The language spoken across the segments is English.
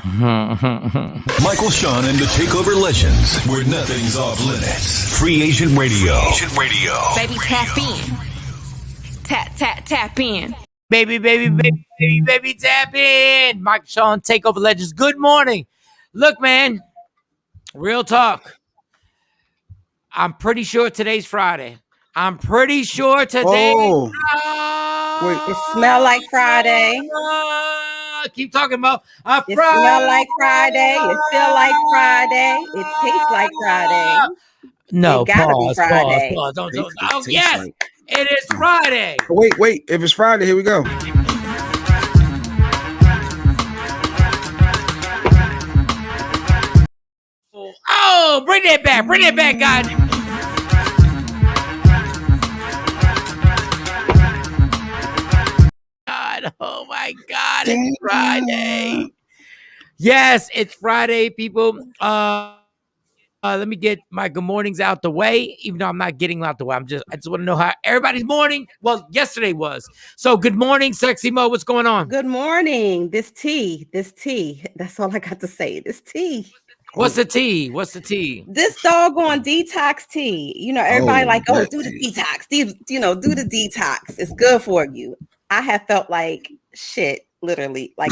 Michael, Shawn, and the Takeover Legends, where nothing's off limits. Free Agent Radio. Baby, tap in. Tap in. Baby, tap in. Michael, Shawn, Takeover Legends. Good morning. Look, man, real talk. I'm pretty sure today's Friday. Wait, it smell like Friday. Keep talking about It smell like Friday. It feel like Friday. It tastes like Friday. No, it gotta be Friday. Pause. Don't. Oh, yes, like... it is Friday. Wait. If it's Friday, here we go. Oh, bring that back, guys. Oh my God, it's Friday. Yes, it's Friday, people. Let me get my good mornings out the way, even though I'm not getting them out the way. I just want to know how everybody's morning. Well, yesterday was. So good morning, Sexy Mo. What's going on? Good morning. This tea. That's all I got to say. This tea. What's the tea? This doggone detox tea. You know, everybody do the detox. Do the detox. It's good for you. I have felt like shit, literally. Like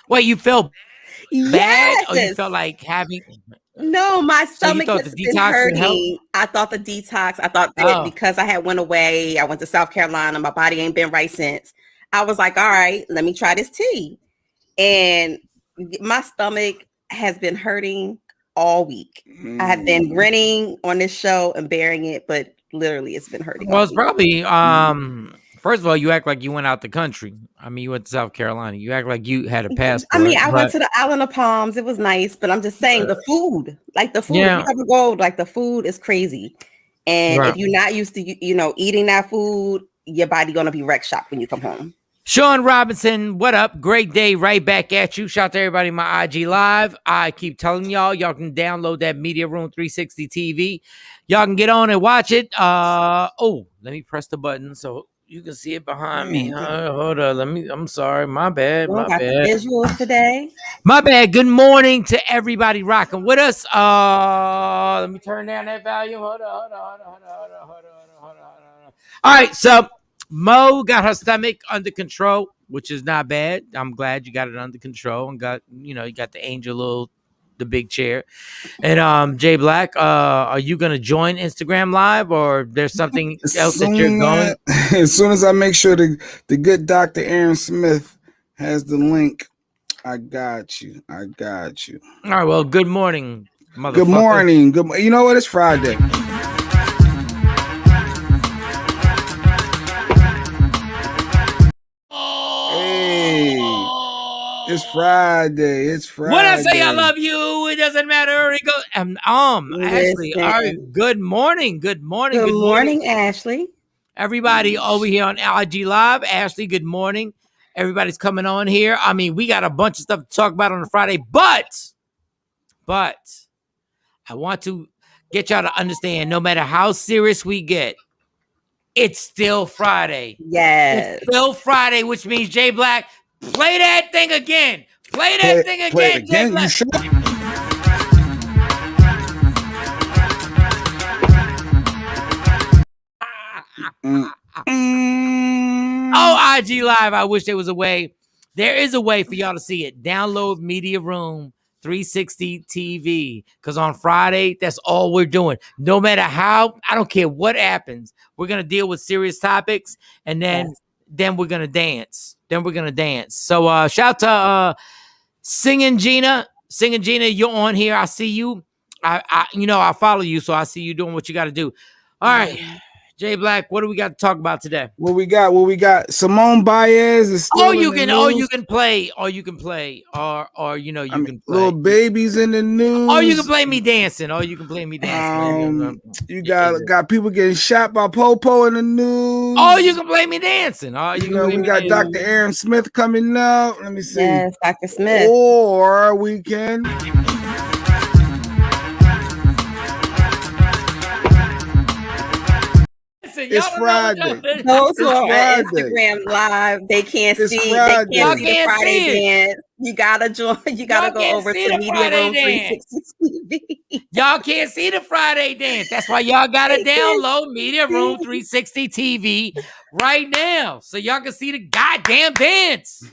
Wait, you felt bad, yes. or you felt like having? No, my stomach has been hurting. I thought the detox. I thought that because I had went away, I went to South Carolina. My body ain't been right since. I was like, all right, let me try this tea, and my stomach has been hurting all week. I have been grinning on this show and bearing it, but literally it's been hurting. Well, it's probably first of all, you act like you went out the country. I mean, you went to South Carolina. You act like you had a passport. I mean, I went to the Island of Palms. It was nice, but I'm just saying the food, if you ever go, the food is crazy. And if you're not used to, eating that food, your body going to be wreck shop when you come home. Sean Robinson, what up? Great day right back at you. Shout out to everybody in my IG Live. I keep telling y'all can download that Media Room 360 TV. Y'all can get on and watch it. Let me press the button so you can see it behind me. Hold on. I'm sorry. My bad. Visuals today. My bad. Good morning to everybody rocking with us. Let me turn down that volume. Hold on. All right, so Mo got her stomach under control, which is not bad. I'm glad you got it under control and you got the angel the big chair. And Jay Black, are you gonna join Instagram Live, or there's something else that you're going? As soon as I make sure the good Dr. Aaron Smith has the link, I got you. All right, well, good morning, motherfucker. Good morning. You know what? It's Friday. It's Friday. When I say I love you, it doesn't matter. It goes. Ashley, all right. Good morning, Ashley. Everybody over here on IG Live. Ashley, good morning. Everybody's coming on here. I mean, we got a bunch of stuff to talk about on a Friday, but I want to get y'all to understand, no matter how serious we get, it's still Friday. Yes. It's still Friday, which means Jay Black, play that thing again. Play that thing again. Jay Black. IG Live. I wish there was a way. There is a way for y'all to see it. Download Media Room 360 TV, because on Friday, that's all we're doing. No matter how, I don't care what happens, we're going to deal with serious topics, and then we're going to dance. So shout out to Singing Gina. You're on here. I see you. I follow you, so I see you doing what you got to do. All right. Jay Black, what do we got to talk about today? What we got? Simone Baez is still you can play. You can play. Little babies in the news. Or you can play me dancing. You got people getting shot by Popo in the news. Oh, you can play me dancing. We got Dr. Aaron Smith coming up. Let me see. Yes, Dr. Smith. Or we can. dancing. It's Friday. Those who are on Friday. Instagram Live, they can't It's see. Friday. They can't see the Y'all can't Friday see it. dance. You gotta join. You gotta go over to Media Friday Room 360 TV. Y'all can't see the Friday dance. That's why y'all gotta download Media Room 360 TV right now, so y'all can see the goddamn dance.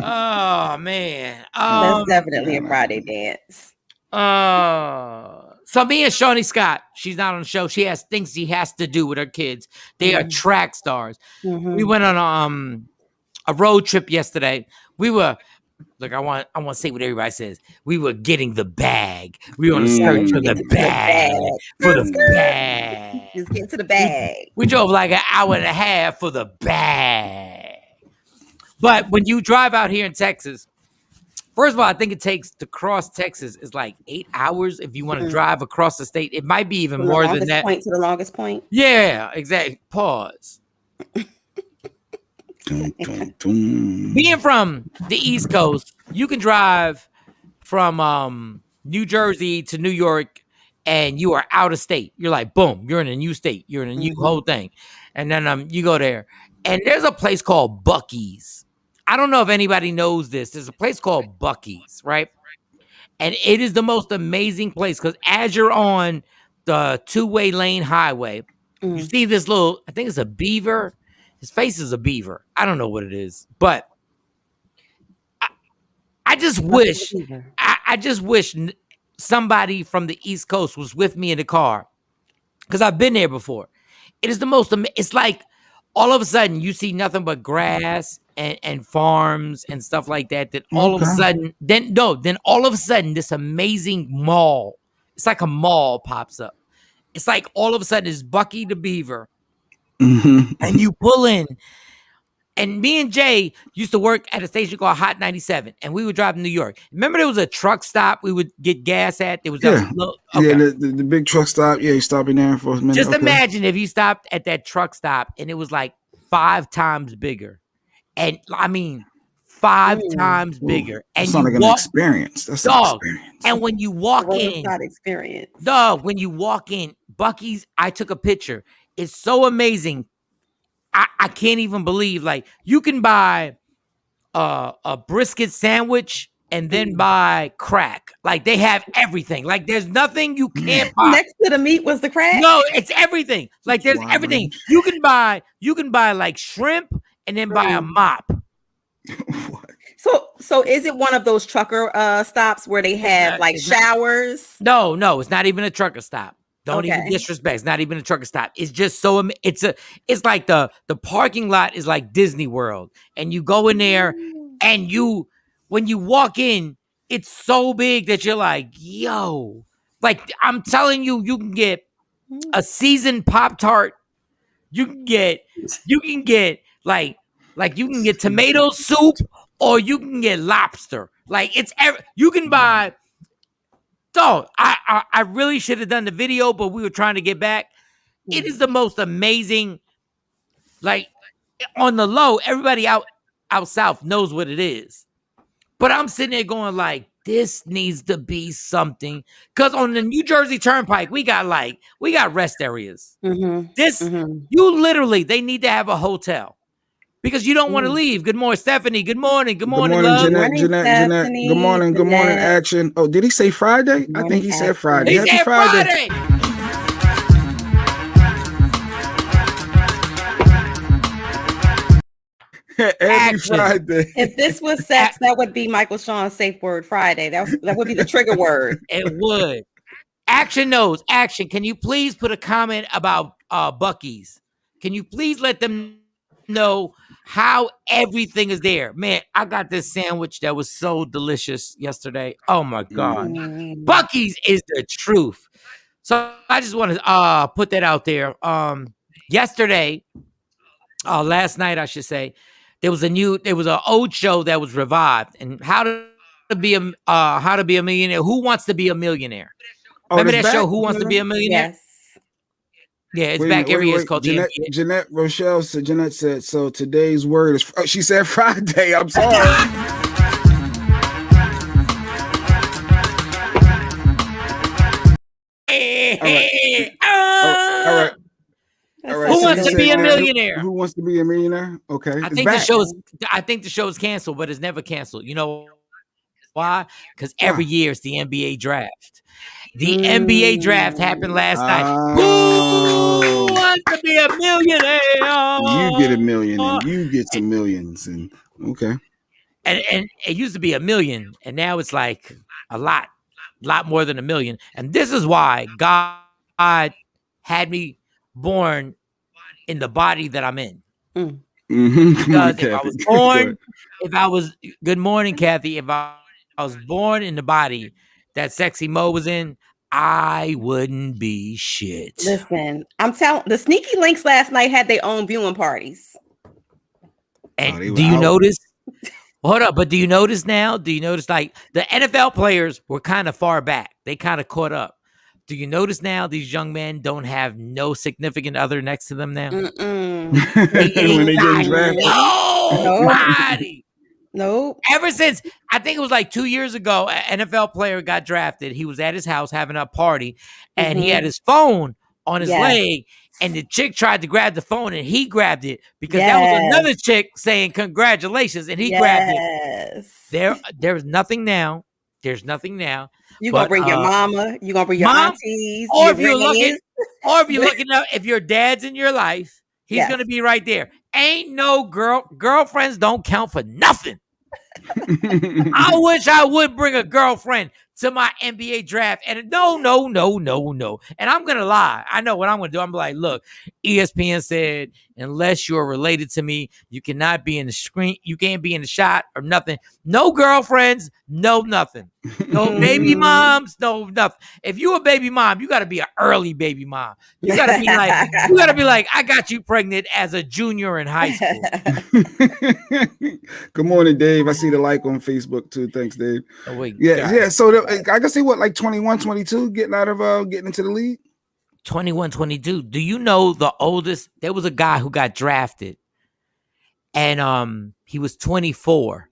Oh man, that's definitely a Friday dance. So me and Shawnee Scott, she's not on the show. She has things she has to do with her kids. They are track stars. We went on a road trip yesterday. We were I want to say what everybody says. We were getting the bag. We were on a search for the bag. For the bag. Just get to the bag. We drove like an hour and a half for the bag. But when you drive out here in Texas, first of all, I think it takes to cross Texas is like 8 hours if you want to drive across the state. It might be even more than that. Point to the longest point. Yeah, exactly. Pause. Being from the East Coast, you can drive from New Jersey to New York and you are out of state. You're like, boom, you're in a new state. You're in a new whole thing. And then you go there. And there's a place called Buc-ee's. I don't know if anybody knows this. There's a place called Buc-ee's, right? And it is the most amazing place because as you're on the two-way lane highway, you see this little, I think it's a beaver. His face is a beaver. I don't know what it is, but I just wish, I just wish somebody from the East Coast was with me in the car because I've been there before. It is the most, it's like all of a sudden you see nothing but grass and farms and stuff like that. That all of a sudden, then all of a sudden this amazing mall, it's like a mall pops up. It's like all of a sudden it's Bucky the Beaver. And you pull in, and me and Jay used to work at a station called Hot 97, and we would drive to New York. Remember there was a truck stop we would get gas at? There was the big truck stop. Yeah, you stop in there for a minute. Just imagine if you stopped at that truck stop and it was like 5 times bigger. And I mean 5 times bigger. And that's not like an experience. That's an experience. And when you walk in, when you walk in, Buc-ee's, I took a picture. It's so amazing. I can't even believe, like, you can buy a brisket sandwich and then buy crack. Like, they have everything. Like, there's nothing you can't buy. Next to the meat was the crack? No, it's everything. Like, there's everything. You can buy like shrimp and then buy a mop. So is it one of those trucker stops where they have like showers? No, it's not even a trucker stop. Don't even disrespect. It's not even a trucker stop. It's just so it's like the parking lot is like Disney World, and you go in there, and when you walk in, it's so big that you're like, yo, like I'm telling you, you can get a seasoned Pop-Tart. You can get like you can get tomato soup, or you can get lobster. Like you can buy. So I really should have done the video, but we were trying to get back. It is the most amazing, like on the low, everybody out south knows what it is. But I'm sitting there going like, this needs to be something. Because on the New Jersey Turnpike, we got rest areas. You literally, they need to have a hotel. Because you don't want to leave. Good morning, Stephanie. Good morning. Good morning, love. Jeanette. Good morning. Good morning, Action. Oh, did he say Friday? I think he said Friday. He said Friday. Every Friday. If this was sex, that would be Michael Shawn's safe word Friday. That would be the trigger word. It would. Action knows. Action. Can you please put a comment about Buc-ee's? Can you please let them know how everything is there? Man, I got this sandwich that was so delicious yesterday. Oh my God. Buc-ee's is the truth. So I just want to put that out there. Yesterday, last night, I should say, there was an old show that was revived, and how to be a millionaire. Who wants to be a millionaire? Remember that show, Who Wants to Be a Millionaire? Yes. Yeah, it's back every year. It's called Jeanette Rochelle said. Jeanette said, "So today's word is." She said Friday. I'm sorry. All right. Wants to Be a Millionaire? Who Wants to Be a Millionaire? Okay, I think the show is canceled, but it's never canceled. You know why? Because every year it's the NBA draft. The NBA draft happened last night. Who wants to be a millionaire? You get a million and you get some millions. And okay. And it used to be 1 million, and now it's like a lot more than 1 million. And this is why God had me born in the body that I'm in. Because if I was good morning, Kathy, if I was born in the body that Sexy Mo was in, I wouldn't be shit. Listen, I'm telling the Sneaky Links last night had their own viewing parties. And do you notice? Hold up, but do you notice now? Do you notice like the NFL players were kind of far back? They kind of caught up. Do you notice now these young men don't have no significant other next to them now? When they get drafted? Nobody. Nope. Ever since, I think it was like 2 years ago, an NFL player got drafted. He was at his house having a party, and he had his phone on his leg, and the chick tried to grab the phone, and he grabbed it because that was another chick saying congratulations, and he grabbed it. There's nothing now. There's nothing now. You're going to bring your mama. You're going to bring your aunties. Or if you're looking up, if your dad's in your life, he's going to be right there. Ain't no girlfriends don't count for nothing. I wish I would bring a girlfriend to my NBA draft. And no. And I'm going to lie. I know what I'm going to do. I'm like, look, ESPN said, unless you're related to me, you cannot be in the screen. You can't be in the shot or nothing. No girlfriends, no nothing. No baby moms, no nothing. If you a baby mom, you got to be an early baby mom. You got to be like, I got you pregnant as a junior in high school. Good morning, Dave. I see the like on Facebook too. Thanks, Dave. Oh, wait, yeah. So I guess they like 21, 22 getting into the league. 21, 22. Do you know the oldest? There was a guy who got drafted, and he was 24.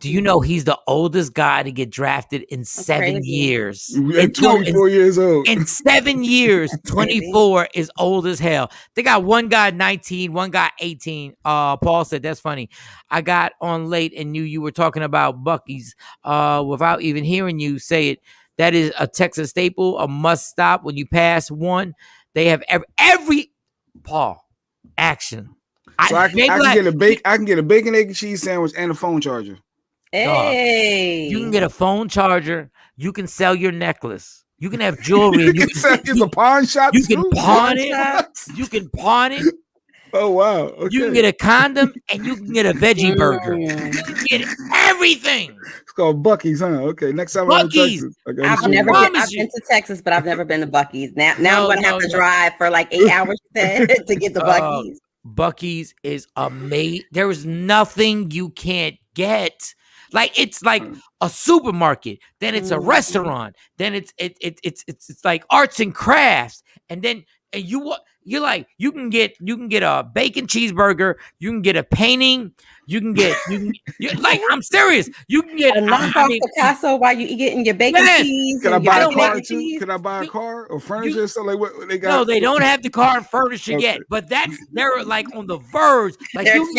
Do you know he's the oldest guy to get drafted in 7 years? At 24 years old. In 7 years, 24 is old as hell. They got one guy 19, one guy 18. Paul said, that's funny. I got on late and knew you were talking about Buc-ee's without even hearing you say it. That is a Texas staple, a must stop when you pass one. They have every Paul action. So I can get a bacon, egg, and cheese sandwich and a phone charger. Hey, you can get a phone charger. You can sell your necklace. You can have jewelry. You can sell a pawn shop. You can pawn it. You can pawn it. Oh wow! Okay. You can get a condom and you can get a veggie burger. You can get everything. It's called Buc-ee's, huh? Okay, next time Buc-ee's. I'm in I've been to Texas, but I've never been to Buc-ee's. Now I'm going to have to drive for like 8 hours to get the Buc-ee's. Buc-ee's is amazing. There is nothing you can't get. Like it's like a supermarket, then it's a restaurant, then it's like arts and crafts, and then you're like you can get a bacon cheeseburger, you can get a painting, like I'm serious, you can get a knockoff Picasso while you getting your bacon cheese. Can I buy a car too? Can I buy a car or furniture? So like what they got? No, they don't have the car and furniture yet, but they're like on the verge. Like they're you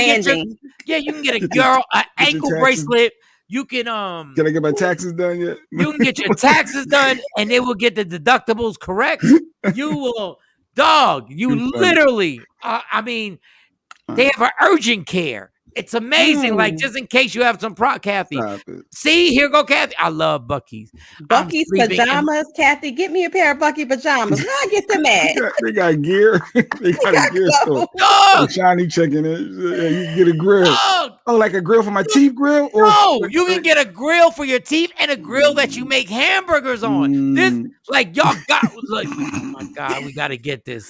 can get a girl an ankle bracelet. You can Can I get my taxes done yet? You can get your taxes done, and they will get the deductibles correct. You will, you literally. I mean, they have an urgent care. It's amazing. Like just in case you have some Kathy. See, here go Kathy. I love Buc-ee's. Buc-ee's pajamas, Kathy. Get me a pair of Buc-ee's pajamas. Where I get them at? They got gear. They got a gear store. Shiny chicken. You can get a grill. Oh, like a grill for my teeth grill? No, you can get a grill for your teeth and a grill that you make hamburgers on. This, like, y'all got, like, oh my God, we got to get this.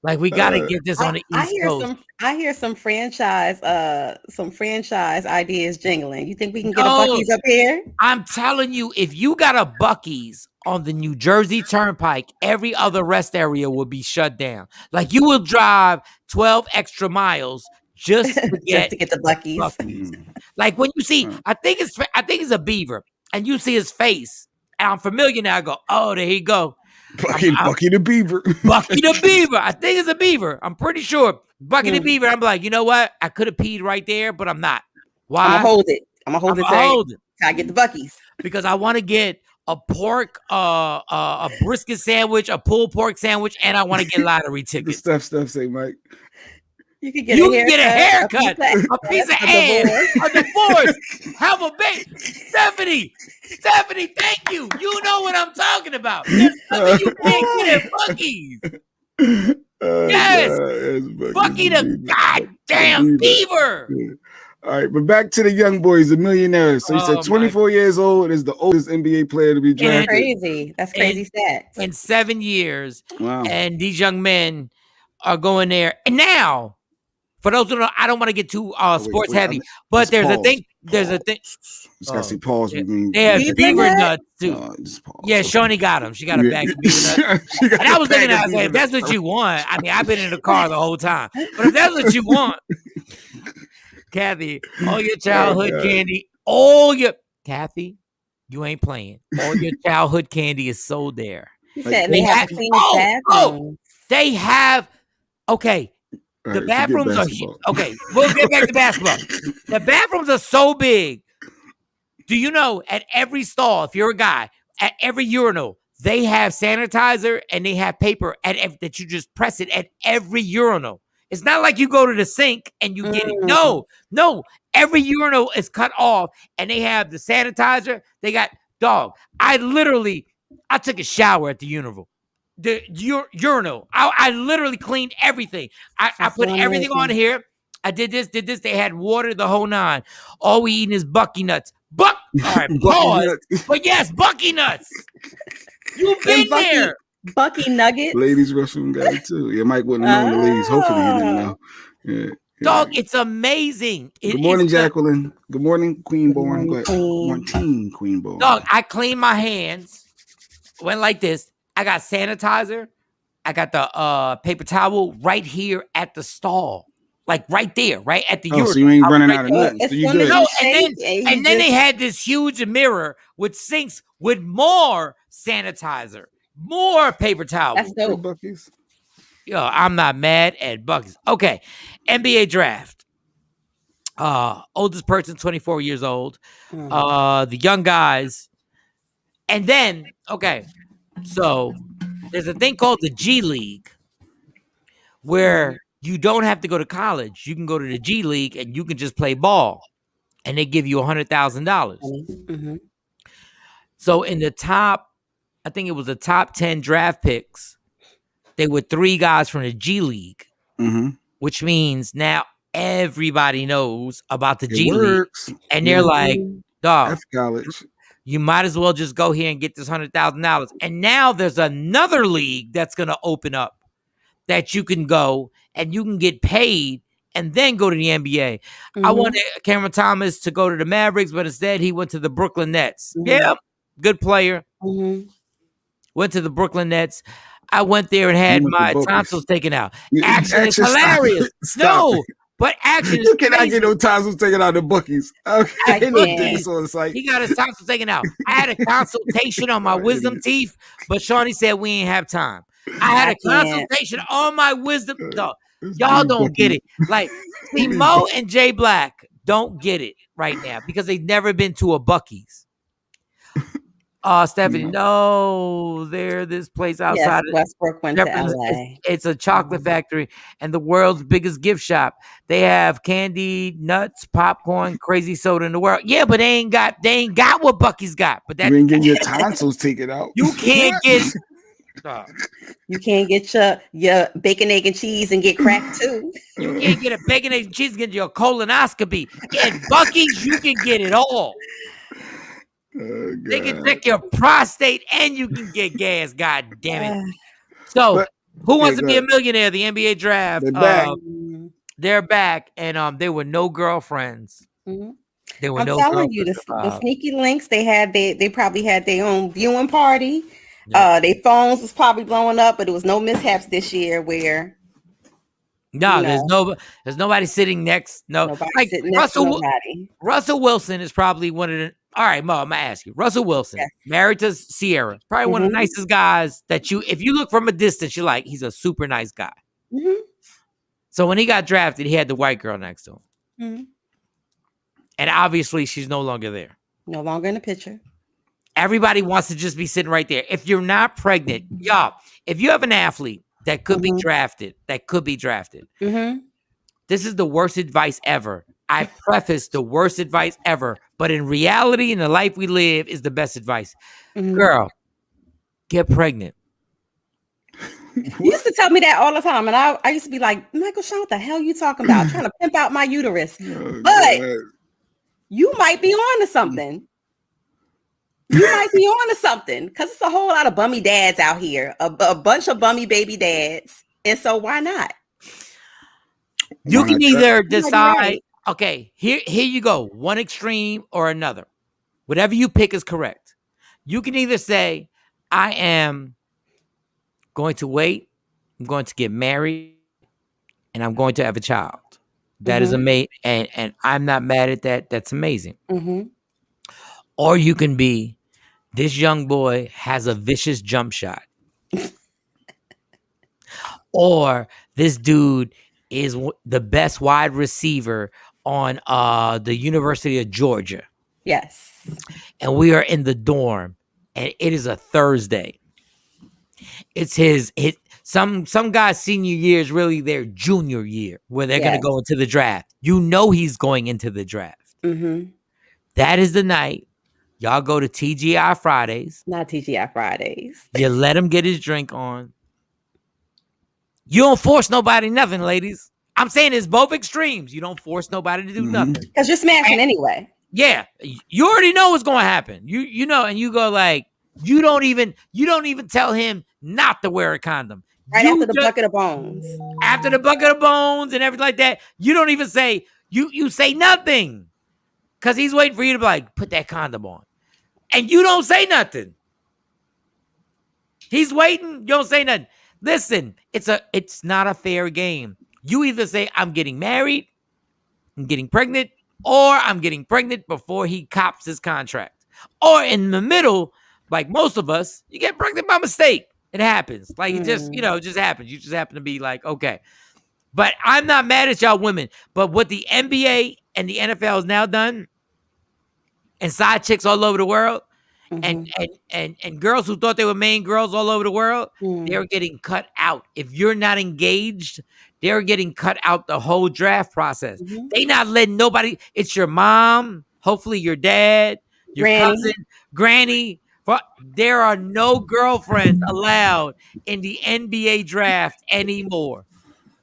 Like, we got to get this on the East Coast. I hear some franchise ideas jingling. You think we can get a Buc-ee's up here? I'm telling you, if you got a Buc-ee's on the New Jersey Turnpike, every other rest area will be shut down. Like, you will drive 12 extra miles just to get the Buc-ee's. Like when you see, I think it's a beaver, and you see his face, and I'm familiar now. I go, oh, there he go. Bucky the Beaver. Bucky the Beaver. I think it's a beaver. I'm pretty sure. Bucky the Beaver. I'm like, you know what? I could have peed right there, but I'm not. Why? I'm gonna hold it. I'm gonna hold it. I get the Buckies because I want to get a pork, a brisket sandwich, a pulled pork sandwich, and I want to get lottery tickets. Stuff say, Mike. You can get a haircut, a piece of ass, a divorce, have a baby. Stephanie, thank you. You know what I'm talking about. There's nothing you can't get at Bucky's. Yes, Bucky the goddamn Beaver. Yeah. All right, but back to the young boys, the millionaires. So he said 24 years old is the oldest NBA player to be drafted. That's crazy stats. In 7 years. Wow. And these young men are going there. And now, for those who don't know, I don't want to get too sports heavy, but there's a thing. Just gotta see pause. They have beaver nuts too. Yeah, Shawnee got them. She got a bag of beaver nuts. And I was thinking, I was like, if that's what you want, I mean, I've been in the car the whole time. But if that's what you want, Kathy, all your childhood candy, Kathy, you ain't playing. All your childhood candy is sold there. He said they have the cleanest bathrooms. They have. Okay. Right, the bathrooms are okay. We'll get back to basketball. The bathrooms are so big. Do you know at every stall, if you're a guy, at every urinal, they have sanitizer and they have paper that you just press it at every urinal. It's not like you go to the sink and you get it. No. Every urinal is cut off and they have the sanitizer. They got I took a shower at the urinal. The urinal. I literally cleaned everything. I put everything on here. I did this. They had water, the whole nine. All we eating is Bucky nuts. All right, pause. But yes, Bucky nuts. You've been there. Bucky nuggets. Ladies restroom guy too. Yeah, Mike wouldn't know the ladies. Hopefully he didn't know. Yeah. Dog, it's amazing. Good morning, Jacqueline. Good morning, Queenborn. Go ahead. Queenborn. Dog, I cleaned my hands. Went like this. I got sanitizer. I got the paper towel right here at the stall. Like right there, right at the urinal. So you ain't running out of nothing. So you good. No, and then they had this huge mirror with sinks with more sanitizer, more paper towels. That's dope. Bucky's. Yo, I'm not mad at Bucky's. Okay, NBA draft. Oldest person, 24 years old. The young guys. And then, okay, so there's a thing called the G League where you don't have to go to college. You can go to the G League and you can just play ball. And they give you $100,000. So in the top, I think it was the top 10 draft picks, they were 3 guys from the G League, which means now everybody knows about the G League. And they're like, dog, that's college. You might as well just go here and get this $100,000. And now there's another league that's going to open up that you can go and you can get paid and then go to the NBA. I wanted Cameron Thomas to go to the Mavericks, but instead he went to the Brooklyn Nets. Yeah, good player. Went to the Brooklyn Nets. I went there and had my tonsils taken out. Action is hilarious. But action is you cannot get no tonsils taken out of Bucky's. Okay, he got his tonsils taken out. I had a consultation on my wisdom teeth, but Shawnee said we ain't have time. I had a consultation on my wisdom. Dog, y'all don't get it. Like, see, Mo and Jay Black don't get it right now because they've never been to a Bucky's. Stephanie, no, they're this place outside. Yes, Westbrook went to LA. It's a chocolate factory and the world's biggest gift shop. They have candy, nuts, popcorn, crazy soda in the world. Yeah, but they ain't got what Bucky's got. But that you ain't getting your tonsils taken out. You can't get. You can't get your bacon, egg, and cheese and get cracked too. You can't get a bacon, egg, and cheese and get your colonoscopy. At Bucky's, you can get it all. Oh, they can check your prostate and you can get gas. God damn it! So, who wants to be a millionaire? The NBA draft. They're back, and there were no girlfriends. There were I'm telling you, the sneaky links. They probably had their own viewing party. Their phones was probably blowing up, but it was no mishaps this year where No, there's nobody sitting next. No, nobody like sitting next to nobody. Russell Wilson is probably one of the. All right, Mo, I'm gonna ask you. Russell Wilson, married to Sierra, probably one of the nicest guys that if you look from a distance, you're like, he's a super nice guy. Mm-hmm. So when he got drafted, he had the white girl next to him. Mm-hmm. And obviously, she's no longer there. No longer in the picture. Everybody wants to just be sitting right there. If you're not pregnant, y'all, if you have an athlete that could be drafted, this is the worst advice ever. I preface the worst advice ever, but in reality, in the life we live, is the best advice. Girl, get pregnant. You used to tell me that all the time, and I used to be like, Michael, Shawn, what the hell you talking about? I'm trying to pimp out my uterus. But you might be on to something. You might be on to something, because it's a whole lot of bummy dads out here, a bunch of bummy baby dads. And so why not? You can either decide, okay, here you go, one extreme or another. Whatever you pick is correct. You can either say, I am going to wait, I'm going to get married, and I'm going to have a child. That is amazing, and I'm not mad at that. That's amazing. Or you can be, this young boy has a vicious jump shot. Or this dude is the best wide receiver on the University of Georgia. Yes. And we are in the dorm, and it is a Thursday. It's some guy's senior year is really their junior year, where they're going to go into the draft. You know he's going into the draft. That is the night. Y'all go to TGI Fridays. Not TGI Fridays. You let him get his drink on. You don't force nobody nothing, ladies. I'm saying it's both extremes. You don't force nobody to do nothing. Because you're smashing anyway. Yeah. You already know what's going to happen. You know, and you go like, you don't even tell him not to wear a condom. Right after the bucket of bones. After the bucket of bones and everything like that, you don't even say, you say nothing. Because he's waiting for you to be like, put that condom on. And you don't say nothing. He's waiting, you don't say nothing. Listen, it's not a fair game. You either say, I'm getting married, I'm getting pregnant, or I'm getting pregnant before he cops his contract. Or in the middle, like most of us, you get pregnant by mistake. It happens. Like it just, it just happens. You just happen to be like, okay. But I'm not mad at y'all women. But what the NBA and the NFL has now done, and side chicks all over the world, and girls who thought they were main girls all over the world, they're getting cut out. If you're not engaged, they're getting cut out the whole draft process. They not letting nobody. It's your mom, hopefully your dad, your cousin, granny. There are no girlfriends allowed in the NBA draft anymore.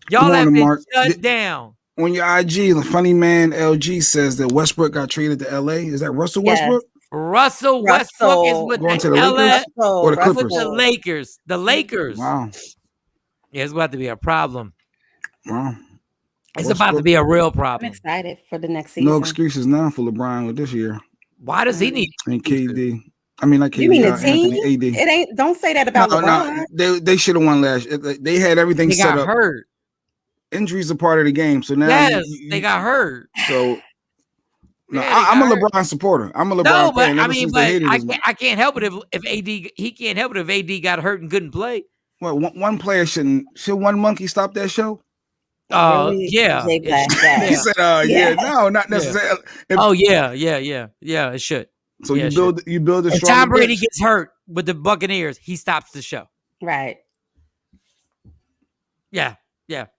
Y'all have been shut down. On your IG, the funny man LG says that Westbrook got traded to LA. Is that Russell Westbrook? Russell Westbrook is with going to the Lakers or the Clippers? With the Lakers. The Lakers. Wow. Yeah, it's about to be a problem. Wow. It's about to be a real problem. I'm excited for the next season. No excuses now for LeBron with this year. Why does he need? And KD. I mean, like KD. You mean the team? Anthony, AD. It ain't. Don't say that about LeBron. No, they should have won last. They had everything set up. They got hurt. Injuries are part of the game. So now, they got hurt. So, no, I'm a LeBron supporter. I'm a LeBron fan. No, but I mean, I can't help it if AD. He can't help it if AD got hurt and couldn't play. Well, one player shouldn't. Should one monkey stop that show? Yeah. He said, yeah. No, not necessarily. Yeah. It should. So you build a if strong. Tom Brady gets hurt with the Buccaneers, he stops the show. Right. Yeah.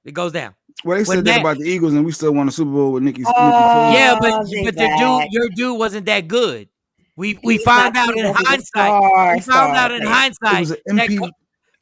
It goes down. Well, they said that about the Eagles, and we still won a Super Bowl with Nicky. Yeah, but your dude wasn't that good. We found out in hindsight. We found out in hindsight.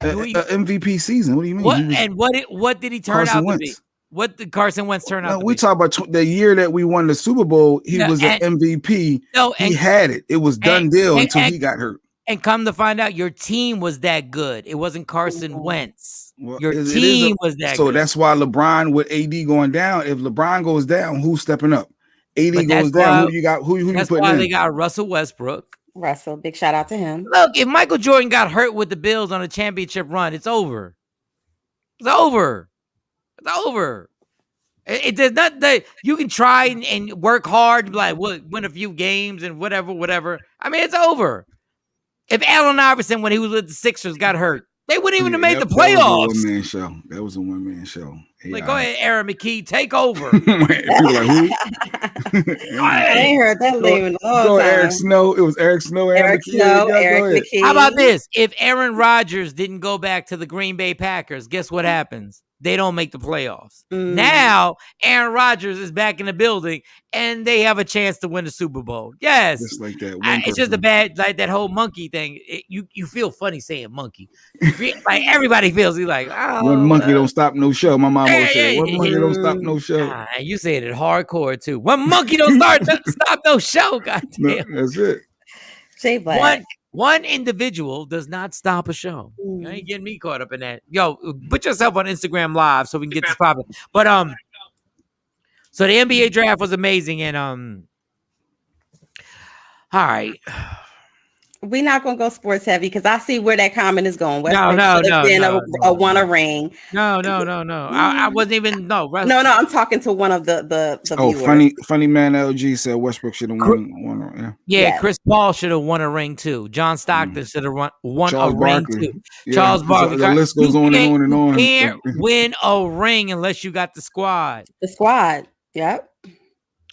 It was an MVP season. What do you mean? What did he turn out to be? What did Carson Wentz turn out to be? We talk about the year that we won the Super Bowl. He was an MVP. He had it. It was done deal until he got hurt. And come to find out, your team was that good. It wasn't Carson Wentz. Well, your team was that good. So that's why LeBron with AD going down. If LeBron goes down, who's stepping up? AD goes down. Who you got? Who you putting in? That's why they got Russell Westbrook. Russell, big shout out to him. Look, if Michael Jordan got hurt with the Bills on a championship run, it's over. It's over. It's over. It does not. You can try and work hard, like win a few games and whatever. I mean, it's over. If Allen Iverson, when he was with the Sixers, got hurt, they wouldn't even have made the playoffs. That was a one-man show. Like, go ahead, Aaron McKee, take over. People like, who? I ain't heard that name in a long time. Eric Snow. It was Eric Snow. Eric McKee. How about this? If Aaron Rodgers didn't go back to the Green Bay Packers, guess what happens? They don't make the playoffs. Now, Aaron Rodgers is back in the building, and they have a chance to win the Super Bowl. Yes. Just like that. It's just a bad, like that whole monkey thing. You feel funny saying monkey. Like, everybody feels, he's like, oh. One monkey don't stop no show. My mom always said, one monkey don't stop no show. And you said it hardcore, too. One monkey don't stop no show, goddamn. No, that's it. Jay Black. One individual does not stop a show. You ain't getting me caught up in that. Yo, put yourself on Instagram Live so we can get this popping. But so the NBA draft was amazing, and all right. We're not gonna go sports heavy because I see where that comment is going. No. Won a ring. No. I wasn't even No, I'm talking to one of the viewers. funny man LG said Westbrook should have won. Yeah, Chris Paul should have won a ring too. John Stockton should have won Charles a Barkley. ring too. Yeah. Charles Barkley. The list goes on and on and on. You can't win a ring unless you got the squad. The squad. Yep.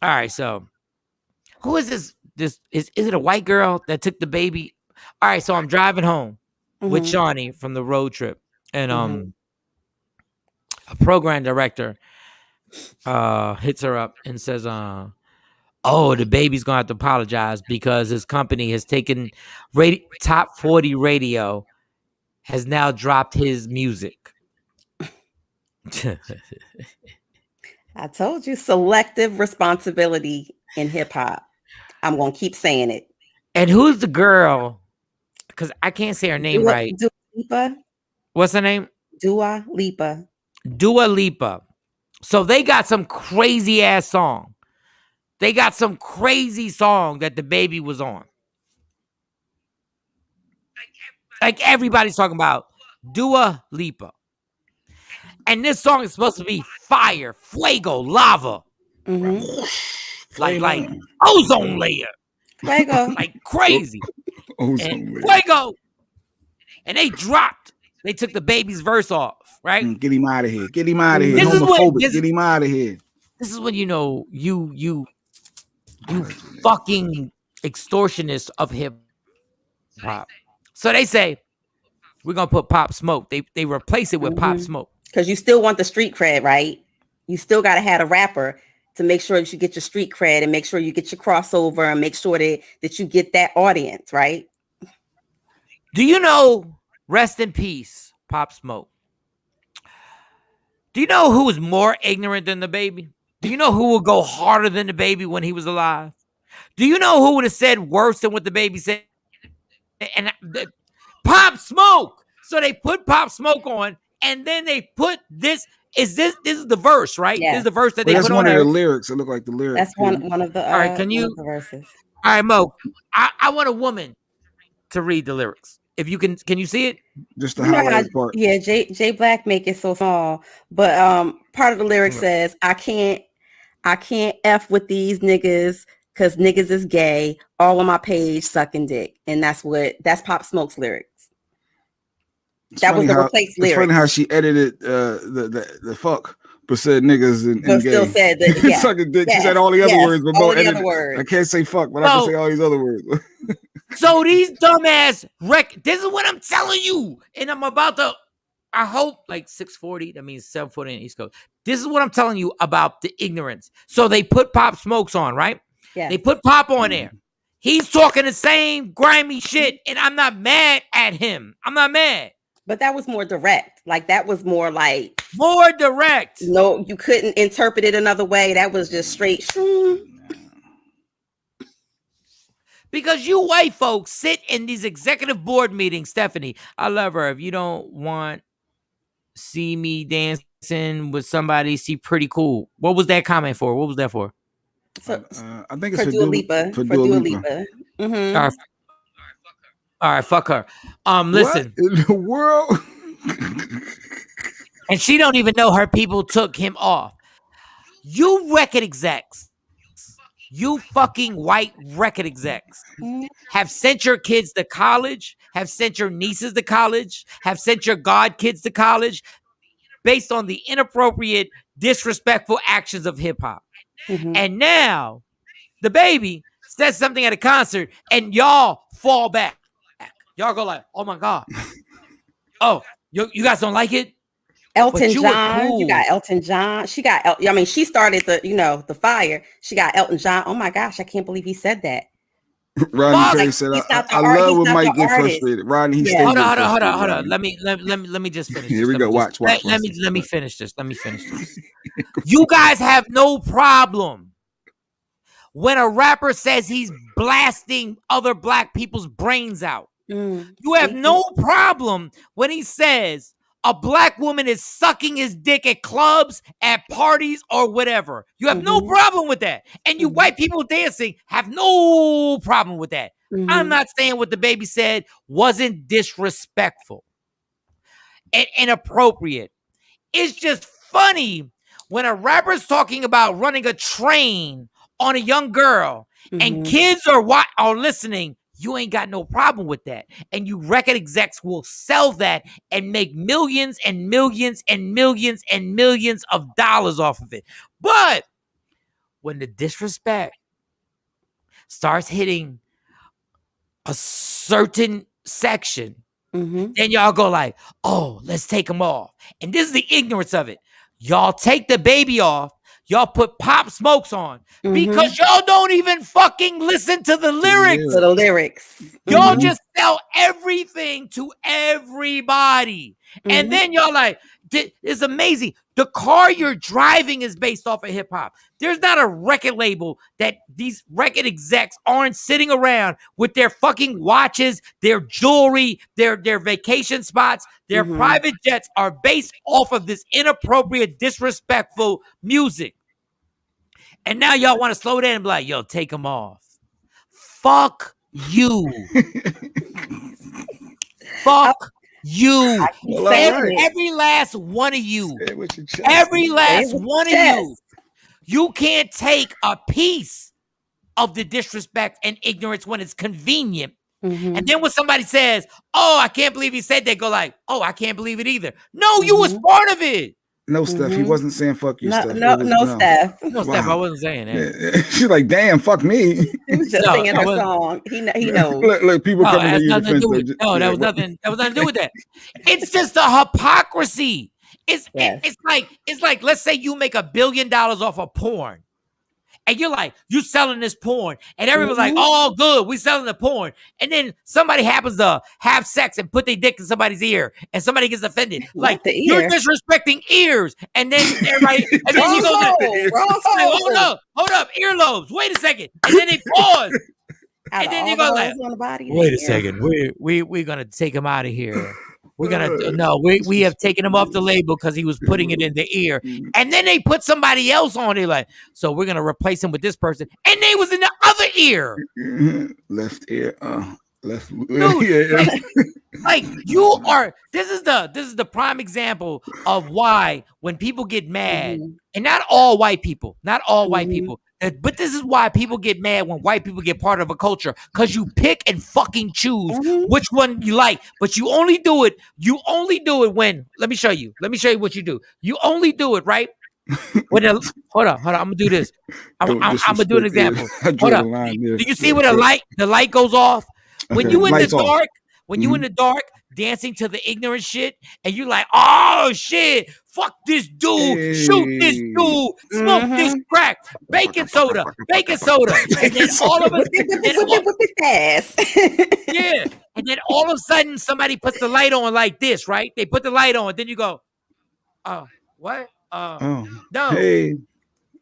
All right, so who is this? Is it a white girl that took the baby? All right, so I'm driving home with Shawnee from the road trip, and a program director hits her up and says, the baby's gonna have to apologize because his company has taken top 40 radio has now dropped his music. I told you, selective responsibility in hip hop. I'm going to keep saying it. And who's the girl? Because I can't say her name right. Dua Lipa. What's her name? Dua Lipa. Dua Lipa. So they got some crazy ass song. They got some crazy song that the baby was on. Like everybody's talking about Dua Lipa. And this song is supposed to be fire, fuego, lava. Like ozone layer. Fuego. Like crazy. Ozone layer. Fuego. And they dropped. They took the baby's verse off, right? Get him out of here. Get him out of here. Get him out of here. This is when you know you fucking extortionist of hip hop. So they say, we're gonna put Pop Smoke. They replace it with Pop Smoke. Because you still want the street cred, right? You still gotta have a rapper to make sure that you get your street cred and make sure you get your crossover and make sure that you get that audience, right? Do you know, rest in peace, Pop Smoke? Do you know who was more ignorant than the baby? Do you know who would go harder than the baby when he was alive? Do you know who would have said worse than what the baby said? And Pop Smoke. So they put Pop Smoke on, and then they put this. This is the verse, right? Yeah. This is the verse that they put on. That's one of the lyrics. It looked like the lyrics. That's one of the. All right, can you? Verses. All right, Mo. I want a woman to read the lyrics. If you can you see it? Just the highlight part. Yeah, Jay Black make it so small, but part of the lyric says, "I can't f with these niggas because niggas is gay. All on my page sucking dick," and that's Pop Smoke's lyrics. That was the replaced lyric. It's funny how she edited the fuck, but said niggas and gay. Still said that. Yeah. Sucking dick. She said all the other words, but all the other words. I can't say fuck, but I can say all these other words. So these dumbass this is what I'm telling you, and I'm about to. I hope like 640. That means 740 in the East Coast. This is what I'm telling you about the ignorance. So they put Pop Smokes on, right? Yeah. They put Pop on there. He's talking the same grimy shit, and I'm not mad at him. I'm not mad. But that was more direct. Like that was more like more direct. No, you couldn't interpret it another way. That was just straight. Because you white folks sit in these executive board meetings, Stephanie. I love her. If you don't want see me dancing with somebody, she pretty cool. What was that comment for? What was that for? I think it's for Dua Lipa. For Dua Lipa. Mm-hmm. All right, fuck her. Listen. What in the world? And she don't even know her people took him off. You record execs, you fucking white record execs have sent your kids to college, have sent your nieces to college, have sent your godkids to college based on the inappropriate, disrespectful actions of hip hop. And now the baby says something at a concert and y'all fall back. Y'all go like, oh my God. Oh, you guys don't like it? Elton John, cool. You got Elton John. She got, I mean, she started the fire. She got Elton John. Oh my gosh, I can't believe he said that. Rodney Terry said, I love when Mike get frustrated. Rodney, he hold on. Let me just finish. Here we go. Watch. Let me finish this. You guys have no problem when a rapper says he's blasting other black people's brains out. You have no problem when he says a black woman is sucking his dick at clubs, at parties, or whatever. You have no problem with that. And you white people dancing have no problem with that. I'm not saying what the baby said wasn't disrespectful and inappropriate. It's just funny when a rapper's talking about running a train on a young girl and kids are listening. You ain't got no problem with that. And you record execs will sell that and make millions and millions and millions and millions of dollars off of it. But when the disrespect starts hitting a certain section, then y'all go like, oh, let's take them off. And this is the ignorance of it. Y'all take the baby off. Y'all put Pop Smokes on because y'all don't even fucking listen to the lyrics. Y'all just sell everything to everybody. And then y'all like, it's amazing. The car you're driving is based off of hip hop. There's not a record label that these record execs aren't sitting around with their fucking watches, their jewelry, their vacation spots, their private jets are based off of this inappropriate, disrespectful music. And now y'all want to slow down and be like, yo, take them off. Fuck you. Fuck you. Every last one of you. Every last one of you. You can't take a piece of the disrespect and ignorance when it's convenient. And then when somebody says, oh, I can't believe he said that, go like, oh, I can't believe it either. No, you was part of it. No, Steph, he wasn't saying fuck you, Steph. No, Steph. No, Steph, I wasn't saying that. Yeah. She's like, damn, fuck me. He was just singing her song. He knows. Look, people coming to your defense. That was nothing to do with that. It's just a hypocrisy. It's like, let's say you make $1 billion off of porn. And you're like, you selling this porn. And everyone's like, oh, good, we selling the porn. And then somebody happens to have sex and put their dick in somebody's ear. And somebody gets offended. Like, you're disrespecting ears. And then everybody, and then you go, hold up, earlobes. Wait a second. And then they pause. And then you go like, wait a second. We're going to take him out of here. We're gonna we have taken him off the label because he was putting it in the ear, and then they put somebody else on it. Like, so we're gonna replace him with this person, and they was in the other ear, left ear, left. Dude, like you are. This is the prime example of why when people get mad, and not all white people, but this is why people get mad when white people get part of a culture, because you pick and fucking choose which one you like, but you only do it when, let me show you what you do. You only do it, right? Hold on, I'm gonna do this. I'm gonna do an example. Hold on. Do you see where the light goes off? When you in the dark, you in the dark dancing to the ignorant shit, and you're like, oh shit, fuck this dude, shoot this dude, smoke this crack, baking soda. And then all of a yeah. And then all of a sudden somebody puts the light on like this, right? They put the light on, then you go, oh, what? No. Hey.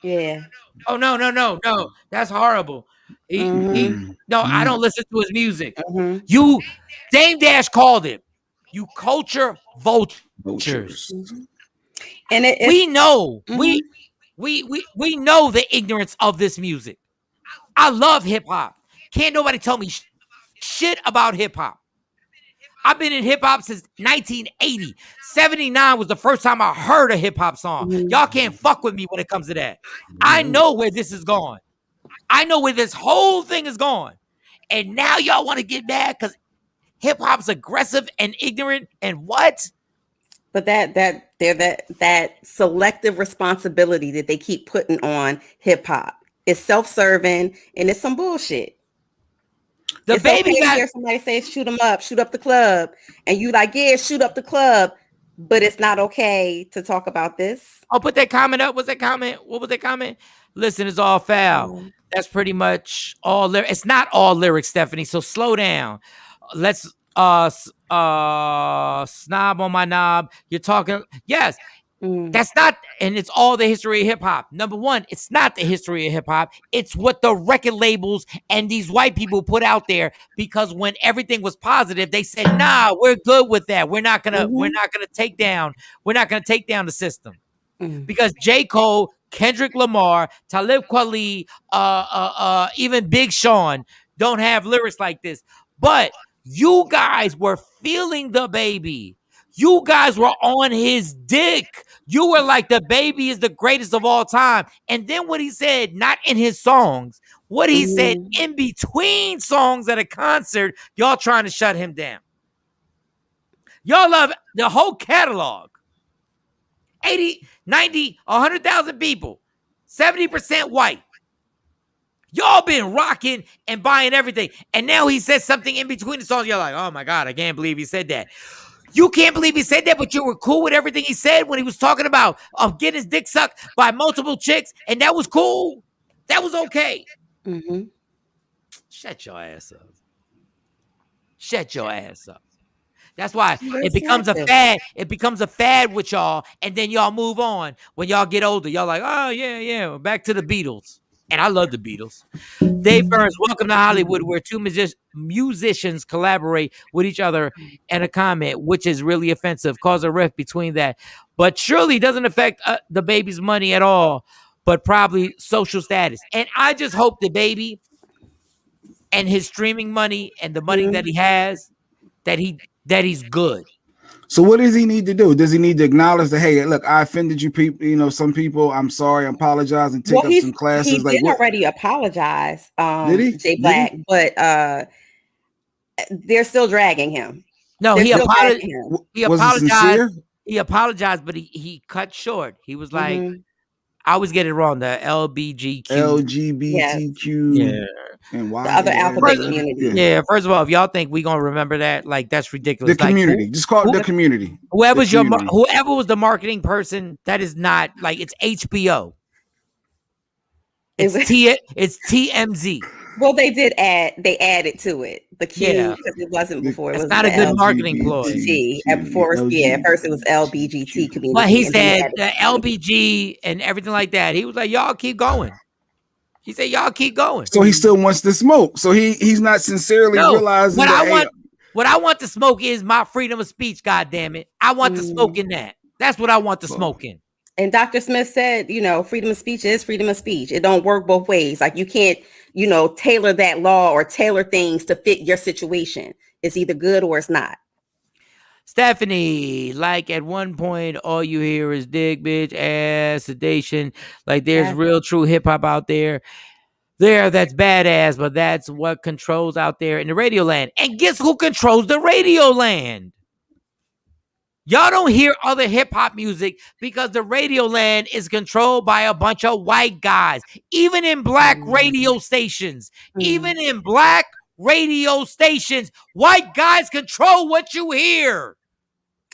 Yeah. Oh no. That's horrible. I don't listen to his music. You Dame Dash called it. You culture vultures. And we know we know the ignorance of this music. I love hip hop. Can't nobody tell me shit about hip hop. I've been in hip hop since 1980. 79 was the first time I heard a hip hop song. Y'all can't fuck with me when it comes to that. I know where this is going. I know where this whole thing is going. And now y'all want to get mad because hip hop's aggressive and ignorant and what? But that selective responsibility that they keep putting on hip hop is self-serving and it's some bullshit. The it's baby okay got hear somebody say shoot up the club, and you like, yeah, shoot up the club, but it's not okay to talk about this. I'll put that comment up. What's that comment? What was that comment? Listen, it's all foul. That's pretty much all. It's not all lyrics, Stephanie. So slow down. Let's snob on my knob. You're talking. Yes. That's not, and it's all the history of hip hop. Number one, it's not the history of hip hop. It's what the record labels and these white people put out there, because when everything was positive, they said, "Nah, we're good with that. We're not gonna take down the system." Because J. Cole, Kendrick Lamar, Talib Kweli, even Big Sean don't have lyrics like this. But you guys were feeling the baby. You guys were on his dick. You were like, the baby is the greatest of all time. And then what he said, not in his songs, what he said in between songs at a concert, y'all trying to shut him down. Y'all love the whole catalog. 80, 90, 100,000 people, 70% white. Y'all been rocking and buying everything. And now he says something in between the songs. You're like, oh my God, I can't believe he said that. You can't believe he said that, but you were cool with everything he said when he was talking about getting his dick sucked by multiple chicks, and that was cool. That was okay. Shut your ass up. Shut your ass up. That's why it becomes a fad. It becomes a fad with y'all, and then y'all move on. When y'all get older, y'all like, oh, yeah, back to the Beatles. And I love the Beatles. Dave Burns, welcome to Hollywood, where two musicians collaborate with each other and a comment, which is really offensive, cause a rift between that. But surely doesn't affect the baby's money at all, but probably social status. And I just hope the baby and his streaming money and the money that he has, that he's good. So what does he need to do? Does he need to acknowledge that, hey, look, I offended you people, some people, I'm sorry, I apologize, and take up some classes? He did already apologize, did he? Jay Black, but they're still dragging him. No, he apologized. He apologized. He apologized, but he cut short. He was like, I always get it wrong. The LGBTQ. And why? The other alphabet community. Yeah. First of all, if y'all think we're gonna remember that, like, that's ridiculous. The community. Just call it the community. Whoever was the marketing person, that is not like, it's HBO. It's TMZ. Well, they added to it the Q, because it wasn't before. It's not a good marketing ploy. At first it was LBGT community. But he said the LBG and everything like that. He was like, y'all keep going. He said, y'all keep going. So he still wants to smoke. So he's not sincerely realizing what I want to smoke is my freedom of speech, God damn it. I want to smoke in that. That's what I want to smoke in. And Dr. Smith said, freedom of speech is freedom of speech. It don't work both ways. Like, you can't, tailor that law or tailor things to fit your situation. It's either good or it's not. Stephanie, like, at one point, all you hear is dick, bitch, ass, sedation. Like, there's real true hip hop out there. That's badass, but that's what controls out there in the radio land. And guess who controls the radio land? Y'all don't hear other hip hop music because the radio land is controlled by a bunch of white guys. Even in black radio stations, white guys control what you hear.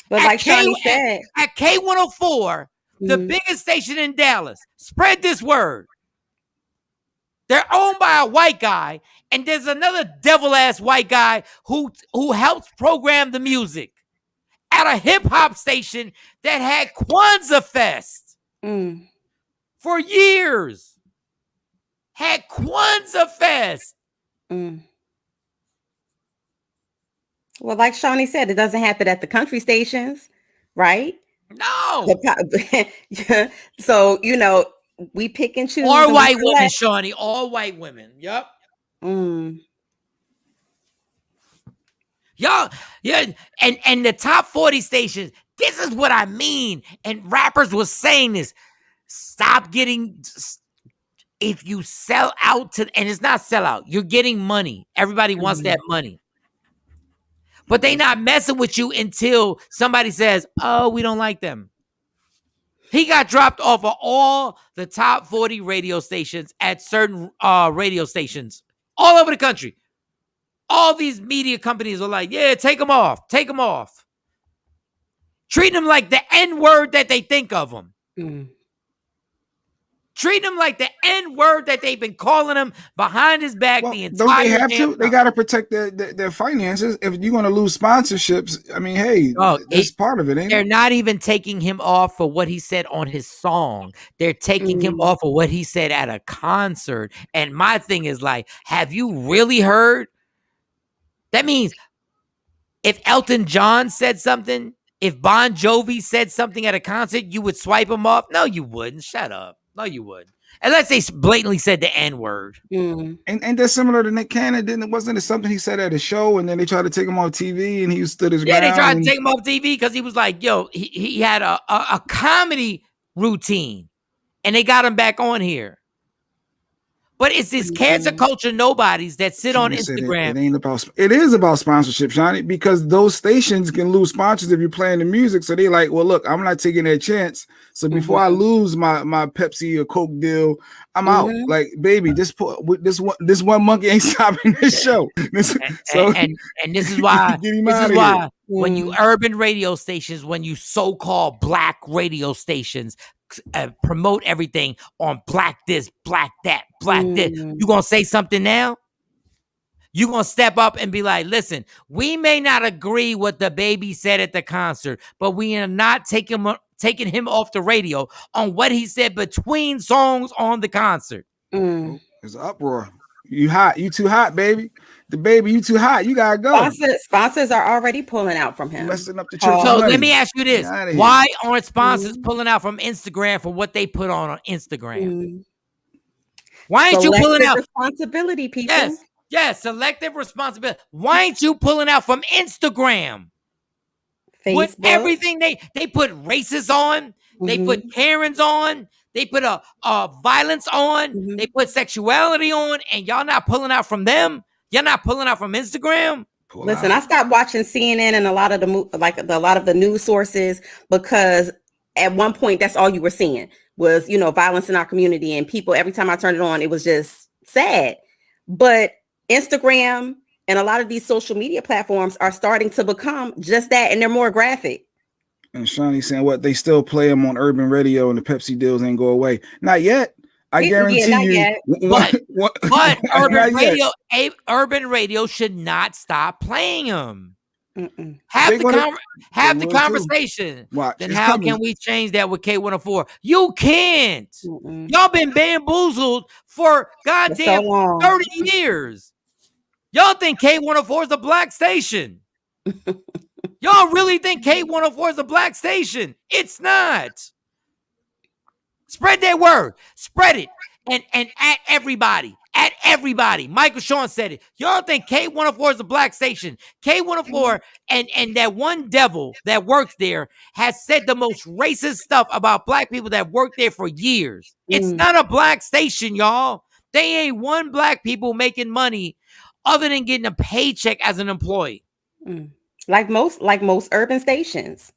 But like Shawnee said, at K104, the biggest station in Dallas, spread this word. They're owned by a white guy, and there's another devil-ass white guy who helps program the music at a hip-hop station that had Kwanzaa Fest for years. Had Kwanzaa Fest. Well, like Shawnee said, it doesn't happen at the country stations, right? No. So, we pick and choose. All white women, Shawnee. All white women. Yep. Y'all, yeah, and the top 40 stations, this is what I mean. And rappers was saying this. Stop getting, if you sell out to, and it's not sell out, you're getting money. Everybody wants that money. But they not messing with you until somebody says, oh, we don't like them. He got dropped off of all the top 40 radio stations at certain radio stations all over the country. All these media companies are like, yeah, take them off. Take them off. Treat them like the N-word that they think of them. Treat them like the N-word that they've been calling him behind his back the entire Don't they have to? time. They got to protect their finances. If you're going to lose sponsorships, I mean, hey, it's part of it, ain't They're it? not even taking him off for what he said on his song. They're taking him off for what he said at a concert. And my thing is like, have you really heard? That means if Elton John said something, if Bon Jovi said something at a concert, you would swipe him off? No, you wouldn't. Shut up. No, you wouldn't. Unless they blatantly said the N-word. And that's similar to Nick Cannon. Wasn't it something he said at a show and then they tried to take him off TV and he stood his ground? Yeah, they tried to take him off TV because he was like, yo, he had a comedy routine and they got him back on here. But it's this cancer culture nobodies that sit on Instagram. It is about sponsorship, Shawnee, because those stations can lose sponsors if you're playing the music. So they're like, well, look, I'm not taking that chance. So before I lose my Pepsi or Coke deal, I'm out. Like, baby, this one monkey ain't stopping this show. And this is why when you urban radio stations, when you so-called black radio stations promote everything on black this, black that, black this. You gonna say something now? You gonna step up and be like, listen, we may not agree what the baby said at the concert, but we are not taking him off the radio on what he said between songs on the concert. There's an uproar. You hot. You too hot, baby. The baby, you too hot. You gotta go. Sponsors are already pulling out from him. Messing up the church. So let me ask you this: why aren't sponsors pulling out from Instagram for what they put on Instagram? Why ain't you pulling out responsibility, people? Yes, selective responsibility. Why ain't you pulling out from Instagram? Facebook. With everything they put racists on, they put Karens on. They put a violence on. They put sexuality on, and y'all not pulling out from them. You're not pulling out from Instagram. Listen, I stopped watching CNN and a lot of the news sources because at one point that's all you were seeing was violence in our community, and people every time I turned it on, it was just sad. But Instagram and a lot of these social media platforms are starting to become just that, and they're more graphic. And Shawnee saying what they still play them on urban radio and the Pepsi deals ain't go away. Not yet. I guarantee you. But urban radio should not stop playing them. Have the conversation. Then how can we change that with K104? You can't. Y'all been bamboozled for goddamn 30 years. Y'all think K104 is a black station. Y'all really think K104 is a black station? It's not. Spread that word. Spread it. And at everybody. At everybody. Michael Shawn said it. Y'all think K104 is a black station. K104 and that one devil that works there has said the most racist stuff about black people that worked there for years. It's not a black station, y'all. They ain't one black people making money other than getting a paycheck as an employee. Like most urban stations.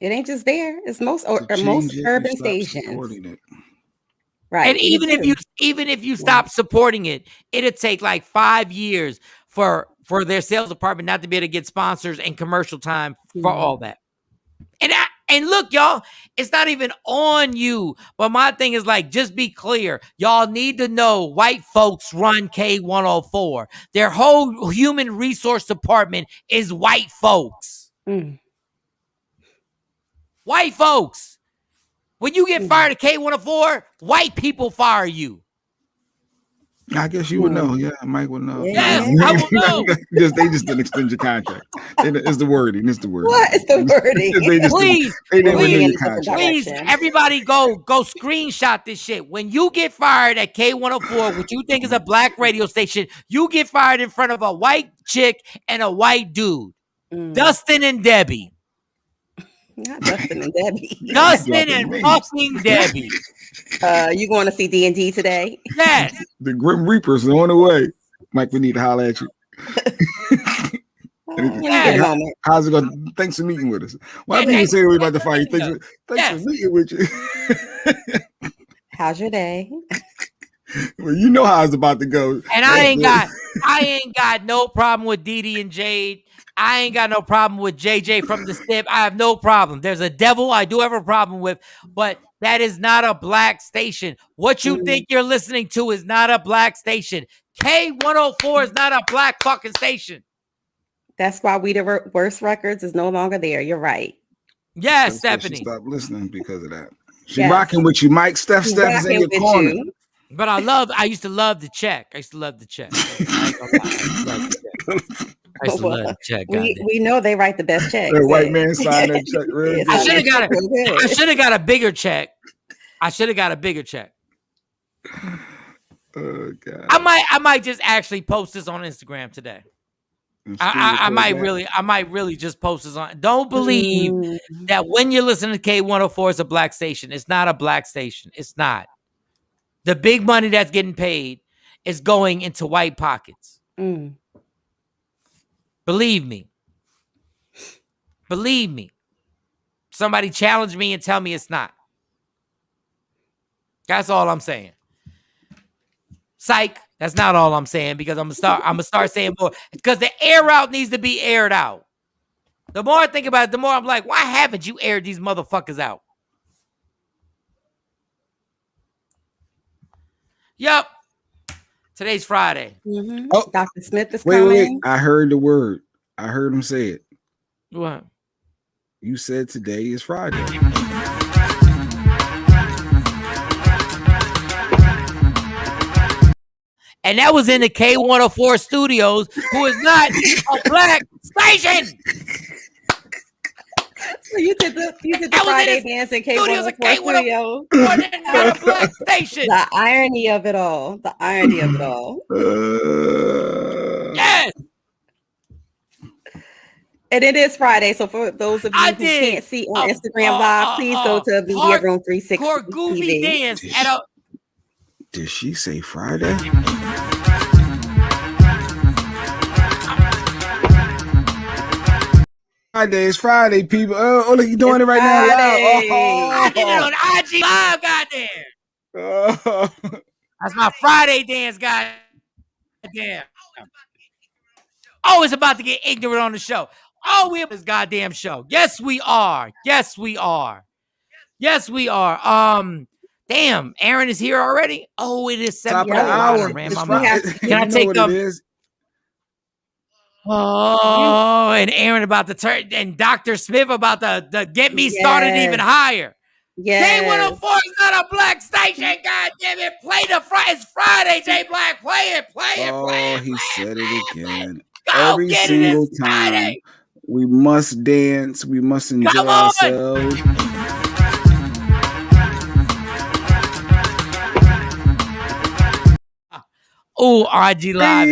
It ain't just there. It's most urban stations. Right. And even if you stop supporting it, it'll take like 5 years for their sales department not to be able to get sponsors and commercial time for all that. And look, y'all, it's not even on you. But my thing is like, just be clear. Y'all need to know white folks run K104. Their whole human resource department is white folks. White folks. When you get fired at K104, white people fire you. I guess you would know. Yeah, Mike would know. Yes, I will know. They just didn't extend your contract. It's the wording. It's the wording. What is the wording? They didn't renew your contract. Please, everybody go screenshot this shit. When you get fired at K104, which you think is a black radio station, you get fired in front of a white chick and a white dude. Dustin and Debbie. Not Dustin and Debbie. Dustin and fucking Debbie. You going to see D&D today? Yes. The Grim Reapers are on the way. Mike, we need to holler at you. How's it going? Thanks for meeting with us. Why did you say we about to fire you? Thanks for meeting with you. How's your day? Well, you know how it's about to go. And I ain't got no problem with Dee and Jade. I ain't got no problem with JJ from the STIP. I have no problem. There's a devil I do have a problem with, but that is not a black station. What you think you're listening to is not a black station. K104 is not a black fucking station. That's why We the Worst Records is no longer there. You're right. Yes, Stephanie. She stopped listening because of that. She's rocking with you, Mike. Steph is in your corner. But I used to love the check. I used to love the check. We know they write the best checks. The white man signed that check. Really? I should have got a bigger check. Oh God. I might just actually post this on Instagram today. I might really just post this on. Don't believe that when you're listening to K104, it's a black station. It's not a black station. It's not. The big money that's getting paid is going into white pockets. Believe me. Somebody challenge me and tell me it's not. That's all I'm saying. Psych. That's not all I'm saying, because I'm gonna start saying more, because the air out needs to be aired out. The more I think about it, the more I'm like, why haven't you aired these motherfuckers out? Yup. Today's Friday. Oh, Dr. Smith is coming. Wait. I heard the word. I heard him say it. What? You said today is Friday. And that was in the K104 studios, who is not a black station. So you did the Friday dance in K104 studios. Not a black station. The irony of it all. Yes. And it is Friday, so for those of you who can't see on Instagram Live, please go to Media Room 360 goofy dance at a. Did she say Friday? Friday is Friday, people. Oh, look, you doing it right now live. I did it on IG Live, goddamn. That's my Friday dance, goddamn. Oh, it's about to get ignorant on the show. Oh, we have this goddamn show. Yes, we are. Damn, Aaron is here already. Oh, it is 7 hours. Can I take them? Oh, and Aaron about to turn, and Dr. Smith about to get me started even higher. Yeah. K104 is not a black station. God damn it! Play it's Friday, J Black. Play it. Oh, he said it again. Every single time. We must dance. We must enjoy ourselves. Oh, RG Live.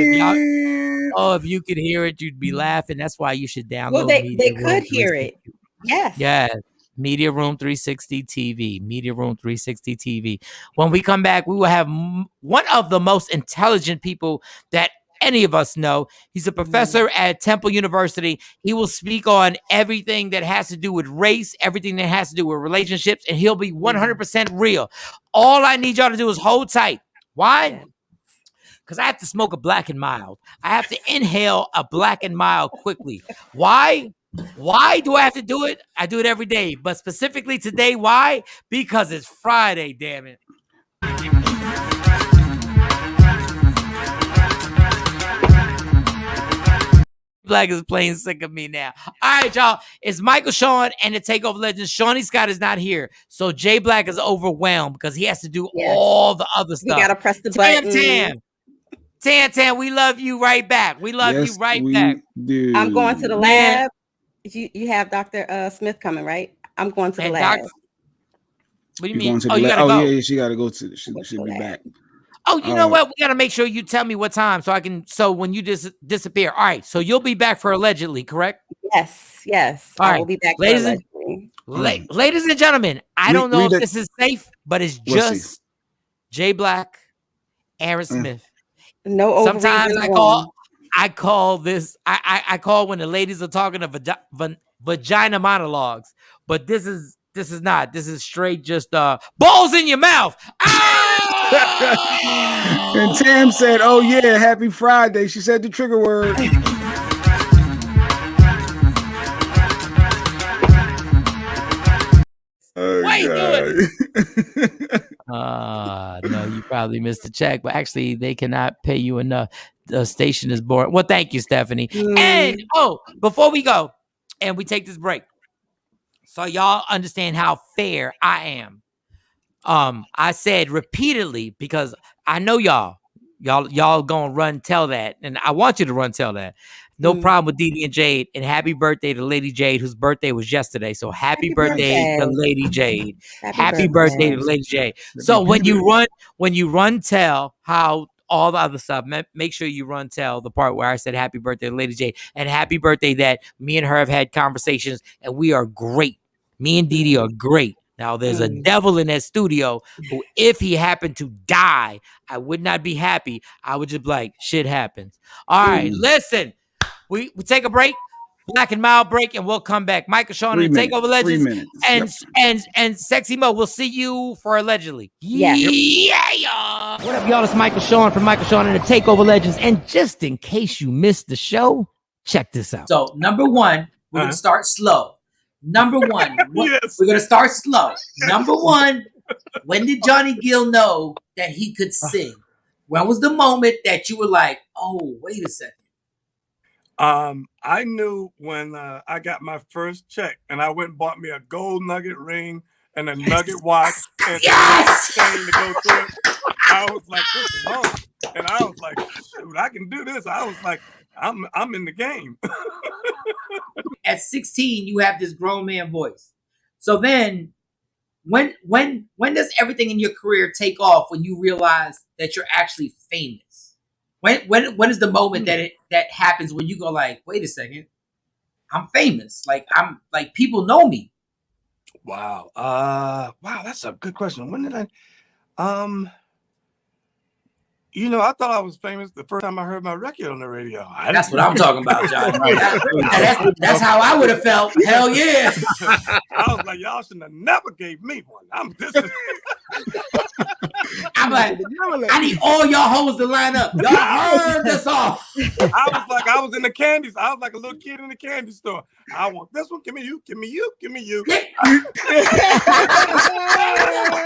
If you could hear it, you'd be laughing. That's why you should download. Well, they could hear it. Yes. Yeah. Media Room 360 TV. Media Room 360 TV. When we come back, we will have one of the most intelligent people that any of us know. He's a professor at Temple University. He will speak on everything that has to do with race, everything that has to do with relationships, and he'll be 100% real. All I need y'all to do is hold tight. Why? Because I have to smoke a Black and Mild. I have to inhale a Black and Mild quickly. Why? Why do I have to do it? I do it every day. But specifically today, why? Because it's Friday, damn it. Black is plain sick of me now. All right, y'all. It's Michael, Shawn, and the Takeover Legends. Shawnee Scott is not here. So J Black is overwhelmed because he has to do all the other stuff. You got to press the button. Tam. Tan, we love you right back. We love you right back. Do. I'm going to the lab. You have Dr. Smith coming, right? I'm going to the lab. What do you mean? You gotta go. Yeah, she gotta go to. She'll be back. Oh, you know what? We gotta make sure you tell me what time so I can. So when you disappear, all right. So you'll be back for allegedly, correct? Yes. All right. I will be back. Ladies and gentlemen, I don't know if this is safe, but it's just Jay Black, Aaron Smith. No. Sometimes I call this. I call when the ladies are talking of vagina monologues, but this is not. This is straight just balls in your mouth. And Tam said, "Oh yeah, happy Friday." She said the trigger word. Why you doing? No, you probably missed the check, but actually they cannot pay you enough. The station is boring. Well, thank you, Stephanie. And before we go and we take this break, so y'all understand how fair I am. I said repeatedly because I know y'all gonna run tell that, and I want you to run tell that. No problem with Dee Dee and Jade, and happy birthday to Lady Jade, whose birthday was yesterday. So happy birthday to Lady Jade. Happy birthday to Lady Jade. So when you run tell how all the other stuff, make sure you run tell the part where I said happy birthday to Lady Jade, and happy birthday that me and her have had conversations, and we are great. Me and Dee Dee are great. Now, there's a devil in that studio who, if he happened to die, I would not be happy. I would just be like, shit happens. All right, listen. We take a break, Black and Mild break, and we'll come back. Michael Shawn and the Takeover Legends. 3 minutes. And Sexy Mo, we'll see you for allegedly. Yeah. Yeah. What up, y'all? It's Michael Shawn from Michael Shawn and the Takeover Legends. And just in case you missed the show, check this out. So, number one, we're going to start slow. Number one, we're going to start slow. Number one, when did Johnny Gill know that he could sing? When was the moment that you were like, oh, wait a second? I knew when I got my first check and I went and bought me a gold nugget ring and a nugget watch and chain to go through it. I was like, this is on. And I was like, shoot, I can do this. I was like, I'm in the game. At 16, you have this grown man voice. So then when does everything in your career take off when you realize that you're actually famous? When is the moment that happens when you go like, wait a second, I'm famous. I'm people know me. Wow. Wow, that's a good question. When did I I thought I was famous the first time I heard my record on the radio. That's what I'm talking about, John. That's how I would have felt. Hell yeah. I was like, y'all shouldn't have never gave me one. I'm like, I need all y'all hoes to line up. Y'all heard us off. I was in the candies. I was like a little kid in the candy store. I want this one. Give me you. Give me you. Give me you.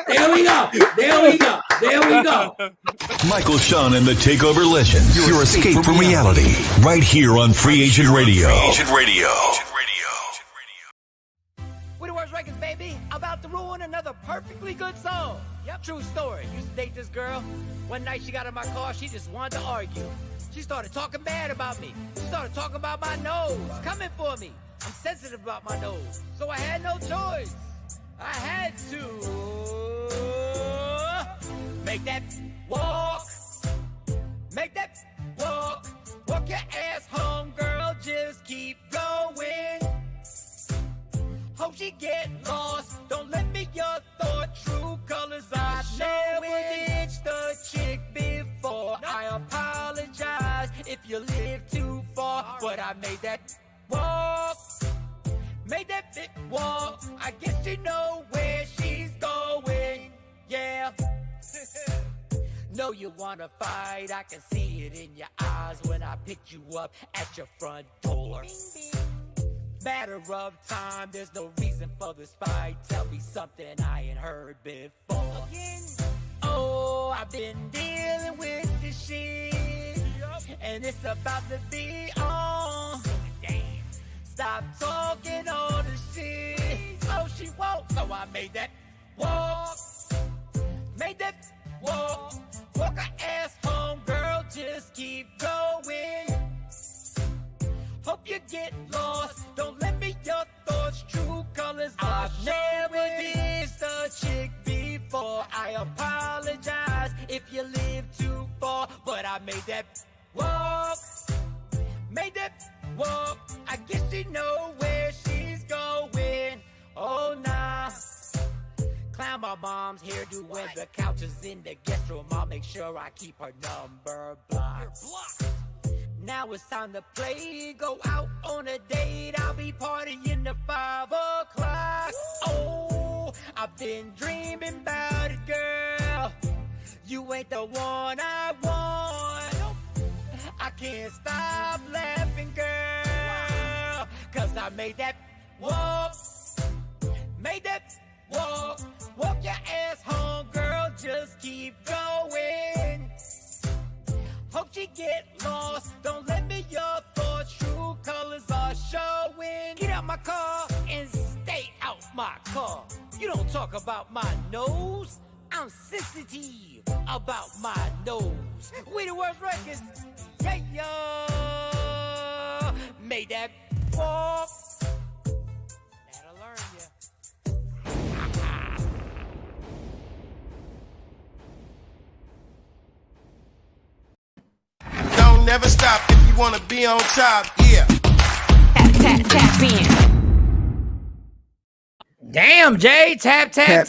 There we go. Michael Shawn and the Takeover Legends. Your escape from reality. Right here on Free Agent Radio. Words Records, baby. About to ruin another perfectly good song. Yep, true story. Used to date this girl. One night she got in my car. She just wanted to argue. She started talking bad about me. She started talking about my nose. Coming for me. I'm sensitive about my nose. So I had no choice. I had to make that walk. Make that walk. Walk your ass home, girl. Just keep going. Hope she get lost. Don't let me your thought. True colors I never ditched the chick before. I apologize if you live too far, but I made that walk. Made that big walk. I guess you know where she's going. Yeah. Know you wanna fight. I can see it in your eyes when I picked you up at your front door. Matter of time, there's no reason for this fight. Tell me something I ain't heard before. Oh, I've been dealing with this shit, and it's about to be on. Stop talking all the shit. Oh, she won't, so I made that walk. Made that walk. Walk her ass home, girl, just you live too far, but I made that walk. Made that walk. I guess she know where she's going. Oh, nah. Clown my mom's hairdo when the couch is in the guest room. I'll make sure I keep her number blocked. Now it's time to play. Go out on a date. I'll be partying to 5 o'clock. Oh, I've been dreaming about it, girl. You ain't the one I want. I can't stop laughing, girl. Cause I made that walk. Made that walk. Walk your ass home, girl. Just keep going. Hope she get lost. Don't let me your thoughts. True colors are showing. Get out my car and stay out my car. You don't talk about my nose. I'm sensitive about my nose. We the worst records. Yeah, yeah. Made that walk. That'll learn ya. Don't never stop if you wanna be on top, yeah. Tap in. Damn, Jay, tap in.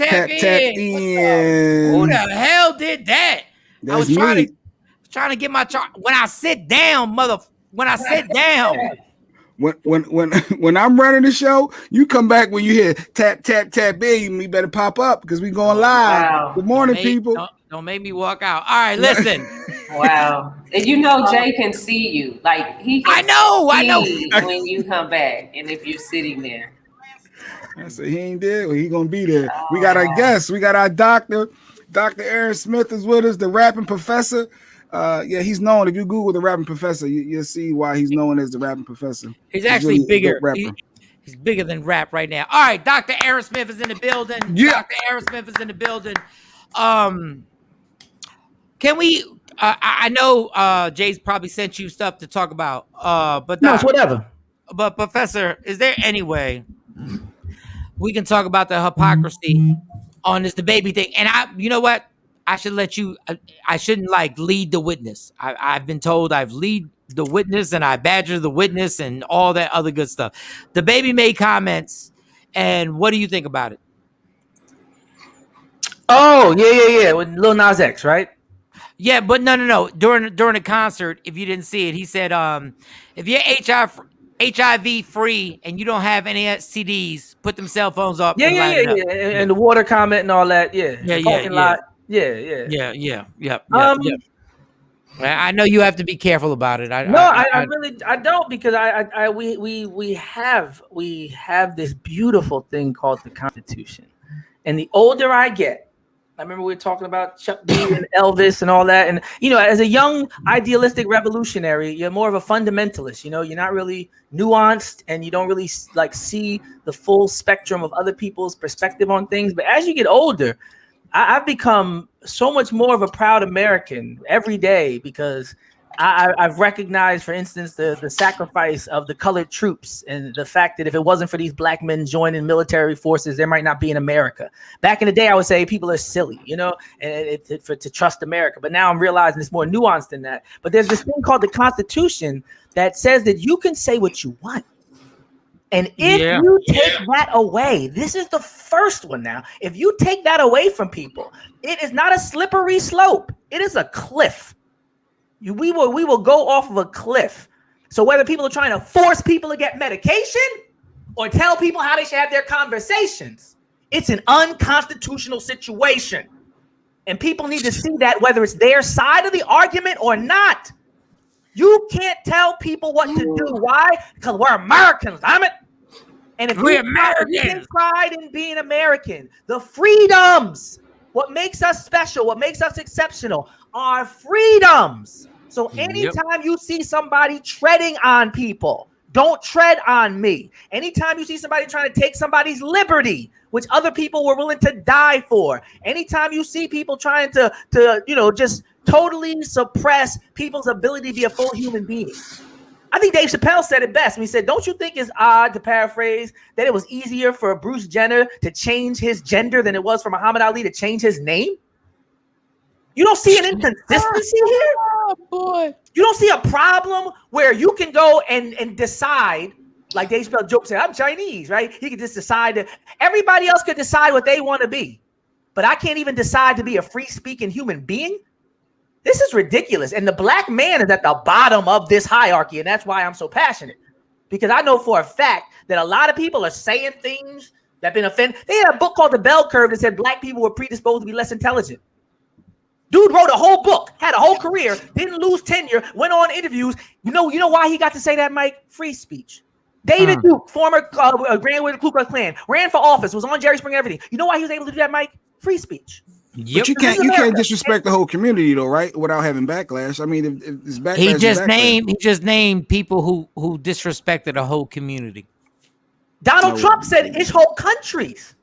Who the hell did that? That's I was me. trying to get my chart. When I sit down, when I sit down. When I'm running the show, you come back when you hear tap in. You better pop up because we going live. Wow. Good morning, people. Don't make me walk out. All right, listen. Wow. And you know Jay can see you. Like he can I know when you come back and if you're sitting there. I said he ain't there. Well, he gonna be there. We got our guests. We got our doctor. Dr. Aaron Smith is with us, the rapping professor. Yeah, he's known. If you Google the rapping professor, you'll see why he's known as the rapping professor. He's actually really bigger. He's bigger than rap right now. All right, Dr. Aaron Smith is in the building. Yeah. Dr. Aaron Smith is in the building. Can we? I know Jay's probably sent you stuff to talk about. But no, it's whatever. But Professor, is there any way we can talk about the hypocrisy on this DaBaby thing? And you know what? I should let you. I shouldn't lead the witness. I've been told I've lead the witness and I badger the witness and all that other good stuff. DaBaby made comments, and what do you think about it? Oh yeah, with Lil Nas X, right? Yeah, but no. During the concert, if you didn't see it, he said, if you're HIV free and you don't have any STDs, put them cell phones up. Yeah. And the water comment and all that. Yeah. Yeah. I know you have to be careful about it. I really don't, because we have this beautiful thing called the Constitution, and the older I get, I remember we were talking about Chuck D and Elvis and all that. And, as a young idealistic revolutionary, you're more of a fundamentalist. You're not really nuanced and you don't really see the full spectrum of other people's perspective on things. But as you get older, I've become so much more of a proud American every day, because I've recognized, for instance, the sacrifice of the colored troops and the fact that if it wasn't for these black men joining military forces, there might not be an America. Back in the day, I would say people are silly, and to trust America. But now I'm realizing it's more nuanced than that. But there's this thing called the Constitution that says that you can say what you want. And if you take that away, this is the first one now. If you take that away from people, it is not a slippery slope. It is a cliff. We will go off of a cliff. So whether people are trying to force people to get medication or tell people how they should have their conversations, it's an unconstitutional situation. And people need to see that, whether it's their side of the argument or not. You can't tell people what to do. Why? Because we're Americans, damn it. And if we're Americans, pride in being American, the freedoms, what makes us special, what makes us exceptional, are freedoms. So anytime you see somebody treading on people, don't tread on me. Anytime you see somebody trying to take somebody's liberty, which other people were willing to die for. Anytime you see people trying to just totally suppress people's ability to be a full human being. I think Dave Chappelle said it best when he said, don't you think it's odd, to paraphrase, that it was easier for Bruce Jenner to change his gender than it was for Muhammad Ali to change his name? You don't see an inconsistency here? Oh, boy. You don't see a problem where you can go and decide, like Dave Chappelle joke said, I'm Chinese, right? He can just decide that everybody else could decide what they want to be. But I can't even decide to be a free-speaking human being? This is ridiculous. And the black man is at the bottom of this hierarchy, and that's why I'm so passionate. Because I know for a fact that a lot of people are saying things that have been offended. They had a book called The Bell Curve that said black people were predisposed to be less intelligent. Dude wrote a whole book, had a whole career, didn't lose tenure, went on interviews. You know why he got to say that, Mike? Free speech. David Duke, former Grand with the Ku Klux Klan, ran for office, was on Jerry Springer, everything. You know why he was able to do that, Mike? Free speech. Yep. But you can't disrespect the whole community though, right? Without having backlash. I mean, if it's backlash, he just named people who disrespected the whole community. Donald Trump said it's whole countries.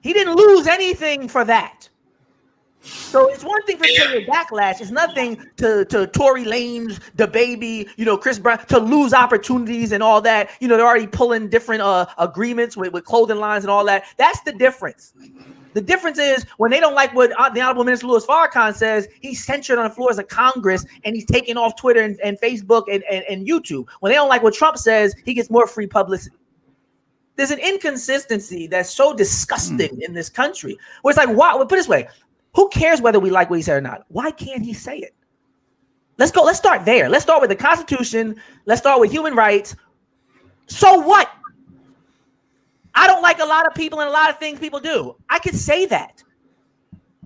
He didn't lose anything for that. So it's one thing for taking backlash. It's nothing to Tory Lanez, the baby, Chris Brown, to lose opportunities and all that. They're already pulling different agreements with clothing lines and all that. That's the difference. The difference is when they don't like what the Honorable Minister Louis Farrakhan says, he's censured on the floors of Congress and he's taking off Twitter and Facebook and YouTube. When they don't like what Trump says, he gets more free publicity. There's an inconsistency that's so disgusting in this country. Where it's like, why? Put it this way. Who cares whether we like what he said or not? Why can't he say it? Let's go. Let's start there. Let's start with the Constitution. Let's start with human rights. So what? I don't like a lot of people and a lot of things people do. I could say that.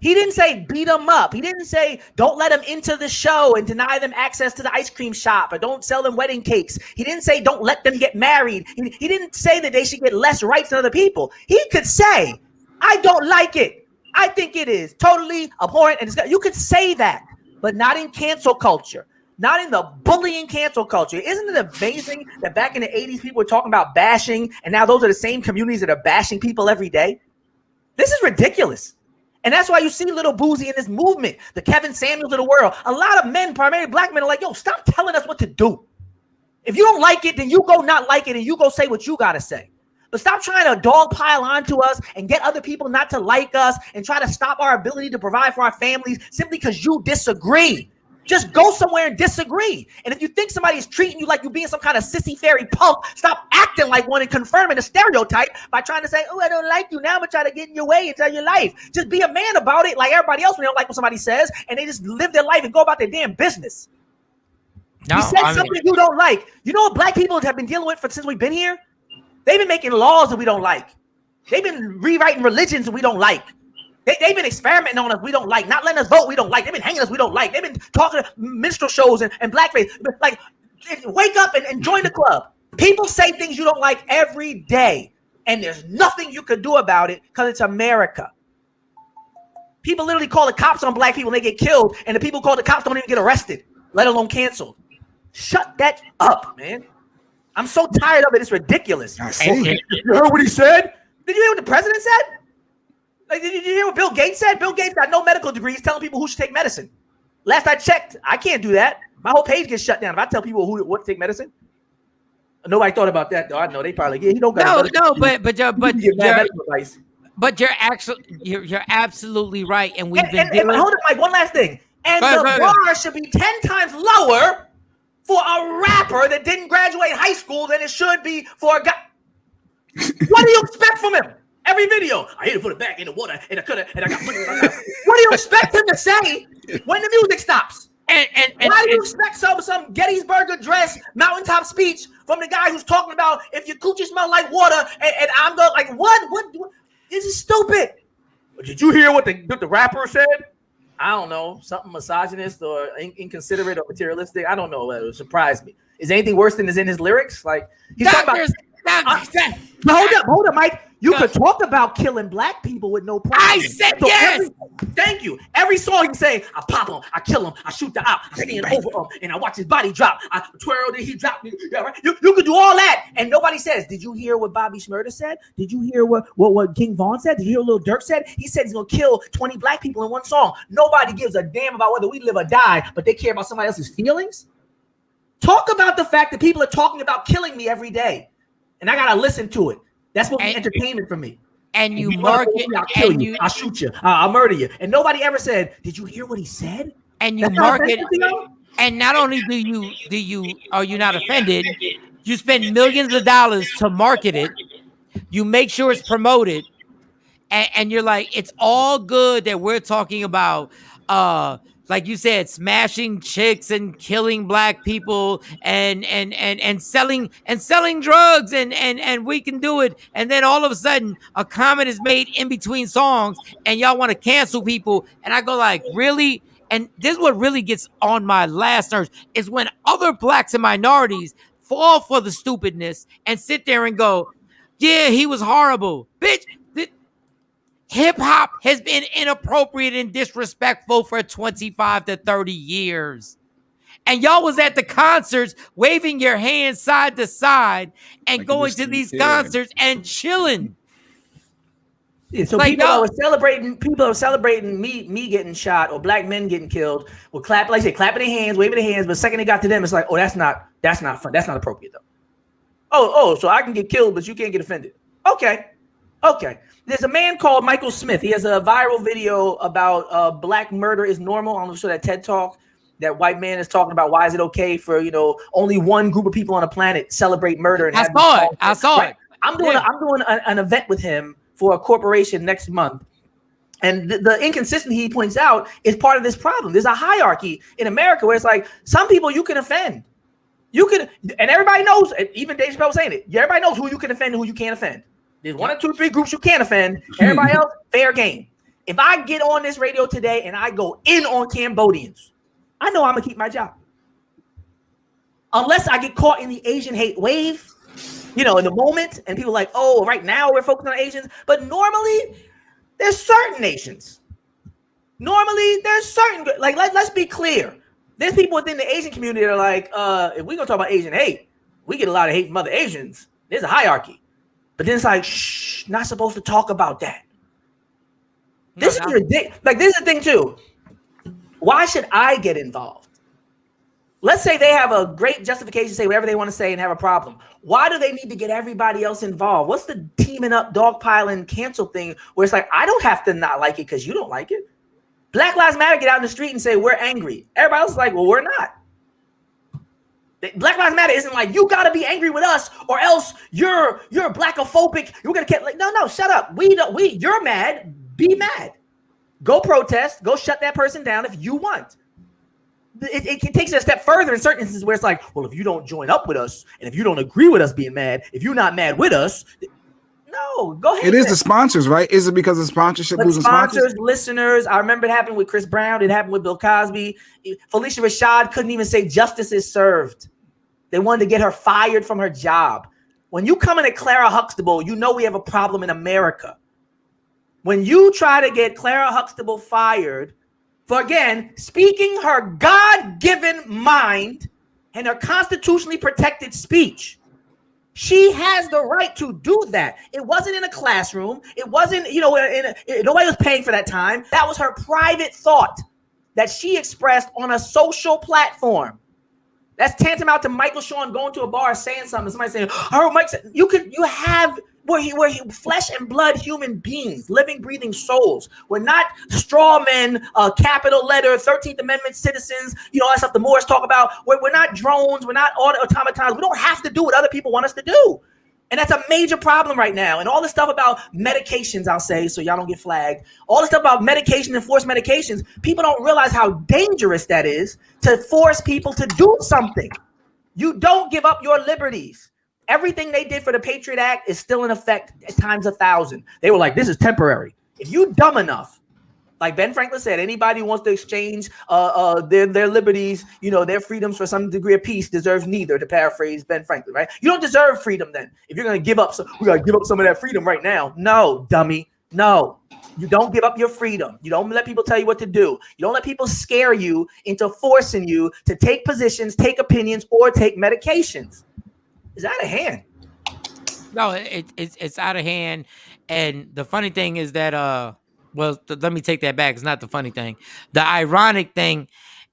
He didn't say beat them up. He didn't say don't let them into the show and deny them access to the ice cream shop or don't sell them wedding cakes. He didn't say don't let them get married. He didn't say that they should get less rights than other people. He could say, I don't like it. I think it is totally abhorrent. And you could say that, but not in cancel culture. Not in the bullying cancel culture. Isn't it amazing that back in the 80s, people were talking about bashing, and now those are the same communities that are bashing people every day? This is ridiculous. And that's why you see Little Boozy in this movement, the Kevin Samuels of the world. A lot of men, primarily black men, are like, yo, stop telling us what to do. If you don't like it, then you go not like it, and you go say what you got to say. But stop trying to dogpile onto us and get other people not to like us and try to stop our ability to provide for our families simply because you disagree. Just go somewhere and disagree. And if you think somebody is treating you like you're being some kind of sissy fairy punk, stop acting like one and confirming a stereotype by trying to say, oh, I don't like you. Now I'm going to try to get in your way and tell your life. Just be a man about it like everybody else when they don't like what somebody says, and they just live their life and go about their damn business. No, you said something you don't like. You know what black people have been dealing with since we've been here? They've been making laws that we don't like. They've been rewriting religions that we don't like. They've been experimenting on us we don't like. Not letting us vote we don't like. They've been hanging us we don't like. They've been talking to minstrel shows and blackface. Like, wake up and join the club. People say things you don't like every day, and there's nothing you can do about it because it's America. People literally call the cops on black people and they get killed, and the people who call the cops don't even get arrested, let alone canceled. Shut that up, man. I'm so tired of it. It's ridiculous. You heard what he said? Did you hear what the president said? Like, did you hear what Bill Gates said? Bill Gates got no medical degrees telling people who should take medicine. Last I checked, I can't do that. My whole page gets shut down if I tell people what to take medicine. Nobody thought about that though. I know they probably he don't got but you're absolutely right. And we've been hold on, Mike. One last thing. And the bar should be 10 times lower for a rapper that didn't graduate high school than it should be for a guy. What do you expect from him? Every video, I hit it, put it back in the water, and I got money. What do you expect him to say when the music stops? And why do you expect some Gettysburg Address mountaintop speech from the guy who's talking about if your coochie smell like water? And I'm going like, what? This is stupid. Did you hear what the rapper said? I don't know, something misogynist or inconsiderate or materialistic. I don't know. It surprised me. Is anything worse than is in his lyrics? Like he's talking about. Hold up, Mike. You could talk about killing black people with no problem. I said so yes. Thank you. Every song you can say, I pop him, I kill him, I shoot the op, I stand over him, and I watch his body drop. I twirl, then he dropped me. Yeah, right? You could do all that, and nobody says, did you hear what Bobby Shmurda said? Did you hear what King Von said? Did you hear what Lil Durk said? He said he's going to kill 20 black people in one song. Nobody gives a damn about whether we live or die, but they care about somebody else's feelings. Talk about the fact that people are talking about killing me every day, and I got to listen to it. That's what entertainment for me. and you market, I'll kill you, I'll shoot you, I'll murder you, and nobody ever said, "Did you hear what he said?" And you market, and not only are you not offended, you spend millions of dollars to market it. You make sure it's promoted, and you're like, it's all good that we're talking about, like you said, smashing chicks and killing black people and selling drugs and we can do it. And then all of a sudden, a comment is made in between songs, and y'all want to cancel people. And I go like, really? And this is what really gets on my last nerves is when other blacks and minorities fall for the stupidness and sit there and go, yeah, he was horrible. Bitch, hip hop has been inappropriate and disrespectful for 25 to 30 years. And y'all was at the concerts waving your hands side to side and like going to these concerts and chilling. Yeah, so like people are celebrating me getting shot or black men getting killed will clap, like I said, clapping their hands, waving their hands, but the second they got to them, it's like, oh, that's not fun. That's not appropriate though. Oh, so I can get killed, but you can't get offended. Okay. There's a man called Michael Smith. He has a viral video about black murder is normal. I'm sure that TED Talk. That white man is talking about why is it okay for only one group of people on the planet celebrate murder. And I saw it. I'm doing an event with him for a corporation next month. And the inconsistency he points out is part of this problem. There's a hierarchy in America where it's like some people you can offend. And everybody knows, even Dave Chappelle was saying it. Everybody knows who you can offend and who you can't offend. There's 1 or 2 or 3 groups you can't offend. Everybody else, fair game. If I get on this radio today and I go in on Cambodians, I know I'm going to keep my job. Unless I get caught in the Asian hate wave, in the moment, and people are like, oh, right now we're focused on Asians. But normally, there's certain nations. Let's be clear. There's people within the Asian community that are like, if we're going to talk about Asian hate, we get a lot of hate from other Asians. There's a hierarchy. But then it's like, shh, not supposed to talk about that. This is ridiculous. Like, this is the thing, too. Why should I get involved? Let's say they have a great justification to say whatever they want to say and have a problem. Why do they need to get everybody else involved? What's the teaming up, dogpiling, cancel thing where it's like, I don't have to not like it because you don't like it. Black Lives Matter get out in the street and say, we're angry. Everybody else is like, well, we're not. Black Lives Matter isn't like, you got to be angry with us or else you're blackophobic. You're going to get like, no, shut up. You're mad. Be mad. Go protest. Go shut that person down if you want. It takes it a step further in certain instances where it's like, well, if you don't join up with us and if you don't agree with us being mad, if you're not mad with us, no, go ahead. It is the sponsors, right? Is it because of sponsorship? Losing sponsors, listeners. I remember it happened with Chris Brown. It happened with Bill Cosby. Felicia Rashad couldn't even say justice is served. They wanted to get her fired from her job. When you come in at Clara Huxtable, you know we have a problem in America. When you try to get Clara Huxtable fired for, again, speaking her God-given mind and her constitutionally protected speech, she has the right to do that. It wasn't in a classroom. It wasn't, nobody was paying for that time. That was her private thought that she expressed on a social platform. That's tantamount to Michael Shawn going to a bar saying something. Somebody saying, "Oh, Mike," we're flesh and blood human beings, living, breathing souls. We're not straw men, capital letter, 13th Amendment citizens, all that stuff the Moors talk about. We're not drones. We're not automatons. We don't have to do what other people want us to do. And that's a major problem right now. And all this stuff about medications, I'll say, so y'all don't get flagged. All this stuff about medication and forced medications, people don't realize how dangerous that is to force people to do something. You don't give up your liberties. Everything they did for the Patriot Act is still in effect at times 1,000. They were like, this is temporary. If you dumb enough, like Ben Franklin said, anybody who wants to exchange their liberties, their freedoms for some degree of peace deserves neither, to paraphrase Ben Franklin, right? You don't deserve freedom then. If you're going to give up, we got to give up some of that freedom right now. No, dummy. No, you don't give up your freedom. You don't let people tell you what to do. You don't let people scare you into forcing you to take positions, take opinions, or take medications. It's out of hand. No, it's out of hand. And the funny thing is that, let me take that back. It's not the funny thing. The ironic thing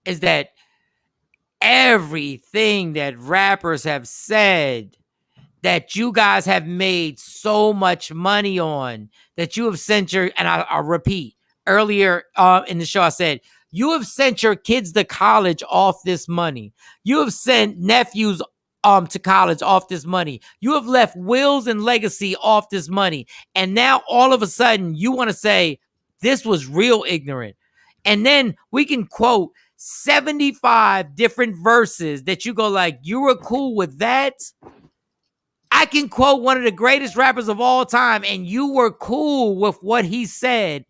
is that everything that rappers have said that you guys have made so much money on, that you have sent your, and I'll repeat, earlier in the show I said, you have sent your kids to college off this money. You have sent nephews to college off this money. You have left wills and legacy off this money. And now all of a sudden you want to say this was real ignorant. And then we can quote 75 different verses that you go like, you were cool with that? I can quote one of the greatest rappers of all time, and you were cool with what he said,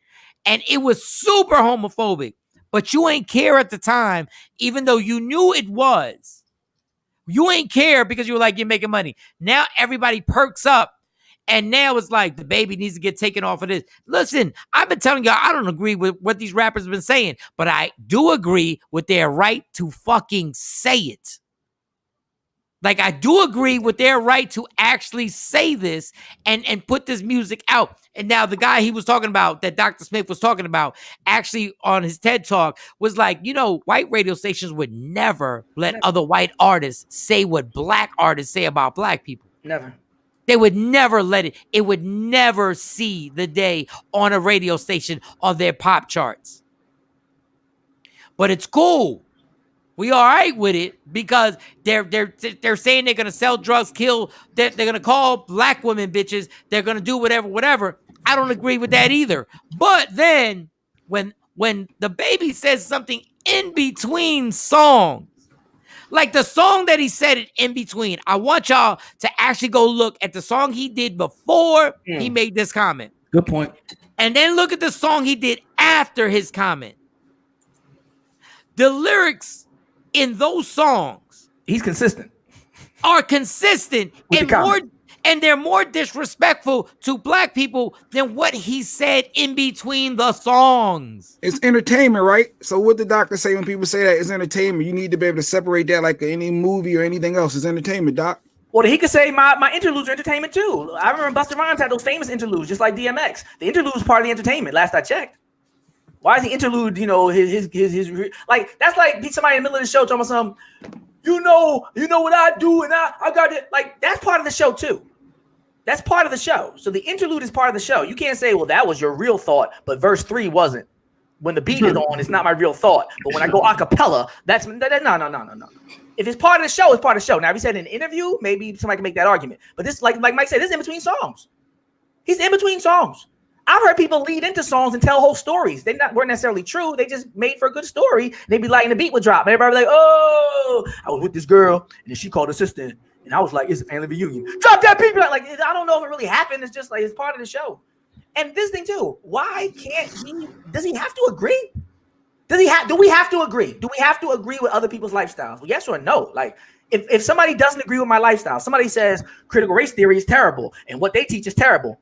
and it was super homophobic, but you ain't care at the time, even though you knew it was. You ain't care because you were like, you're making money. Now everybody perks up, and now it's like the baby needs to get taken off of this. Listen, I've been telling y'all, I don't agree with what these rappers have been saying, but I do agree with their right to fucking say it. Like, I do agree with their right to actually say this and put this music out. And now the guy he was talking about, that Dr. Smith was talking about, actually on his TED Talk, was like, you know, white radio stations would never let other white artists say what black artists say about black people. Never. They would never let it. It would never see the day on a radio station on their pop charts. But it's cool. We all right with it because they're saying they're gonna sell drugs, kill. They're gonna call black women bitches. They're gonna do whatever. I don't agree with that either. But then when the baby says something in between songs, like the song that he said it in between, I want y'all to actually go look at the song he did before he made this comment. Good point. And then look at the song he did after his comment. The lyrics in those songs, he's consistent, are consistent and they're more disrespectful to black people than what he said in between the songs. It's entertainment, right? So what the doctor say when people say that it's entertainment? You need to be able to separate that like any movie or anything else. It's entertainment, doc. Well, he could say my interludes are entertainment too. I remember Busta Rhymes had those famous interludes, just like DMX. The interlude was part of the entertainment. Last I checked. Why is the interlude, you know, his like, that's like somebody in the middle of the show talking about something, you know what I do, and I got it. Like, that's part of the show too. That's part of the show. So the interlude is part of the show. You can't say, well, that was your real thought, but verse 3 wasn't. When the beat is on, it's not my real thought. But when I go a cappella, that's no. If it's part of the show, it's part of the show. Now, if he said in an interview, maybe somebody can make that argument. But this, like Mike said, this is in between songs. He's in between songs. I've heard people lead into songs and tell whole stories. They weren't necessarily true. They just made for a good story. They'd be like, and the beat would drop. And everybody would be like, oh, I was with this girl, and then she called her sister, and I was like, it's a family reunion. Drop that beat. Like, I don't know if it really happened. It's just like, it's part of the show. And this thing too, why can't he, does he have to agree? Do we have to agree? Do we have to agree with other people's lifestyles? Well, yes or no? Like, if somebody doesn't agree with my lifestyle, somebody says critical race theory is terrible, and what they teach is terrible.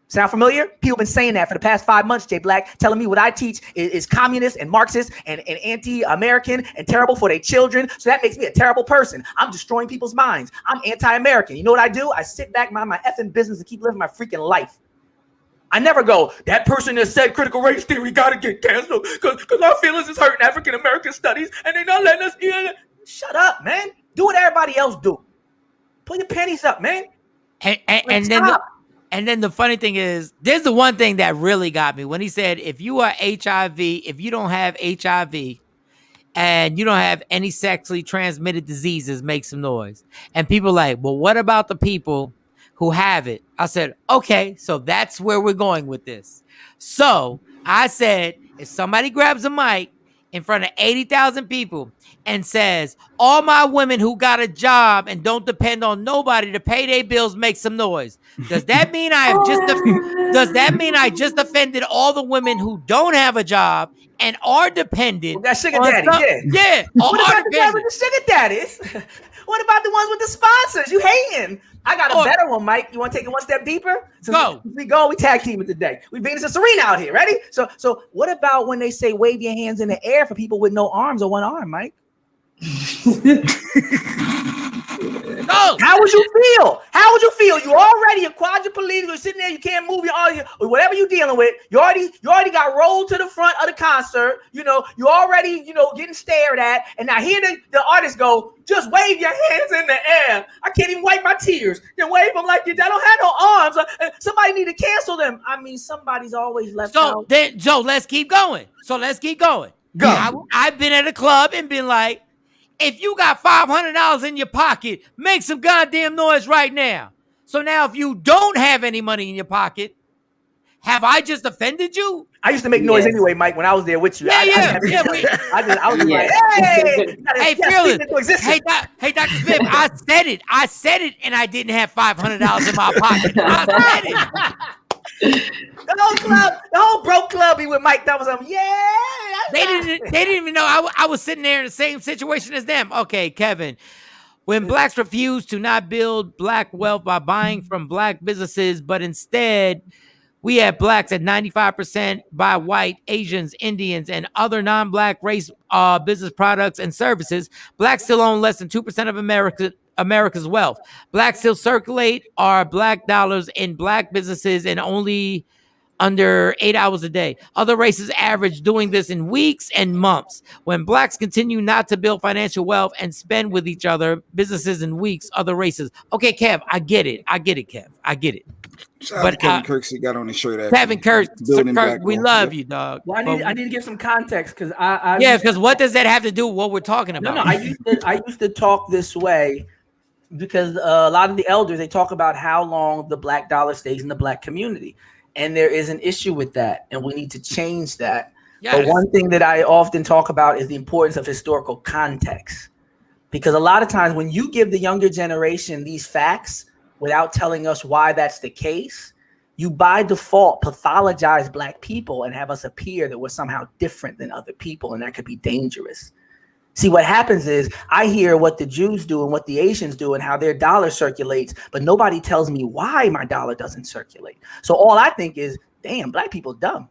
Sound familiar? People have been saying that for the past 5 months, Jay Black, telling me what I teach is communist and Marxist and anti-American and terrible for their children. So that makes me a terrible person. I'm destroying people's minds. I'm anti-American. You know what I do? I sit back, mind my effing business, and keep living my freaking life. I never go, that person that said critical race theory got to get canceled because our feelings is hurting African-American studies and they're not letting us in. Shut up, man. Do what everybody else do. Put your panties up, man. And then the funny thing is, there's the one thing that really got me when he said, if you are HIV, if you don't have HIV and you don't have any sexually transmitted diseases, make some noise. And people are like, well, what about the people who have it? I said, okay, so that's where we're going with this. So I said, if somebody grabs a mic in front of 80,000 people and says, all my women who got a job and don't depend on nobody to pay their bills, make some noise. Does that mean I just offended all the women who don't have a job and are dependent? That sugar daddy, yeah. What about the guy with the sugar daddies? What about the ones with the sponsors? You hating? I got a better one, Mike. You want to take it one step deeper? Go. We tag teaming today. We Venus and Serena out here. Ready? So what about when they say wave your hands in the air for people with no arms or one arm, Mike? No. How would you feel? How would you feel? You already a quadriplegic. You're sitting there. You can't move your arm. Whatever you're dealing with, you already got rolled to the front of the concert. You already getting stared at. And now here the artists go, just wave your hands in the air. I can't even wipe my tears. Then wave them like you. I don't have no arms. Somebody need to cancel them. I mean, somebody's always left out. So let's keep going. Go. I've been at a club and been like, if you got $500 in your pocket, make some goddamn noise right now. So now if you don't have any money in your pocket, have I just offended you? I used to make noise anyway, Mike, when I was there with you. I was like, hey, Fearless. Hey, Dr. Smith, I said it, and I didn't have $500 in my pocket. I said it. The whole broke club be with Mike. That was They didn't even know I was sitting there in the same situation as them. Okay, Kevin. When blacks refuse to not build black wealth by buying from black businesses, but instead we have blacks at 95% buy white, Asians, Indians, and other non-black race business products and services. Blacks still own less than 2% of America's wealth. Blacks still circulate our black dollars in black businesses and only under 8 hours a day. Other races average doing this in weeks and months. When blacks continue not to build financial wealth and spend with each other, businesses in weeks, other races. Okay, Kev, I get it, Kev. I get it. But Kevin Kirksey got on his shirt. Kevin Kirk, we love you, dog. Well, I need to give some context because because what does that have to do with what we're talking about? No, I used to talk this way because a lot of the elders, they talk about how long the black dollar stays in the black community. And there is an issue with that, and we need to change that. Yes. But one thing that I often talk about is the importance of historical context. Because a lot of times when you give the younger generation these facts without telling us why that's the case, you by default pathologize black people and have us appear that we're somehow different than other people, and that could be dangerous. See, what happens is I hear what the Jews do and what the Asians do and how their dollar circulates, but nobody tells me why my dollar doesn't circulate. So all I think is, damn, black people dumb.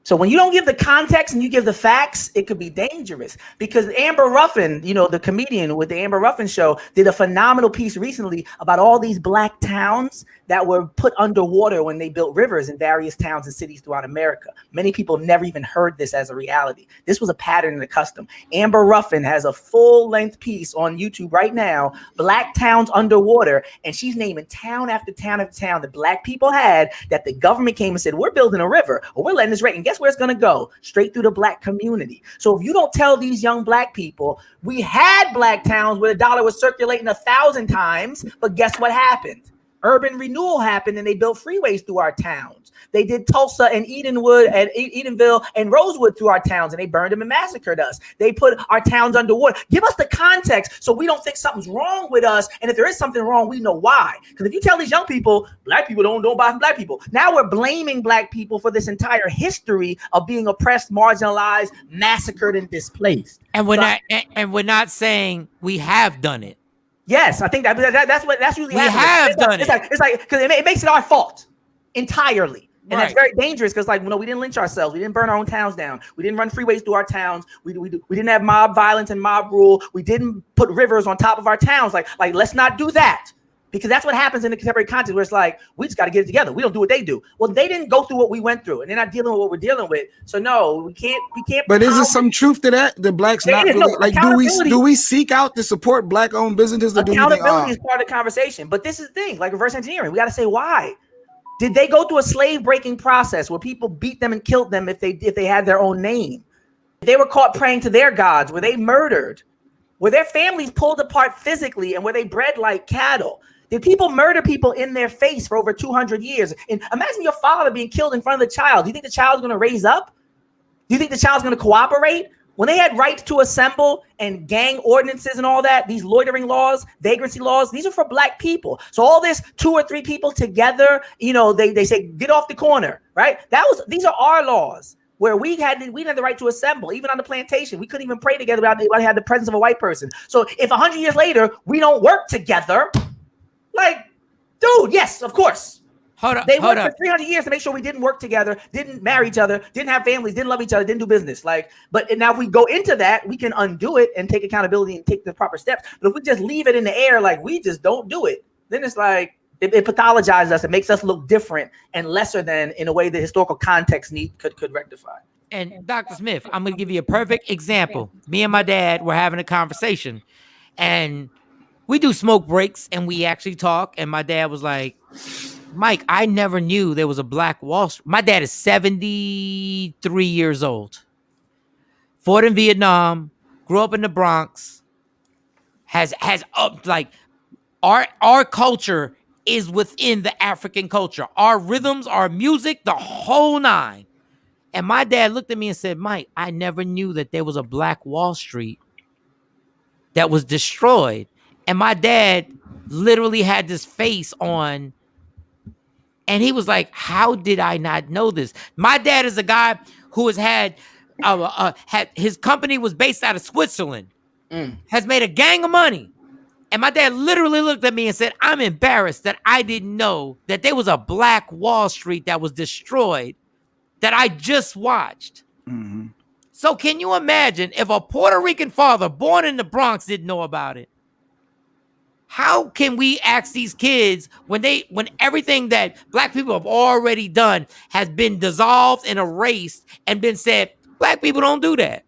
So when you don't give the context and you give the facts, it could be dangerous. Because Amber Ruffin, the comedian with the Amber Ruffin show, did a phenomenal piece recently about all these black towns that were put underwater when they built rivers in various towns and cities throughout America. Many people never even heard this as a reality. This was a pattern and a custom. Amber Ruffin has a full-length piece on YouTube right now, Black Towns Underwater, and she's naming town after town after town that black people had that the government came and said, we're building a river, or we're letting this rain. And guess where it's going to go? Straight through the black community. So if you don't tell these young black people, we had black towns where the dollar was circulating 1,000 times, but guess what happened? Urban renewal happened and they built freeways through our towns. They did Tulsa and Edenwood and Edenville and Rosewood through our towns, and they burned them and massacred us. They put our towns underwater. Give us the context so we don't think something's wrong with us. And if there is something wrong, we know why. Because if you tell these young people, black people don't buy from black people. Now we're blaming black people for this entire history of being oppressed, marginalized, massacred, and displaced. And we're not saying we have done it. Yes, I think that's usually happens. It's like because it makes it our fault entirely, and that's very dangerous. Because we didn't lynch ourselves, we didn't burn our own towns down, we didn't run freeways through our towns, we didn't have mob violence and mob rule, we didn't put rivers on top of our towns. Like let's not do that. Because that's what happens in the contemporary context where it's like, we just got to get it together. We don't do what they do. Well, they didn't go through what we went through, and they're not dealing with what we're dealing with. So no, we can't. But is there some truth to that? The blacks not really, do we seek out to support black-owned businesses? Accountability is part of the conversation. But this is the thing, like reverse engineering. We got to say why. Did they go through a slave-breaking process where people beat them and killed them if they had their own name? If they were caught praying to their gods, were they murdered? Were their families pulled apart physically, and were they bred like cattle? Did people murder people in their face for over 200 years? And imagine your father being killed in front of the child. Do you think the child's going to raise up? Do you think the child's going to cooperate? When they had rights to assemble and gang ordinances and all that, these loitering laws, vagrancy laws, these are for black people. So all this 2 or 3 people together, they say, get off the corner, right? These are our laws. Where we had the right to assemble, even on the plantation. We couldn't even pray together without had the presence of a white person. So if 100 years later, we don't work together, like, dude, yes, of course. They worked for 300 years to make sure we didn't work together, didn't marry each other, didn't have families, didn't love each other, didn't do business. But now if we go into that, we can undo it and take accountability and take the proper steps. But if we just leave it in the air, like we just don't do it, then it's like it pathologizes us. It makes us look different and lesser than in a way the historical context could rectify. And Dr. Smith, I'm going to give you a perfect example. Me and my dad were having a conversation, and we do smoke breaks, and we actually talk. And my dad was like, Mike, I never knew there was a Black Wall Street. My dad is 73 years old. Fought in Vietnam, grew up in the Bronx, has like our culture is within the African culture. Our rhythms, our music, the whole nine. And my dad looked at me and said, Mike, I never knew that there was a Black Wall Street that was destroyed. And my dad literally had this face on. And he was like, how did I not know this? My dad is a guy who has had his company was based out of Switzerland, has made a gang of money. And my dad literally looked at me and said, I'm embarrassed that I didn't know that there was a Black Wall Street that was destroyed that I just watched. Mm-hmm. So can you imagine if a Puerto Rican father born in the Bronx didn't know about it? How can we ask these kids when everything that Black people have already done has been dissolved and erased and been said, Black people don't do that?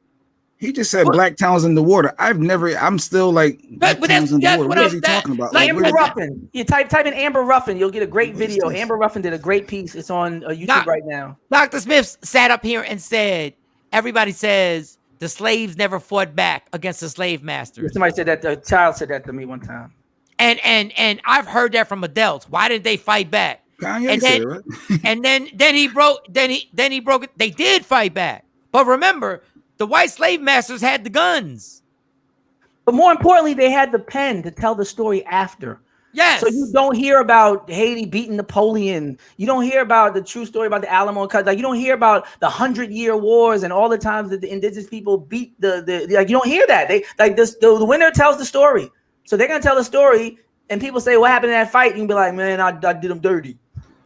He just said Black towns in the water. I'm still like, Black towns in the water. What is he talking about? Amber Ruffin. You type in Amber Ruffin, you'll get a great video. Amber Ruffin did a great piece. It's on YouTube right now. Dr. Smith sat up here and said, everybody says the slaves never fought back against the slave masters. Somebody said that. A child said that to me one time. And I've heard that from adults. Why did they fight back? Kanye said it, right? and then he broke it. They did fight back. But remember, the white slave masters had the guns. But more importantly, they had the pen to tell the story after. Yes. So you don't hear about Haiti beating Napoleon. You don't hear about the true story about the Alamo Cut. Like you don't hear about the 100-year wars and all the times that the indigenous people beat the like you don't hear that. They like this the winner tells the story. So they're gonna tell the story, and people say, "What happened in that fight?" You can be like, "Man, I did them dirty."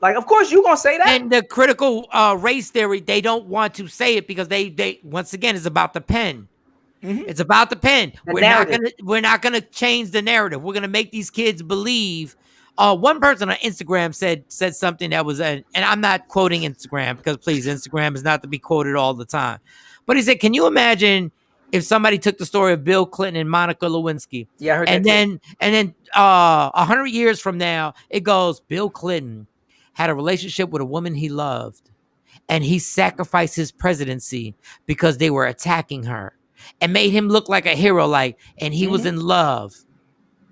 Like, of course, you're gonna say that. And the critical race theory, they don't want to say it because they once again it's about the pen. Mm-hmm. It's about the pen. We're not gonna change the narrative. We're gonna make these kids believe. One person on Instagram said something that was, and I'm not quoting Instagram because please, Instagram is not to be quoted all the time. But he said, "Can you imagine?" If somebody took the story of Bill Clinton and Monica Lewinsky, yeah, I heard and that then 100 years from now, it goes, Bill Clinton had a relationship with a woman he loved, and he sacrificed his presidency because they were attacking her, and made him look like a hero, and he was in love.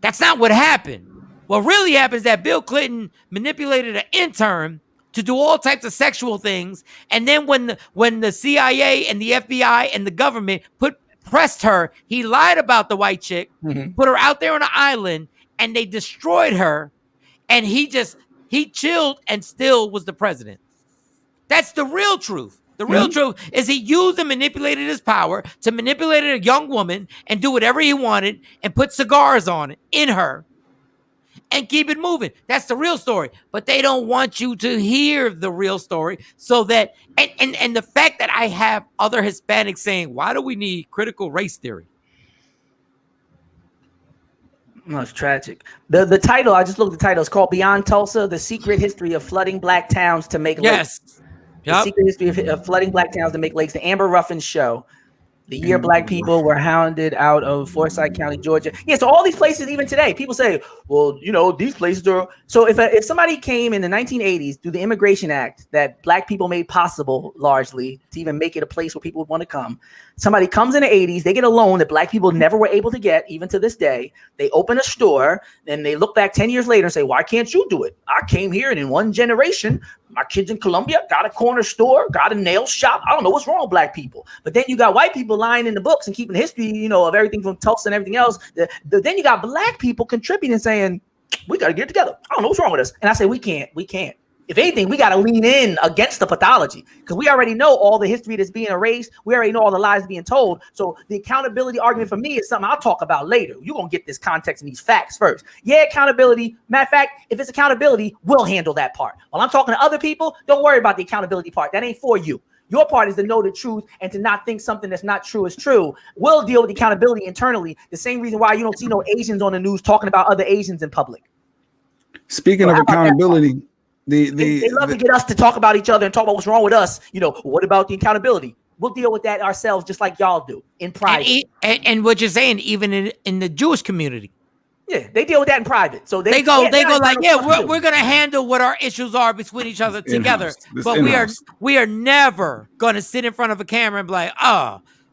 That's not what happened. What really happened is that Bill Clinton manipulated an intern to do all types of sexual things, and then when the CIA and the FBI and the government pressed her, he lied about the white chick, put her out there on an island, and they destroyed her, and he chilled and still was the president. That's the real truth. The real truth is he used and manipulated his power to manipulate a young woman and do whatever he wanted and put cigars on it in her and keep it moving. That's the real story. But they don't want you to hear the real story. So that and the fact that I have other Hispanics saying, why do we need critical race theory? No, it's tragic. The title, I just looked at the title, it's called Beyond Tulsa, The Secret History of Flooding Black Towns to Make Lakes. The Secret History of Flooding Black Towns to Make Lakes, the Amber Ruffin Show. The year Black people were hounded out of Forsyth County, Georgia. Yeah, so all these places, even today, people say, well, these places are. So if somebody came in the 1980s through the Immigration Act that Black people made possible largely to even make it a place where people would want to come, somebody comes in the 80s, they get a loan that Black people never were able to get, even to this day. They open a store, then they look back 10 years later and say, why can't you do it? I came here and in one generation, my kids in Colombia got a corner store, got a nail shop. I don't know what's wrong with Black people. But then you got white people lying in the books and keeping history, of everything from Tulsa and everything else. Then you got Black people contributing and saying, we got to get it together. I don't know what's wrong with us. And I say, we can't. If anything, we got to lean in against the pathology because we already know all the history that's being erased. We already know all the lies being told. So the accountability argument for me is something I'll talk about later. You're going to get this context and these facts first. Yeah, accountability. Matter of fact, if it's accountability, we'll handle that part. While I'm talking to other people, don't worry about the accountability part. That ain't for you. Your part is to know the truth and to not think something that's not true is true. We'll deal with accountability internally. The same reason why you don't see no Asians on the news talking about other Asians in public. Speaking of accountability, they love to get us to talk about each other and talk about what's wrong with us. What about the accountability? We'll deal with that ourselves, just like y'all do in private. And what you're saying, even in the Jewish community, yeah, they deal with that in private. So they go like, yeah, we're gonna handle what our issues are between each other together. But we are never gonna sit in front of a camera and be like,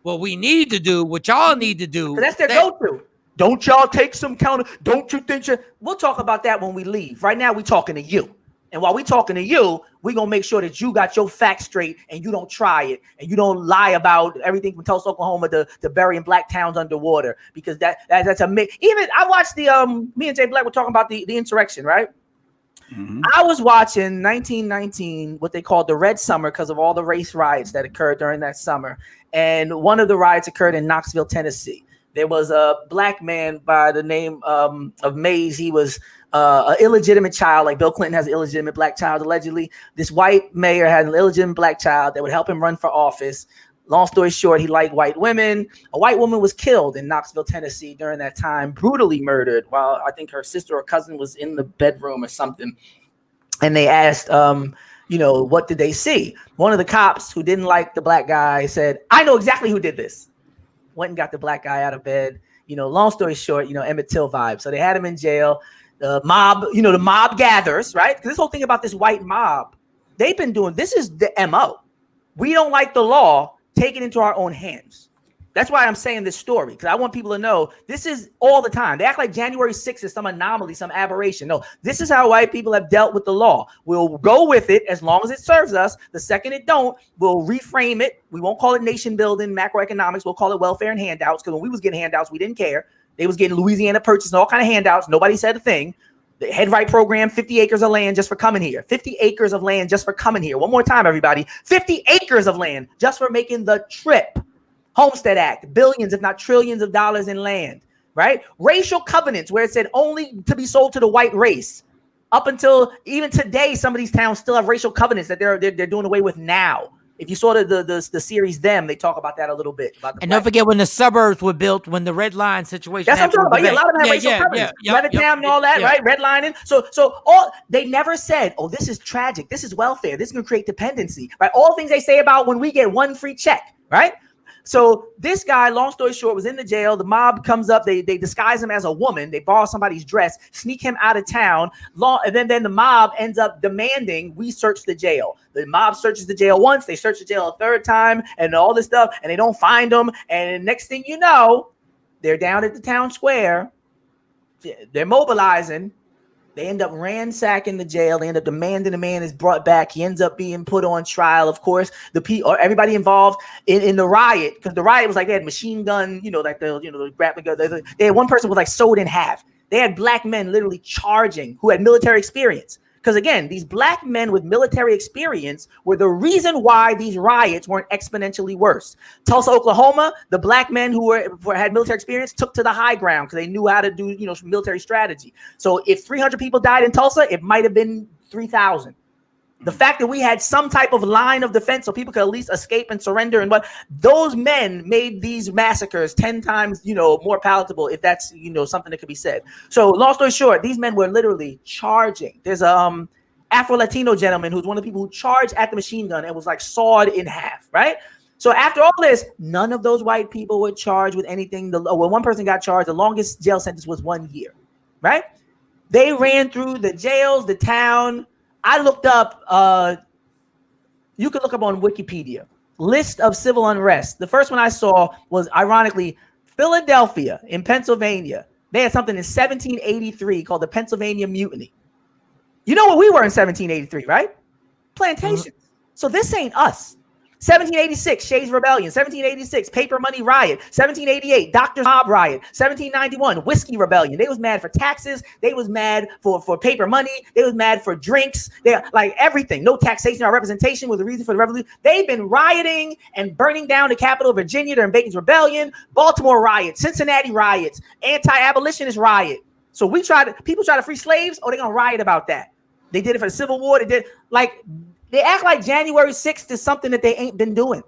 what we need to do, what y'all need to do. That's their go-to. Don't y'all take some counter? Don't you think? We'll talk about that when we leave. Right now, we talking to you. And while we talking to you, we're going to make sure that you got your facts straight and you don't try it and you don't lie about everything from Tulsa, Oklahoma to burying black towns underwater, because that's a myth. Even I watched me and Jay Black were talking about the insurrection, right? Mm-hmm. I was watching 1919, what they called the Red Summer, because of all the race riots that occurred during that summer. And one of the riots occurred in Knoxville, Tennessee. There was a black man by the name of Mays. He was an illegitimate child, like Bill Clinton has an illegitimate black child, allegedly. This white mayor had an illegitimate black child that would help him run for office. Long story short, he liked white women. A white woman was killed in Knoxville, Tennessee during that time, brutally murdered, while I think her sister or cousin was in the bedroom or something. And they asked, what did they see? One of the cops who didn't like the black guy said, I know exactly who did this. Went and got the black guy out of bed. Long story short, Emmett Till vibe. So they had him in jail. The mob, the mob gathers, right? Because this whole thing about this white mob, they've been doing, this is the MO. We don't like the law, take it into our own hands. That's why I'm saying this story, because I want people to know this is all the time. They act like January 6th is some anomaly, some aberration. No, this is how white people have dealt with the law. We'll go with it as long as it serves us. The second it don't, we'll reframe it. We won't call it nation building, macroeconomics. We'll call it welfare and handouts, because when we was getting handouts, we didn't care. They was getting Louisiana Purchase and all kind of handouts. Nobody said a thing. The Head Right program, 50 acres of land just for coming here. 50 acres of land just for coming here. One more time, everybody. 50 acres of land just for making the trip. Homestead Act, billions, if not trillions of dollars in land, right? Racial covenants where it said only to be sold to the white race. Up until even today, some of these towns still have racial covenants that they're doing away with now. If you saw the series Them, they talk about that a little bit. And don't forget when the suburbs were built, when the red line situation. That's what I'm talking about. Yeah, a lot of them have racial covenants. Levittown and all that, right? Redlining. So all they never said, oh, this is tragic. This is welfare. This is going to create dependency, right? All things they say about when we get one free check, right? So this guy, long story short, was in the jail. The mob comes up. They disguise him as a woman. They borrow somebody's dress, sneak him out of town. And then the mob ends up demanding we search the jail. The mob searches the jail once. They search the jail a third time and all this stuff. And they don't find them. And next thing you know, they're down at the town square. They're mobilizing. They end up ransacking the jail. They end up demanding the man is brought back. He ends up being put on trial. Of course, everybody involved in the riot, because the riot was like they had machine gun, like the grappling gun. They had one person was like sewed in half. They had black men literally charging who had military experience. Because again, these black men with military experience were the reason why these riots weren't exponentially worse. Tulsa, Oklahoma, the black men who had military experience took to the high ground because they knew how to do military strategy. So if 300 people died in Tulsa, it might have been 3,000. The fact that we had some type of line of defense so people could at least escape and surrender, and what those men made these massacres 10 times, more palatable, if that's, something that could be said. So long story short, these men were literally charging. There's a Afro-Latino gentleman who's one of the people who charged at the machine gun and was like sawed in half, right? So after all this, none of those white people were charged with anything. When one person got charged, the longest jail sentence was 1 year, right? They ran through the jails, the town. I looked up, you could look up on Wikipedia, list of civil unrest. The first one I saw was, ironically, Philadelphia in Pennsylvania. They had something in 1783 called the Pennsylvania Mutiny. You know what we were in 1783, right? Plantations. So this ain't us. 1786, Shays Rebellion. 1786, Paper Money Riot. 1788, Dr. Mob Riot. 1791, Whiskey Rebellion. They was mad for taxes. They was mad for paper money. They was mad for drinks. They like everything. No taxation or representation was the reason for the revolution. They've been rioting and burning down the capital of Virginia during Bacon's Rebellion, Baltimore riot, Cincinnati riots, anti-abolitionist riot. So people try to free slaves. Oh, they're gonna riot about that. They did it for the Civil War. They act like January 6th is something that they ain't been doing.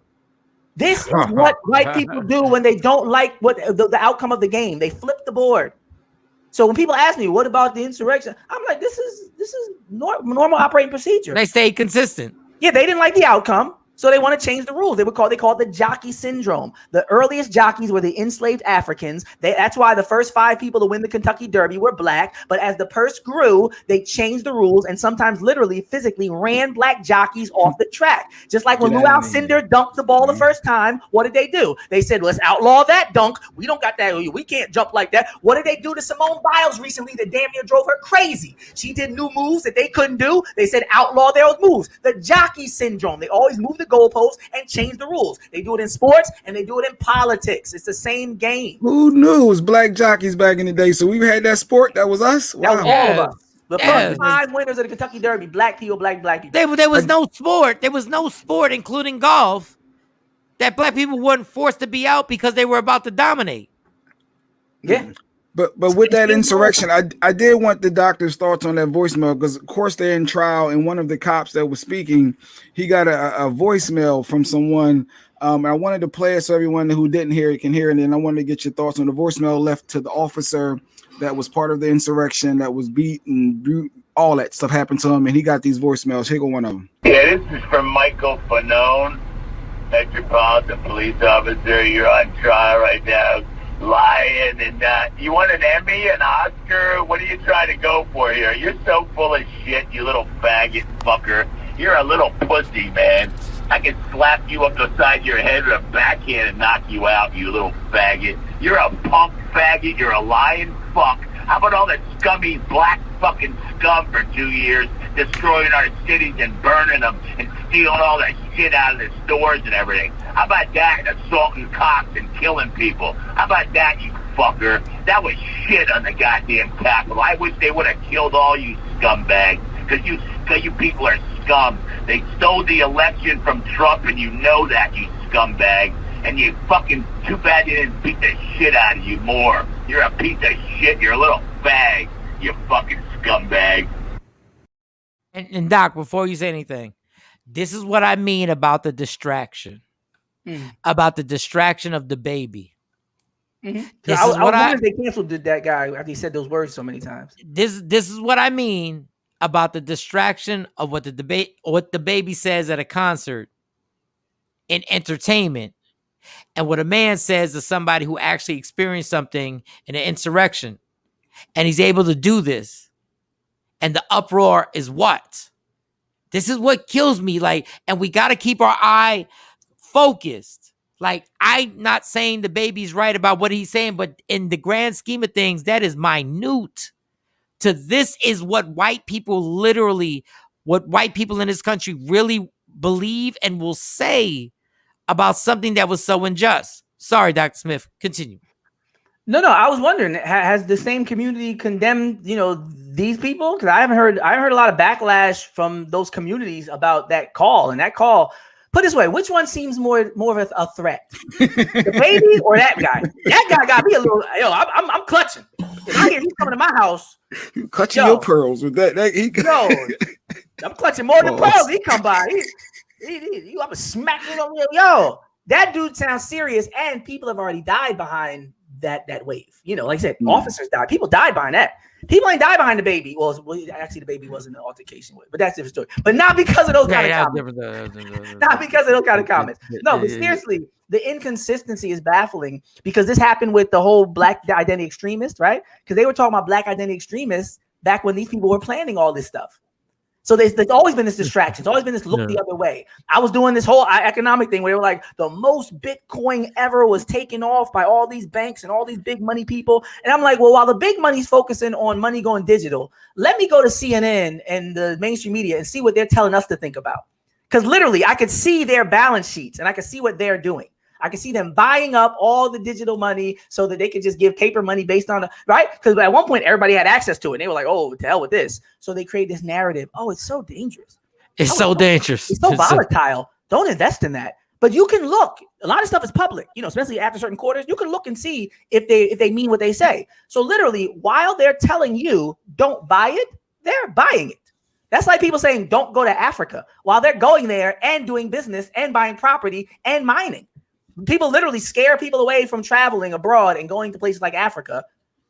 This is what white people do when they don't like what the outcome of the game. They flip the board. So when people ask me, what about the insurrection? I'm like, this is normal operating procedure. They stay consistent. Yeah, they didn't like the outcome. So they want to change the rules. They call it the jockey syndrome. The earliest jockeys were the enslaved Africans. That's why the first 5 people to win the Kentucky Derby were black. But as the purse grew, they changed the rules and sometimes literally physically ran black jockeys off the track. Just like when Lou Alcindor dunked the ball the first time, what did they do? They said, let's outlaw that dunk. We don't got that. We can't jump like that. What did they do to Simone Biles recently that damn near drove her crazy? She did new moves that they couldn't do. They said outlaw those moves. The jockey syndrome. They always move the goalposts and change the rules. They do it in sports and they do it in politics. It's the same game. Who knew it was black jockeys back in the day? So we had that sport. That was us. Wow. That was all of us. The first 5 winners of the Kentucky Derby, black people, black people. There was no sport. There was no sport, including golf, that black people weren't forced to be out because they were about to dominate. Yeah. But with that insurrection, I did want the doctor's thoughts on that voicemail because, of course, they're in trial, and one of the cops that was speaking, he got a voicemail from someone. I wanted to play it so everyone who didn't hear it can hear it, and I wanted to get your thoughts on the voicemail left to the officer that was part of the insurrection, that was beat and all that stuff happened to him, and he got these voicemails. Here go one of them. Yeah, this is from Michael Fanone, Metropolitan Police Officer. You're on trial right now. Lying and you want an Emmy, an Oscar? What are you trying to go for here? You're so full of shit, you little faggot fucker. You're a little pussy, man. I can slap you up the side of your head with a backhand and knock you out, you little faggot. You're a punk faggot. You're a lying fuck. How about all that scummy black fucking scum for 2 years, destroying our cities and burning them and stealing all that shit out of the stores and everything? How about that, assaulting cops and killing people? How about that, you fucker? That was shit on the goddamn Capitol. I wish they would have killed all you scumbags, because you people are scum. They stole the election from Trump, and you know that, you scumbag. And you fucking, too bad they didn't beat the shit out of you more. You're a piece of shit. You're a little fag, you fucking scumbag. And Doc, before you say anything, this is what I mean about the distraction. About the distraction of the baby. Mm-hmm. I was wondering if they canceled that guy after he said those words so many times. This is what I mean about the distraction of what the baby says at a concert in entertainment, and what a man says to somebody who actually experienced something in an insurrection, and he's able to do this, and the uproar is what? This is what kills me. And we got to keep our eye focused. I'm not saying the baby's right about what he's saying, but in the grand scheme of things, that is minute. This is what white people in this country really believe and will say about something that was so unjust. Sorry, Dr. Smith, continue. No, I was wondering, has the same community condemned, these people? Because I haven't heard a lot of backlash from those communities about that call. And that call, put it this way, which one seems more of a threat? The baby or that guy? That guy got me a little, I'm clutching. If I hear he's coming to my house. You clutching your pearls with that. I'm clutching more than pearls. He come by. I'm a smack it on. Yo, that dude sounds serious, and people have already died behind that wave. Like I said, officers died. People died behind that. People ain't died behind the baby. Well, actually, the baby wasn't an altercation with, but that's a different story. But not because of those kind of comments. Not because of those kind of comments. No, but seriously, the inconsistency is baffling, because this happened with the whole black identity extremists, right? Because they were talking about black identity extremists back when these people were planning all this stuff. So there's always been this distraction. There's always been this look the other way. I was doing this whole economic thing where they were like, the most Bitcoin ever was taken off by all these banks and all these big money people. And I'm like, well, while the big money's focusing on money going digital, let me go to CNN and the mainstream media and see what they're telling us to think about. Because literally, I could see their balance sheets and I could see what they're doing. I could see them buying up all the digital money so that they could just give paper money based on right? Because at one point, everybody had access to it. And they were like, oh, to hell with this. So they create this narrative. Oh, it's so dangerous. It's so dangerous. It's so volatile. Don't invest in that. But you can look. A lot of stuff is public, especially after certain quarters. You can look and see if they mean what they say. So literally, while they're telling you don't buy it, they're buying it. That's like people saying don't go to Africa while they're going there and doing business and buying property and mining. People literally scare people away from traveling abroad and going to places like Africa,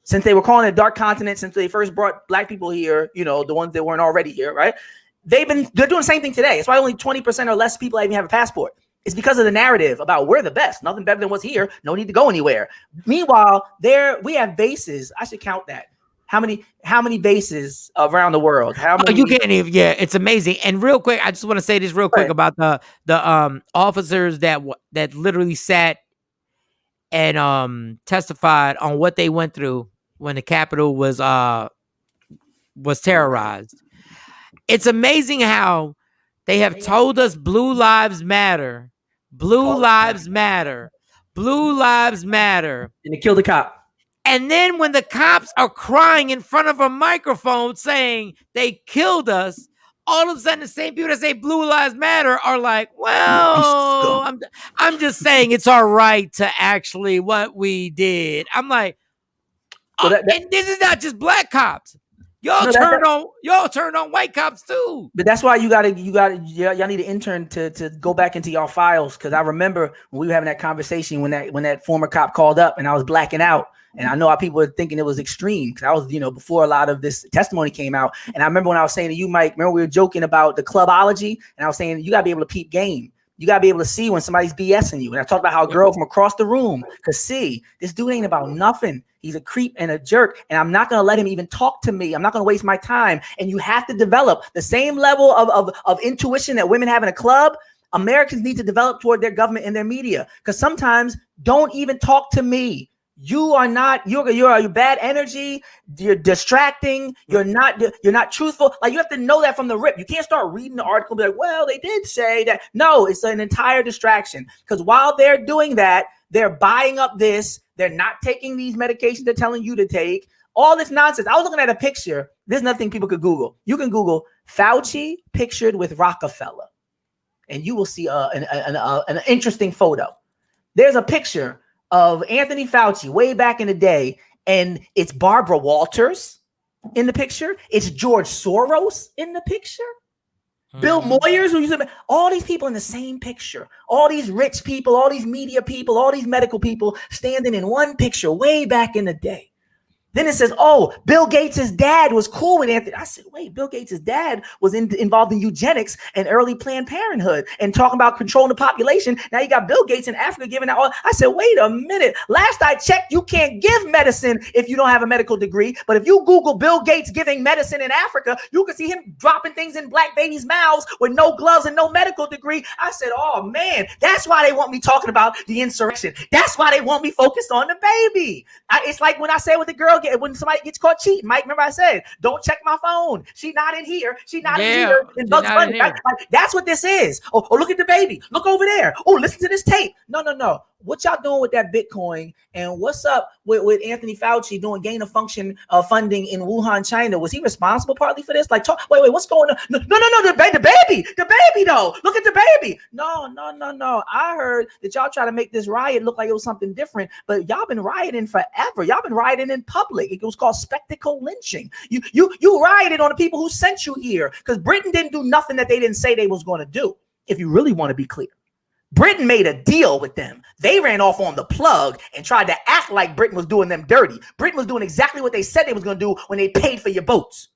since they were calling it dark continent since they first brought black people here, the ones that weren't already here, right? They're doing the same thing today. It's why only 20% or less people even have a passport. It's because of the narrative about we're the best, nothing better than what's here, no need to go anywhere. Meanwhile, we have bases. I should count that. How many bases around the world? How many? You can't even. Yeah, it's amazing. And real quick, I just want to say this real quick about the officers that literally sat and testified on what they went through when the Capitol was terrorized. It's amazing how they have told us blue lives matter, blue lives matter, blue lives matter, and they killed the cop. And then when the cops are crying in front of a microphone saying they killed us, all of a sudden the same people that say blue lives matter are like, well, I'm just saying it's all right to actually what we did. I'm like, and this is not just black cops. Y'all turned on white cops too. But that's why y'all need an intern to go back into y'all files. Cause I remember when we were having that conversation when that former cop called up and I was blacking out. And I know how people were thinking it was extreme because I was, before a lot of this testimony came out. And I remember when I was saying to you, Mike, remember we were joking about the clubology, and I was saying you gotta be able to peep game. You gotta be able to see when somebody's BSing you. And I talked about how a girl from across the room could see this dude ain't about nothing. He's a creep and a jerk, and I'm not gonna let him even talk to me. I'm not gonna waste my time. And you have to develop the same level of intuition that women have in a club. Americans need to develop toward their government and their media, because sometimes don't even talk to me. You're bad energy. You're distracting. You're not truthful. Like, you have to know that from the rip. You can't start reading the article and be like, well, they did say that. No, it's an entire distraction. Because while they're doing that, they're buying up this. They're not taking these medications they're telling you to take. All this nonsense. I was looking at a picture. There's nothing people could Google. You can Google Fauci pictured with Rockefeller, and you will see an interesting photo. There's a picture of Anthony Fauci way back in the day, and it's Barbara Walters in the picture. It's George Soros in the picture. Bill Moyers, all these people in the same picture. All these rich people, all these media people, all these medical people standing in one picture way back in the day. Then it says, oh, Bill Gates' dad was cool with Anthony. I said, wait, Bill Gates' dad was involved in eugenics and early Planned Parenthood and talking about controlling the population. Now you got Bill Gates in Africa giving out all. I said, wait a minute. Last I checked, you can't give medicine if you don't have a medical degree. But if you Google Bill Gates giving medicine in Africa, you can see him dropping things in black babies' mouths with no gloves and no medical degree. I said, oh, man, that's why they want me talking about the insurrection. That's why they want me focused on the baby. It's like when I say with the girl, when somebody gets caught cheating, Mike, remember I said, don't check my phone. She not in here. She not in here. In Bugs Bunny. That's what this is. Oh, look at the baby. Look over there. Oh, listen to this tape. No. What y'all doing with that Bitcoin? And what's up with Anthony Fauci doing gain of function funding in Wuhan, China? Was he responsible partly for this? Like, wait, what's going on? No, the baby though. Look at the baby. No. I heard that y'all try to make this riot look like it was something different, but y'all been rioting forever. Y'all been rioting in public. It was called spectacle lynching. You rioted on the people who sent you here, because Britain didn't do nothing that they didn't say they was going to do. If you really want to be clear. Britain made a deal with them. They ran off on the plug and tried to act like Britain was doing them dirty. Britain was doing exactly what they said they was going to do when they paid for your boats.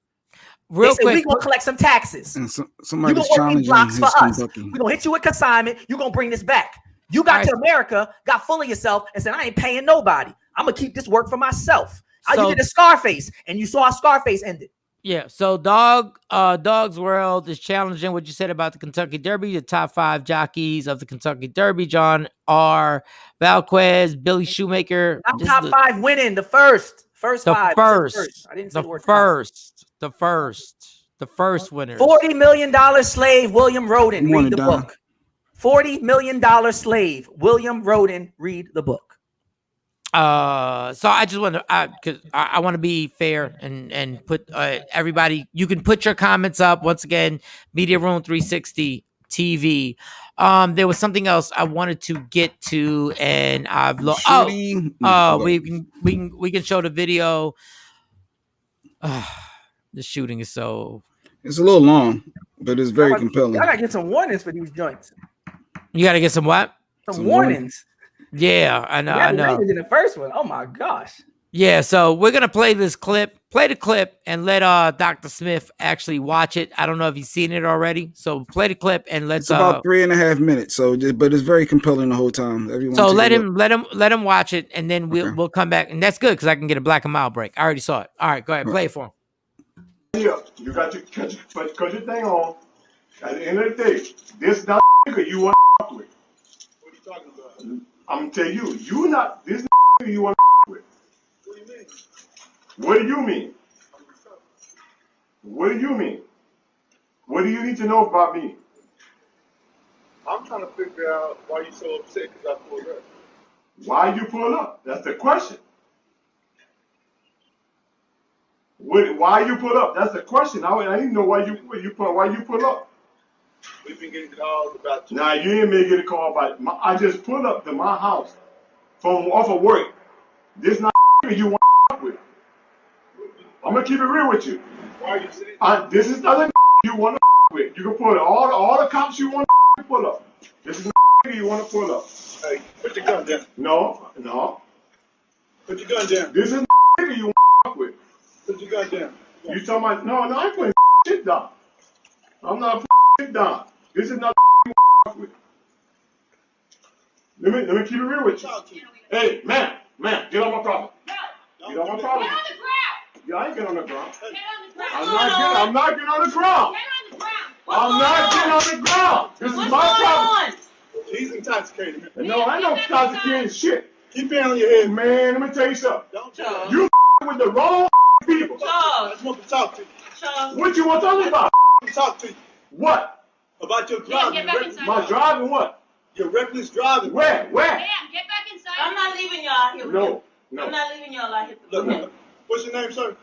They said, we're going to collect some taxes. And you're going to work these blocks for us. We're going to hit you with consignment. You're going to bring this back. You got to America, got full of yourself, and said, I ain't paying nobody. I'm going to keep this work for myself. You did a Scarface, and you saw how Scarface ended. Yeah, so Dog's World is challenging what you said about the Kentucky Derby. The top 5 jockeys of the Kentucky Derby: John R. Valquez, Billy Shoemaker. Top 5 winning the first 5. I didn't say the first. The first winners. $40 million slave, William Roden. Read the book. $40 million slave, William Roden. Read the book. So I just want to, because I want to be fair and put everybody. You can put your comments up once again. Media Room 360 TV. There was something else I wanted to get to, and I've lost. We can show the video. The shooting is so. It's a little long, but it's very compelling. I gotta get some warnings for these joints. You gotta get some what? Some warnings. Yeah, I know. I know. In the first one. Oh my gosh. Yeah, so we're gonna play this clip. Play the clip and let Dr. Smith actually watch it. I don't know if he's seen it already. So play the clip and let's. It's about 3.5 minutes. So, but it's very compelling the whole time. Everyone. So let him watch it, and then we'll come back, and that's good because I can get a black and mild break. I already saw it. All right, go ahead, play it for him. Yeah, you got to cut your thing on. At the end of the day, this not nigga you want to with. What are you talking about? I'm gonna tell you not this nigga you want to with. What do you mean? What do you mean? What do you mean? What do you need to know about me? I'm trying to figure out why you so upset because I pulled up. Why you pull up? That's the question. Why you pull up? That's the question. I need to know why you pull up. We've been getting calls about you. Nah, you ain't been getting a call about. I just pulled up to my house from off of work. This not you want with. I'm gonna keep it real with you. Why are you saying? This is not you want with. You can pull it. All the cops you want to pull up. This is not you want to pull up. Hey, put your gun down. No. Put your gun down. This is not you want with. Put your gun down. You talking about? No, I ain't putting shit down. I'm not putting shit down. This is not with. Let me keep it real with you. Hey, man, get on my property. Get on my property. Get on the ground. Yeah, I ain't get on the ground. I'm not getting on the ground. I'm not getting on the ground. This is my property. He's intoxicated. No, I ain't no intoxicated shit. Keep it on your head, man. Let me tell you something. You with the wrong people. I just want to talk to you. What you want to talk to me about? I talk to you. What? About your driving. My driving what? Your reckless driving. Where? Damn, get back inside. I'm not leaving y'all here. No. I'm not leaving y'all out here. Look, what's your name, sir?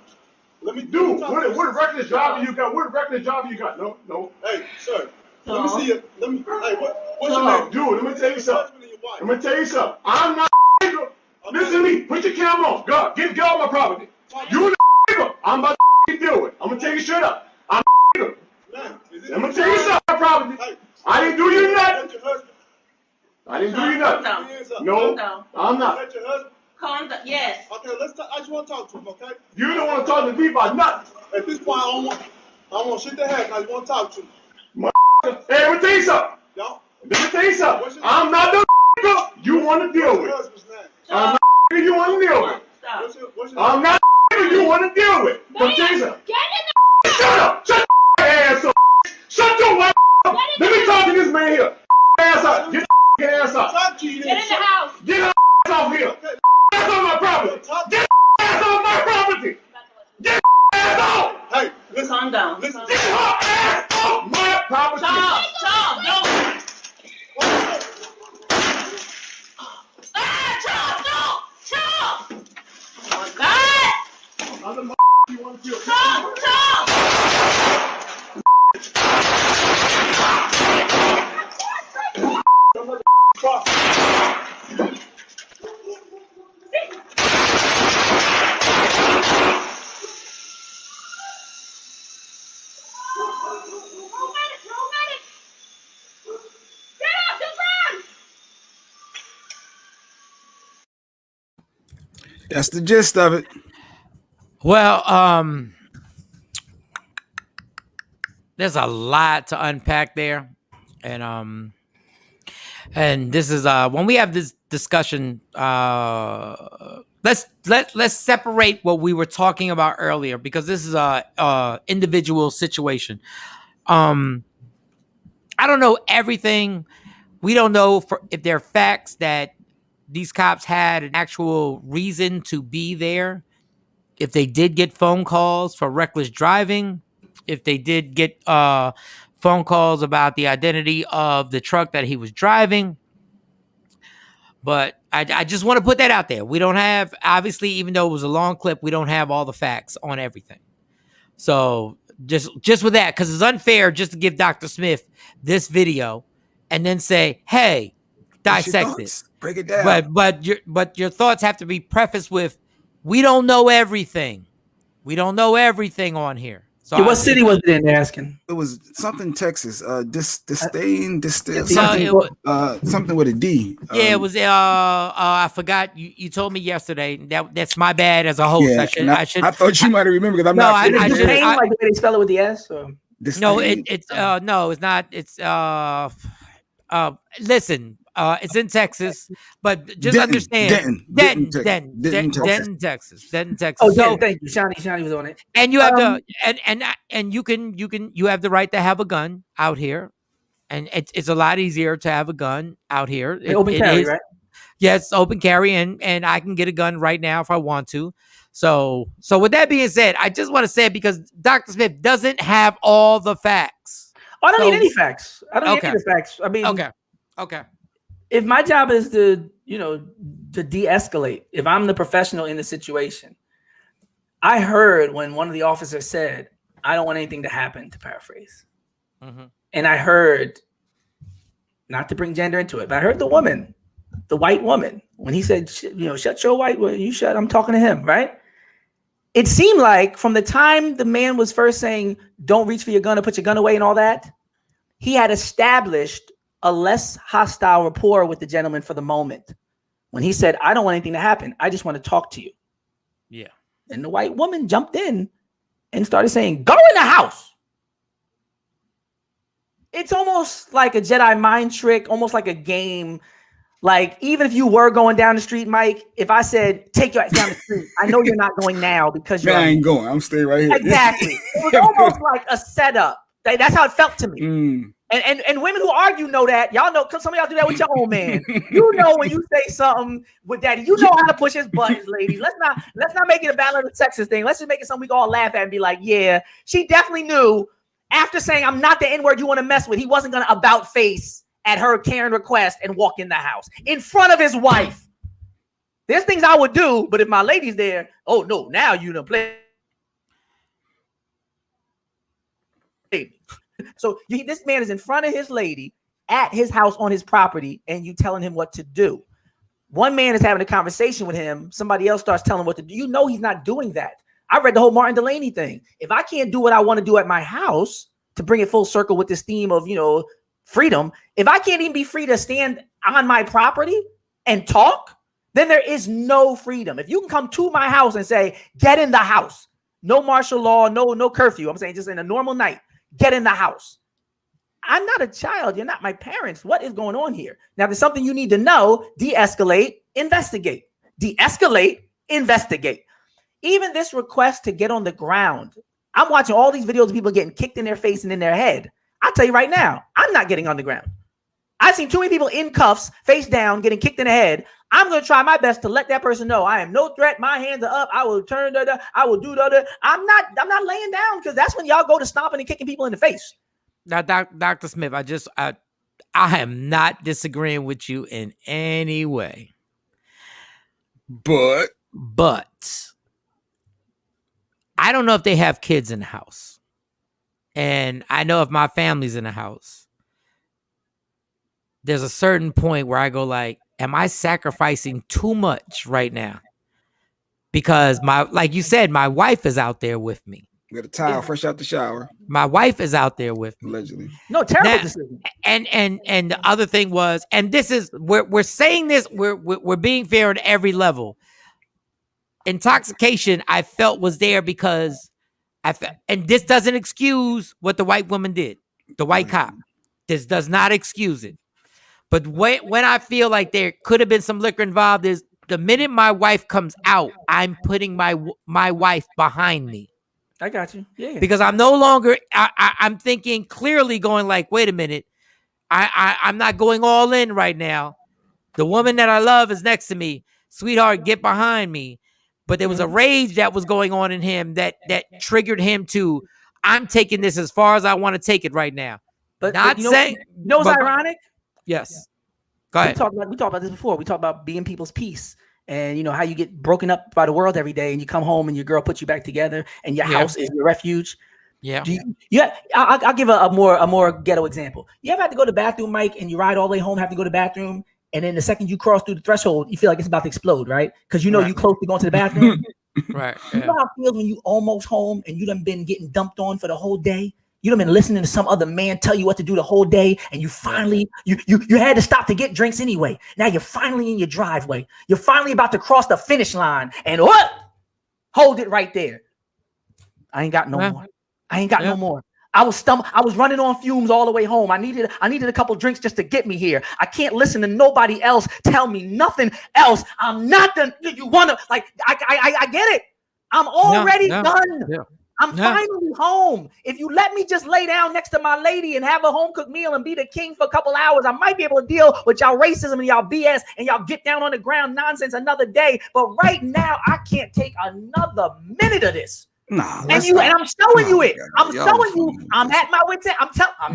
Let me do. What reckless driver you got? What reckless driver you got? No. Hey, sir. Let me see you. Hey, what's your name? Dude, let me tell you something. I'm not. Listen to me. Put your camera on. Go. Get off my property. You the I'm about to deal with. I'm gonna tell you straight up. I'm gonna tell you something. My property. I didn't do you nothing. I didn't do you nothing. No, I'm not. Calm down. Yes. Okay, let's talk. I just want to talk to him, okay? You don't want to talk to me about nothing. At this point, I don't want shit to happen. I just want to talk to him. Hey, let me tell you something. Let me tell you something. I'm not the you want to deal with. I'm not the you want to deal with. I'm not the you want to deal with. Let me tell you something. Shut up. Shut your ass up. Shut your white up. Let me talk to this man here. Ass up. Get your ass up. Get in the house. Get your ass off here. Get on my property. Get your ass on my property. Get your ass off. Hey, listen. Calm down. Listen. Get your ass off my property. Tom, no. Tom. Oh my God. I'm the you want to feel. Tom. That's the gist of it. Well, there's a lot to unpack there, and this is when we have this discussion. Let's separate what we were talking about earlier, because this is a individual situation. I don't know everything. We don't know if there are facts that these cops had an actual reason to be there. If they did get phone calls for reckless driving, if they did get phone calls about the identity of the truck that he was driving. But I just want to put that out there. We don't have, obviously, even though it was a long clip, we don't have all the facts on everything. So just with that, because it's unfair just to give Dr. Smith this video and then say, hey, dissect it. Break it down. But your thoughts have to be prefaced with, we don't know everything. We don't know everything on here. So what city was it in? Asking. It was something Texas. Disdain, something with a D. Yeah, it was. I forgot. You told me yesterday. That's my bad as a host. Yeah, I thought you might have remembered because I'm not. I like the way they spell it with the S. Or? No, it's not. It's listen. It's in Texas, but just understand Denton, Texas. Oh, so, thank you, Shawnee was on it. And you have and you have the right to have a gun out here, and it's a lot easier to have a gun out here. Open carry, right? Yes, open carry, and I can get a gun right now if I want to. So with that being said, I just want to say it because Dr. Smith doesn't have all the facts. I don't need any facts. I don't need any facts. I mean, okay. If my job is to de-escalate, if I'm the professional in the situation, I heard when one of the officers said, I don't want anything to happen, to paraphrase. Mm-hmm. And I heard, not to bring gender into it, but I heard the white woman, when he said, shut your white, you shut, I'm talking to him, right? It seemed like from the time the man was first saying, don't reach for your gun or put your gun away and all that, he had established a less hostile rapport with the gentleman for the moment. When he said, I don't want anything to happen. I just want to talk to you. Yeah. And the white woman jumped in and started saying, go in the house. It's almost like a Jedi mind trick, almost like a game. Like, even if you were going down the street, Mike, if I said, take your ass down the street, I know you're not going now because you're. I ain't going. I'm staying right here. Exactly. It was almost like a setup. That's how it felt to me. And women who argue know that. Y'all know, because some of y'all do that with your own man. You know when you say something with daddy, you know how to push his buttons, ladies. Let's not make it a battle of the sexes thing. Let's just make it something we can all laugh at and be like, yeah, she definitely knew after saying I'm not the N-word you want to mess with, he wasn't gonna about face at her Karen request and walk in the house in front of his wife. There's things I would do, but if my lady's there, oh no, now you done play. So this man is in front of his lady at his house on his property, and you telling him what to do. One man is having a conversation with him. Somebody else starts telling him what to do. You know he's not doing that. I read the whole Martin Delaney thing. If I can't do what I want to do at my house to bring it full circle with this theme of, freedom, if I can't even be free to stand on my property and talk, then there is no freedom. If you can come to my house and say, get in the house, no martial law, no curfew. I'm saying just in a normal night. Get in the house. I'm not a child. You're not my parents. What is going on here? Now, there's something you need to know. De-escalate, investigate. De-escalate, investigate. Even this request to get on the ground. I'm watching all these videos of people getting kicked in their face and in their head. I'll tell you right now, I'm not getting on the ground. I've seen too many people in cuffs, face down, getting kicked in the head. I'm going to try my best to let that person know I am no threat. My hands are up. I will turn. I will do. I'm not laying down because that's when y'all go to stomping and kicking people in the face. Now, Dr. Smith, I am not disagreeing with you in any way. But I don't know if they have kids in the house. And I know if my family's in the house, there's a certain point where I go like, am I sacrificing too much right now? Because like you said, my wife is out there with me. Got a towel fresh out the shower. My wife is out there with me. Allegedly. No, terrible decision. And the other thing was, and this is we're saying this, we're being fair at every level. Intoxication, I felt was there because and this doesn't excuse what the white woman did, the white cop. This does not excuse it. But when I feel like there could have been some liquor involved is the minute my wife comes out, I'm putting my wife behind me. I got you. Yeah. Because I'm no longer, I'm thinking clearly going like, wait a minute. I'm not going all in right now. The woman that I love is next to me. Sweetheart, get behind me. But there was a rage that was going on in him that triggered him to, I'm taking this as far as I want to take it right now. But not saying. You know what's ironic? Yes. Go ahead. We talked about this before. We talked about being people's peace. And you know how you get broken up by the world every day, and you come home and your girl puts you back together, and your house is your refuge. Yeah. I'll give a more ghetto example. You ever have to go to the bathroom, Mike, and you ride all the way home, have to go to the bathroom, and then the second you cross through the threshold, you feel like it's about to explode, right? Because you know you close to going to the bathroom. Right. You know how it feels when you almost home and you done been getting dumped on for the whole day. You done been listening to some other man tell you what to do the whole day, and you finally you had to stop to get drinks anyway. Now you're finally in your driveway. You're finally about to cross the finish line, and what? Hold it right there. I ain't got no more. I ain't got no more. I was running on fumes all the way home. I needed a couple drinks just to get me here. I can't listen to nobody else tell me nothing else. I'm not the you wanna like. I get it. I'm already done. Yeah. I'm finally home. If you let me just lay down next to my lady and have a home cooked meal and be the king for a couple hours, I might be able to deal with y'all racism and y'all BS and y'all get down on the ground nonsense another day. But right now, I can't take another minute of this. Nah, and I'm showing you it. I'm showing you. I'm at my wit's end.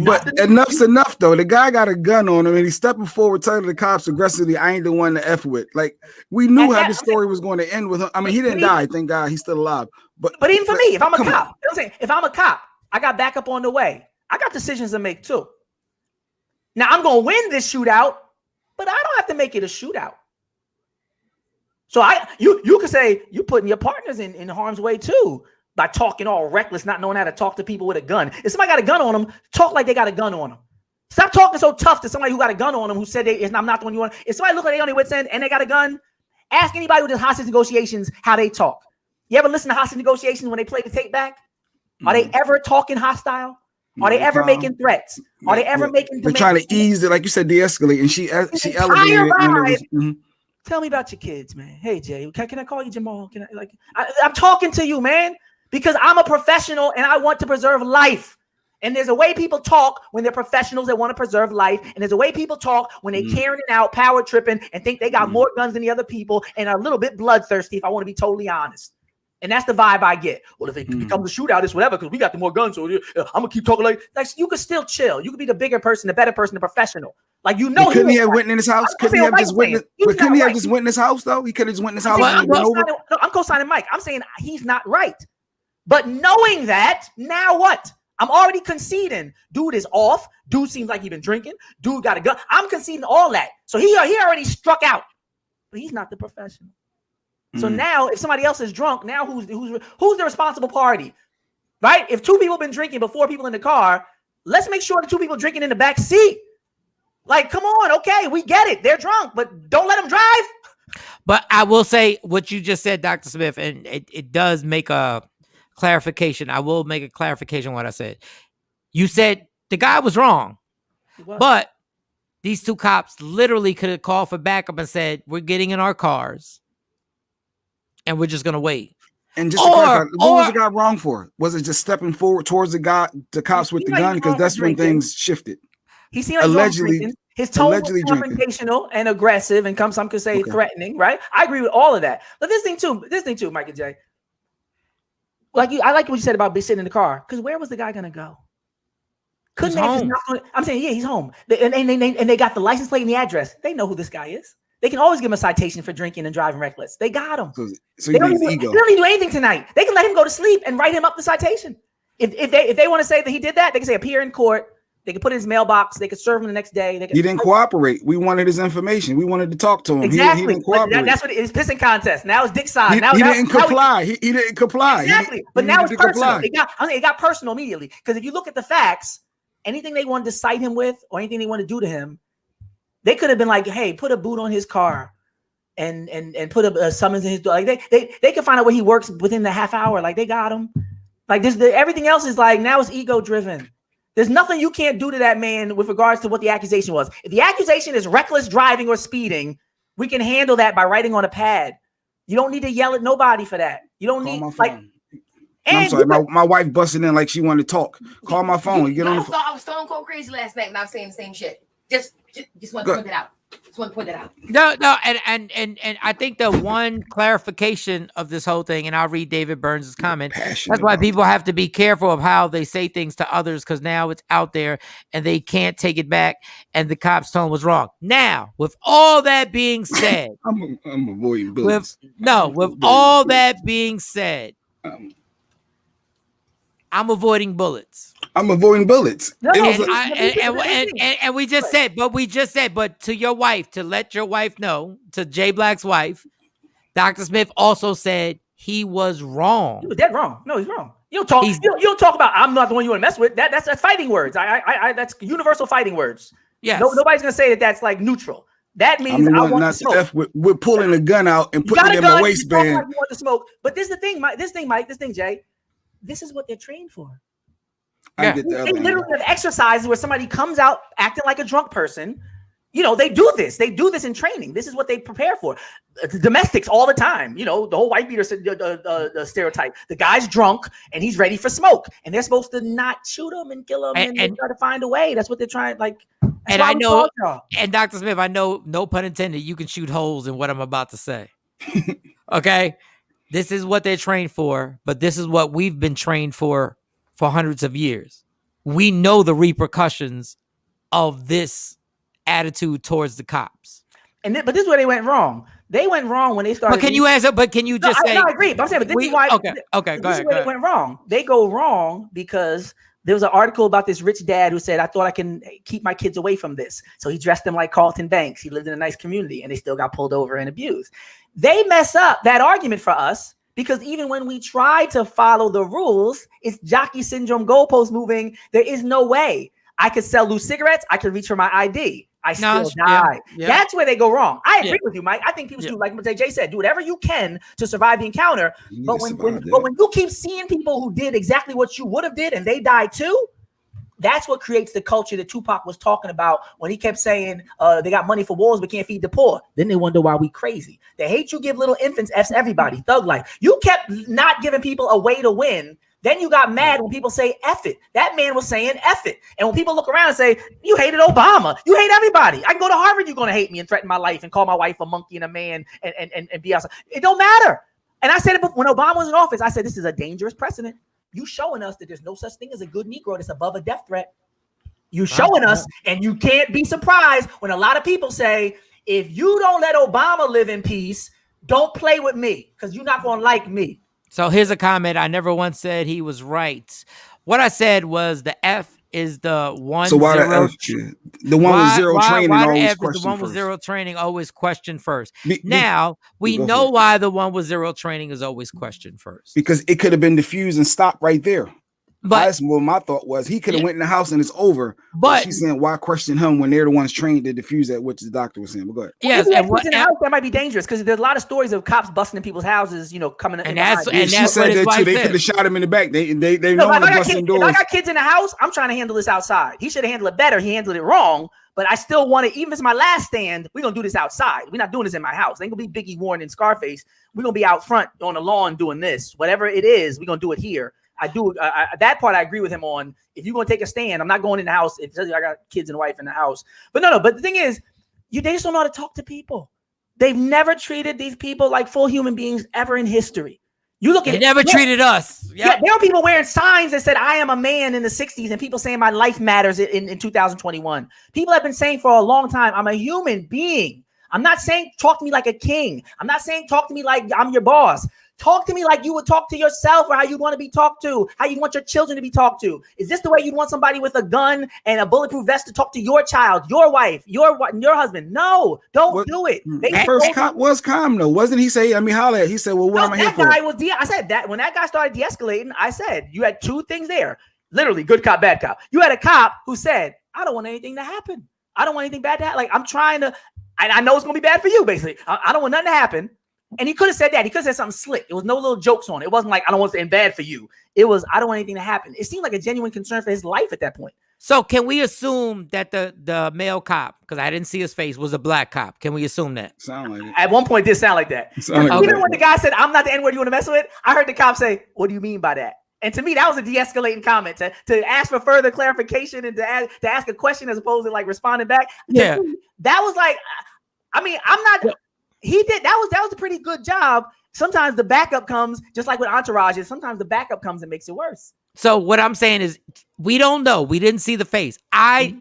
But enough's enough, though. The guy got a gun on him, and he's stepping forward, telling the cops aggressively, "I ain't the one to F with." Like, we knew how the story was going to end with him. I mean, he didn't die. Thank God, he's still alive. But even for me, if I'm a cop, I'm saying, if I'm a cop, I got backup on the way. I got decisions to make too. Now I'm gonna win this shootout, but I don't have to make it a shootout. So you could say you're putting your partners in harm's way too by talking all reckless, not knowing how to talk to people with a gun. If somebody got a gun on them, talk like they got a gun on them. Stop talking so tough to somebody who got a gun on them who said I'm not the one you want. If somebody look like they on their wit's end and they got a gun, ask anybody who does hostage negotiations how they talk. You ever listen to hostage negotiations when they play the tape back? Are they ever talking hostile? Are they ever making threats? Are they ever making demands? They're trying to ease it, like you said, de-escalate, and she elevated it. Tell me about your kids, man. Hey, Jay, can I call you Jamal? I'm talking to you, man, because I'm a professional and I want to preserve life. And there's a way people talk when they're professionals that want to preserve life. And there's a way people talk when they carrying it out, power tripping, and think they got more guns than the other people and are a little bit bloodthirsty, if I want to be totally honest. And that's the vibe I get. Well, if it becomes a shootout, it's whatever, because we got the more guns. So I'm gonna keep talking like you could still chill. You could be the bigger person, the better person, the professional. Like couldn't he have went in his house? Couldn't he have just went? But couldn't he have just went in his house though? He could have just went in his house. I'm co-signing Mike. I'm saying he's not right. But knowing that, now what? I'm already conceding. Dude is off. Dude seems like he's been drinking. Dude got a gun. I'm conceding all that. So he already struck out. But he's not the professional. So now, if somebody else is drunk, now who's the responsible party, right? If two people been drinking but 4 people in the car, let's make sure the 2 people drinking in the back seat. Like, come on, okay, we get it. They're drunk, but don't let them drive. But I will say what you just said, Dr. Smith, and it does make a clarification. I will make a clarification on what I said. You said the guy was wrong, but these 2 cops literally could have called for backup and said, "We're getting in our cars. And we're just gonna wait." And just to clarify, what was the guy wrong for? Was it just stepping forward towards the cops with the gun? Because that's when things shifted. He seemed like allegedly. His tone was confrontational and aggressive, and some could say threatening. Right? I agree with all of that. But this thing too, Mike and Jay. I like what you said about sitting in the car. Because where was the guy gonna go? Couldn't they just knock on it? I'm saying, yeah, he's home. And they got the license plate and the address. They know who this guy is. They can always give him a citation for drinking and driving reckless. They got him. So they don't need to do anything tonight. They can let him go to sleep and write him up the citation. If they want to say that he did that, they can say appear in court. They can put it in his mailbox. They can serve him the next day. He didn't cooperate. We wanted his information. We wanted to talk to him. Exactly. He didn't cooperate. That's what it is. Pissing contest. Now it's Dick's side. He didn't comply. He didn't comply. Exactly. But now it's personal. It got personal immediately. Because if you look at the facts, anything they wanted to cite him with or anything they wanted to do to him, they could have been like, hey, put a boot on his car. And put a summons in his door. Like they can find out where he works within the half hour. Like they got him. Like everything else is like now it's ego driven. There's nothing you can't do to that man with regards to what the accusation was. If the accusation is reckless driving or speeding, we can handle that by writing on a pad. You don't need to yell at nobody for that. You don't need like. I'm sorry, my wife busted in like she wanted to talk. Call my phone. Get on the phone. I was stone cold crazy last night and I'm saying the same shit. Just want to point it out. Just want to point that out. No, and I think the one clarification of this whole thing, and I'll read David Burns' comment. That's why people have to be careful of how they say things to others, because now it's out there and they can't take it back. And the cop's tone was wrong. Now, with all that being said, I'm avoiding bullets. With all that being said, I'm avoiding bullets. I'm avoiding bullets. No, and we just said, but to your wife, to let your wife know, to Jay Black's wife, Dr. Smith also said he was wrong. He was dead wrong. No, he's wrong. You don't talk. You don't talk about. I'm not the one you want to mess with. That's fighting words. That's universal fighting words. Yes. Nobody's gonna say that. That's like neutral. That means I want not to smoke. We're pulling a gun out and putting it in my waistband. You want to smoke, but this is the thing, Mike. This thing, Jay. This is what they're trained for. Yeah. They literally have exercises where somebody comes out acting like a drunk person. You know, they do this. They do this in training. This is what they prepare for. Domestics all the time. You know, the whole white beater stereotype. The guy's drunk and he's ready for smoke, and they're supposed to not shoot him and kill him and try to find a way. That's what they're trying. Like, and I know, and Dr. Smith, I know, no pun intended, you can shoot holes in what I'm about to say. Okay, this is what they're trained for, but this is what we've been trained for hundreds of years. We know the repercussions of this attitude towards the cops. But this is where they went wrong. They went wrong when they started. But can you answer? But can you just say? I agree. But I'm saying, but this is why. Okay. Go ahead. They went wrong. They go wrong because there was an article about this rich dad who said, "I thought I can keep my kids away from this." So he dressed them like Carlton Banks. He lived in a nice community, and they still got pulled over and abused. They mess up that argument for us. Because even when we try to follow the rules, it's jockey syndrome, goalpost moving. There is no way I could sell loose cigarettes. I could reach for my ID. I still die. Yeah. That's where they go wrong. I agree with you, Mike. I think people should do, like Jay said, do whatever you can to survive the encounter. But when you keep seeing people who did exactly what you would have did and they died too, that's what creates the culture that Tupac was talking about when he kept saying they got money for wars but can't feed the poor. Then they wonder why we crazy. They hate you give little infants F's everybody. Thug life. You kept not giving people a way to win. Then you got mad when people say F it. That man was saying F it. And when people look around and say, you hated Obama, you hate everybody. I can go to Harvard, you're going to hate me and threaten my life and call my wife a monkey and a man and be outside. It don't matter. And I said it when Obama was in office, I said, this is a dangerous precedent. You showing us that there's no such thing as a good Negro that's above a death threat. You showing us, and you can't be surprised when a lot of people say, if you don't let Obama live in peace, don't play with me because you're not going to like me. So here's a comment. I never once said he was right. What I said was the F is the one. So why the one with zero training always question first? The one with zero training always question first. Now we know why the one with zero training is always questioned first. Because it could have been diffused and stopped right there. But that's what my thought was. He could have went in the house and it's over. But she's saying, why question him when they're the ones trained to diffuse that, which the doctor was saying. But go ahead. Yes, and in the house, that might be dangerous because there's a lot of stories of cops busting in people's houses, you know, coming in. And she said that too. They could have shot him in the back. They know to bust in doors. If I got kids in the house, I'm trying to handle this outside. He should have handled it better. He handled it wrong. But I still want to, even if it's my last stand, we're going to do this outside. We're not doing this in my house. It ain't going to be Biggie Warren and Scarface. We're going to be out front on the lawn doing this. Whatever it is, we're going to do it here. I do that part I agree with him on. If you're going to take a stand, I'm not going in the house. If I got kids and a wife in the house. But no. But the thing is, they just don't know how to talk to people. They've never treated these people like full human beings ever in history. You look at it. They never treated us. Yep. Yeah, there are people wearing signs that said, I am a man in the 60s, and people saying my life matters in 2021. People have been saying for a long time, I'm a human being. I'm not saying talk to me like a king. I'm not saying talk to me like I'm your boss. Talk to me like you would talk to yourself or how you'd want to be talked to, how you want your children to be talked to. Is this the way you'd want somebody with a gun and a bulletproof vest to talk to your child, your wife, your husband? No, don't do it. The first cop was calm though, wasn't he? Say, holla at. He said, well, what am I here for? I said that when that guy started de-escalating, I said, you had two things there. Literally, good cop, bad cop. You had a cop who said, I don't want anything to happen. I don't want anything bad to happen. Like, I'm trying to, I know it's going to be bad for you, basically. I don't want nothing to happen. And he could have said that. He could have said something slick. It was no little jokes on it. It wasn't like, I don't want anything bad for you. It was, I don't want anything to happen. It seemed like a genuine concern for his life at that point. So can we assume that the male cop, because I didn't see his face, was a black cop? Can we assume that? Sound like it. At one point, it did sound like that. Even when the guy said, I'm not the N-word you want to mess with, I heard the cop say, what do you mean by that? And to me, that was a de-escalating comment to ask for further clarification and to ask a question as opposed to like responding back. Yeah, that was like, I mean, I'm not. He did that was a pretty good job. Sometimes the backup comes, just like with Entourage. Sometimes the backup comes and makes it worse. So what I'm saying is, we don't know. We didn't see the face.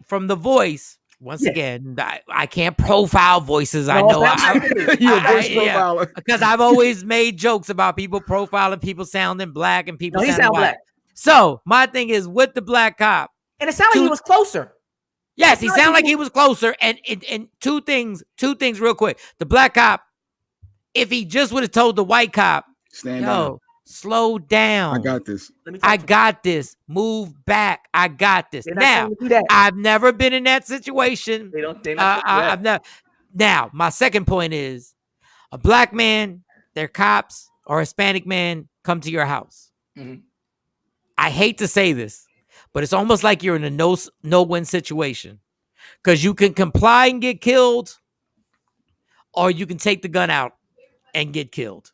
From the voice. Once again, I can't profile voices. I know because I've always made jokes about people profiling people sounding black and people sounding white. Black. So my thing is with the black cop, and it sounded like he was closer. Yes, he sounded like he was closer. And two things real quick. The black cop, if he just would have told the white cop, stand down. Slow down. I got this. I got this. Move back. I got this. Now, I've never been in that situation. I've never. Now, my second point is a black man, their cops, or Hispanic man come to your house. Mm-hmm. I hate to say this, but it's almost like you're in a no-win situation because you can comply and get killed, or you can take the gun out and get killed.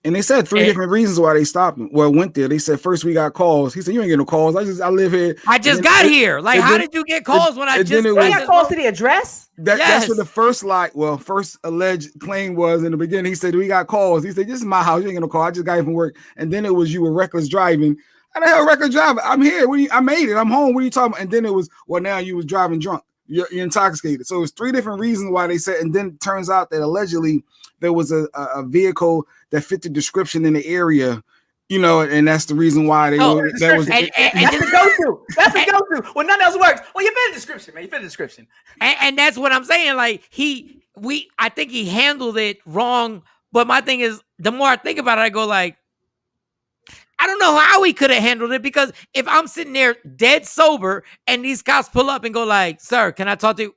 And they said three different reasons why they stopped him. Well, went there. They said first we got calls. He said, "You ain't get no calls. I live here. I just got here. Like, how did you get calls when I just got calls to the address?" That's what the first alleged claim was in the beginning. He said, "We got calls." He said, "This is my house. You ain't get no call. I just got here from work." And then it was you were reckless driving. How the hell reckless driving? I'm here. I made it. I'm home. What are you talking about? And then it was, well, now you was driving drunk. You're intoxicated. So it was three different reasons why they said. And then it turns out that allegedly there was a vehicle that fit the description in the area, and that's the reason why they that's a go-to. That's a go-to. When nothing else works, well, you fit the description, man. You fit the description. And that's what I'm saying. Like I think he handled it wrong. But my thing is, the more I think about it, I go like, I don't know how he could have handled it, because if I'm sitting there dead sober and these cops pull up and go like, "Sir, can I talk to you?"